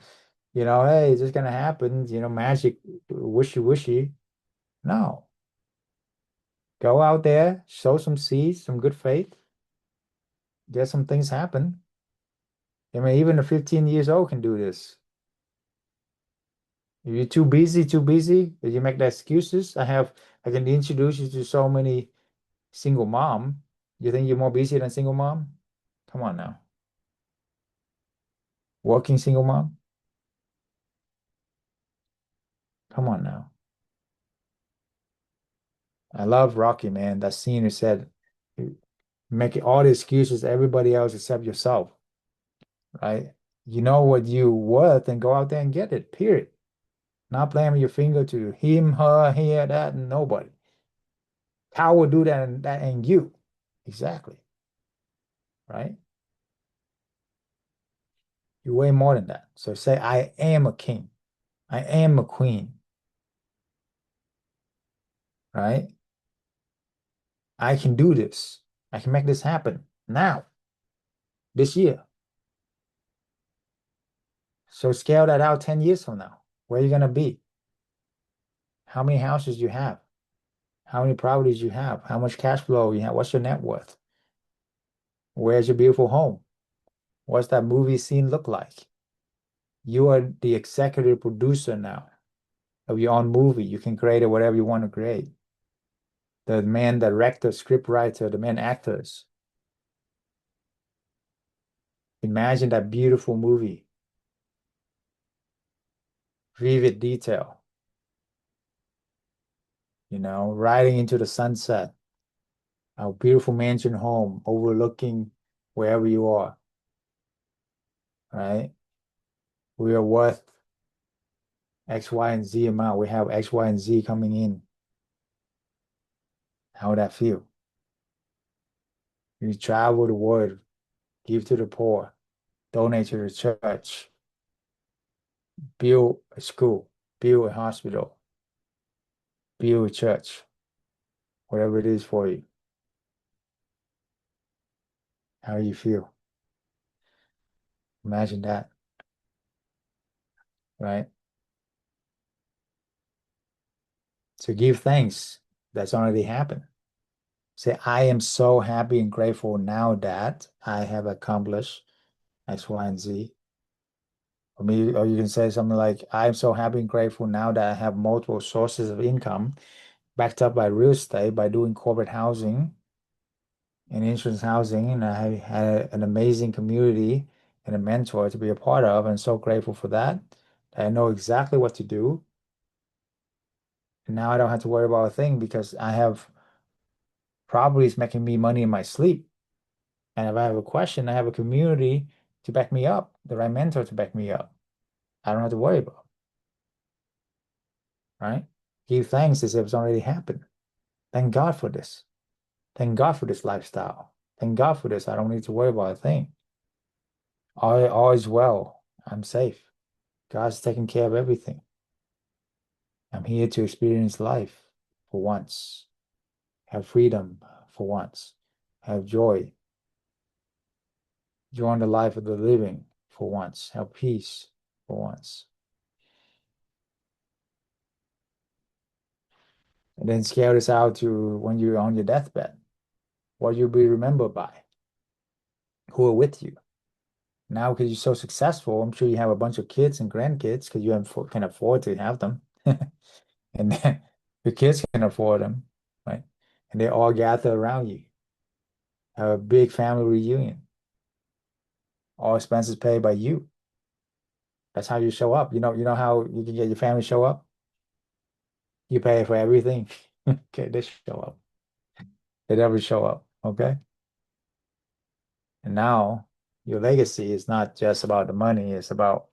Speaker 1: you know, hey, it's just gonna happen, you know, magic, wishy. No. Go out there, sow some seeds, some good faith, get some things happen. I mean, even a 15 years old can do this. If you're too busy, if you make the excuses, I can introduce you to so many single mom. You think you're more busy than single mom? Come on now. Working single mom? Come on now. I love Rocky, man. That scene who said, making all the excuses to everybody else except yourself, right? You know what you worth and go out there and get it, period. Not blaming your finger to him, her, here, that, and nobody. How will do that and that ain't you. Exactly. Right? You're way more than that. So say, I am a king. I am a queen. Right? I can do this. I can make this happen now, this year. So scale that out 10 years from now. Where are you going to be? How many houses you have? How many properties you have? How much cash flow you have? What's your net worth? Where's your beautiful home? What's that movie scene look like? You are the executive producer now of your own movie. You can create it whatever you want to create. The main director, script writer, the main actors. Imagine that beautiful movie. Vivid detail. You know, riding into the sunset. A beautiful mansion home overlooking wherever you are. Right? We are worth X, Y, and Z amount. We have X, Y, and Z coming in. How would that feel? You travel the world, give to the poor, donate to the church, build a school, build a hospital, build a church, whatever it is for you. How you feel? Imagine that, right? So give thanks. That's already happened. Say, I am so happy and grateful now that I have accomplished X, Y, and Z. Or me, or you can say something like, I'm so happy and grateful now that I have multiple sources of income backed up by real estate, by doing corporate housing and insurance housing, and I had an amazing community and a mentor to be a part of, and so grateful for that. I know exactly what to do. And now I don't have to worry about a thing because I have properties making me money in my sleep. And if I have a question, I have a community to back me up, the right mentor to back me up. I don't have to worry about, right? Give thanks as if it's already happened. Thank God for this. Thank God for this lifestyle. Thank God for this. I don't need to worry about a thing. All is well. I'm safe. God's taking care of everything. I'm here to experience life for once, have freedom for once, have joy, join the life of the living for once, have peace for once. And then scale this out to when you're on your deathbed, what you'll be remembered by, who are with you. Now, because you're so successful, I'm sure you have a bunch of kids and grandkids because you can afford to have them. And then your kids can afford them, right? And they all gather around you. Have a big family reunion. All expenses paid by you. That's how you show up. You know how you can get your family show up? You pay for everything. Okay, they show up. They never show up. Okay. And now your legacy is not just about the money, it's about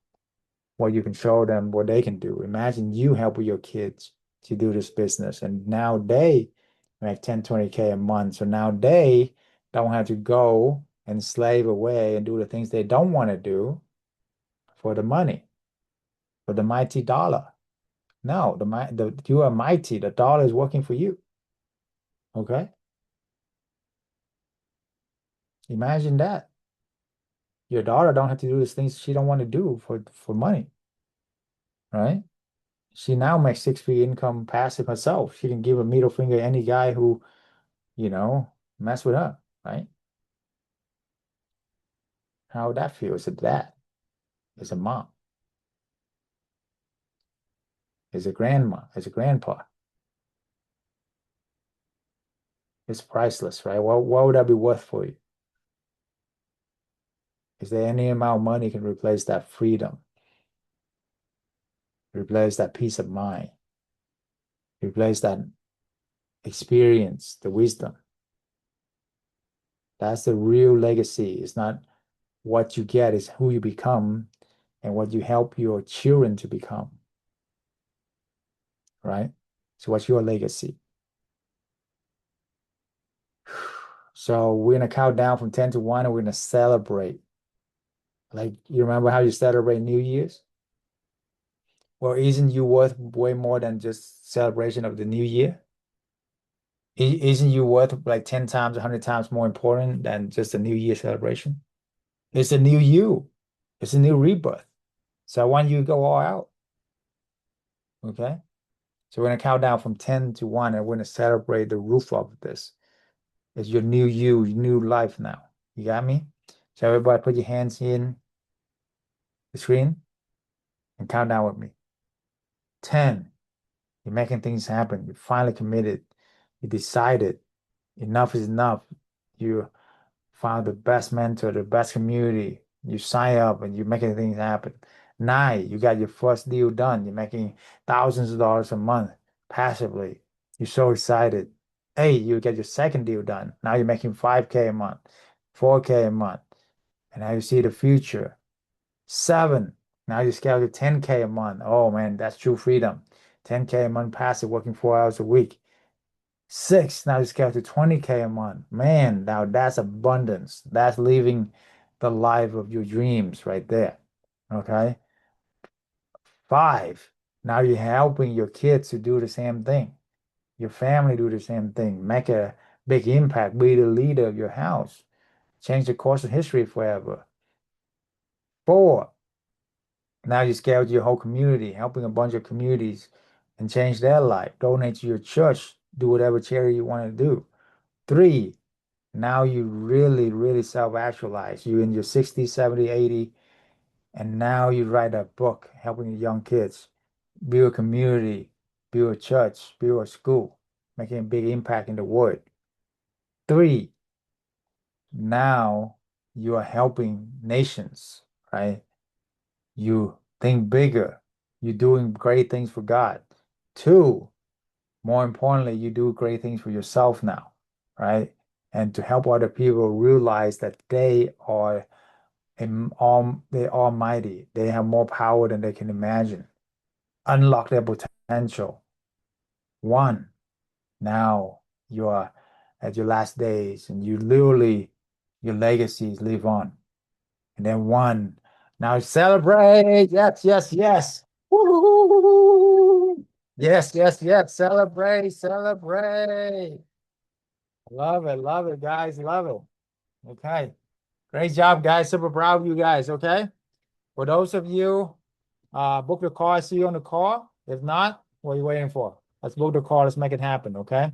Speaker 1: what you can show them, what they can do. Imagine you help your kids to do this business, and now they make 10, 20K a month. So now they don't have to go and slave away and do the things they don't want to do for the money, for the mighty dollar. No, you are mighty. The dollar is working for you. Okay? Imagine that. Your daughter don't have to do these things she don't want to do for money. right? She now makes six-figure income passive herself. She can give a middle finger to any guy who, mess with her, right? How would that feel as a dad, as a mom, as a grandma, as a grandpa? It's priceless, right? What would that be worth for you? Is there any amount of money can replace that freedom, replace that peace of mind, replace that experience, the wisdom? That's the real legacy. It's not what you get, it's who you become and what you help your children to become, right? So what's your legacy? So we're gonna count down from 10 to 1 and we're gonna celebrate. Like, you remember how you celebrate New Year's? Well, isn't you worth way more than just celebration of the new year? Isn't you worth like 10 times, 100 times more important than just a New Year celebration? It's a new you. It's a new rebirth. So I want you to go all out. Okay? So we're gonna count down from 10 to 1 and we're gonna celebrate the roof of this. It's your new you, your new life now. You got me? So everybody put your hands in the screen and count down with me. 10. You're making things happen. You're finally committed. You decided enough is enough. You found the best mentor, the best community. You sign up and you're making things happen. 9, you got your first deal done. You're making thousands of dollars a month passively. You're so excited. 8, you get your second deal done. Now you're making 5K a month, 4K a month. And now you see the future. 7, now you scale to 10K a month. Oh man, that's true freedom. 10K a month passive, working 4 hours a week. 6, now you scale to 20K a month. Man, now that's abundance. That's living the life of your dreams right there. Okay. 5, now you're helping your kids to do the same thing. Your family do the same thing. Make a big impact. Be the leader of your house. Change the course of history forever. 4, now you scale to your whole community, helping a bunch of communities and change their life. Donate to your church. Do whatever charity you want to do. 3, now you really, really self-actualize. You're in your 60, 70, 80, and now you write a book helping young kids build a community, build a church, build a school, making a big impact in the world. 3, now you are helping nations, right? You think bigger. You're doing great things for God. 2, more importantly, you do great things for yourself now, right? And to help other people realize that they are they're almighty. They have more power than they can imagine. Unlock their potential. 1, now you are at your last days and you literally, your legacies live on. And then 1, now celebrate. Yes, yes, yes. Woo! Yes, yes, yes. Celebrate, celebrate. Love it, guys. Love it. Okay. Great job, guys. Super proud of you guys. Okay. For those of you, book the call. I see you on the call. If not, what are you waiting for? Let's book the call. Let's make it happen. Okay.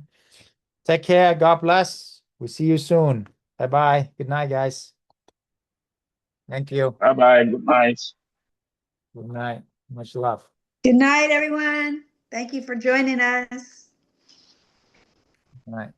Speaker 1: Take care. God bless. We'll see you soon. Bye-bye. Good night, guys. Thank you.
Speaker 3: Bye-bye. Good night.
Speaker 1: Good night. Much love.
Speaker 2: Good night, everyone. Thank you for joining us.
Speaker 1: Good night.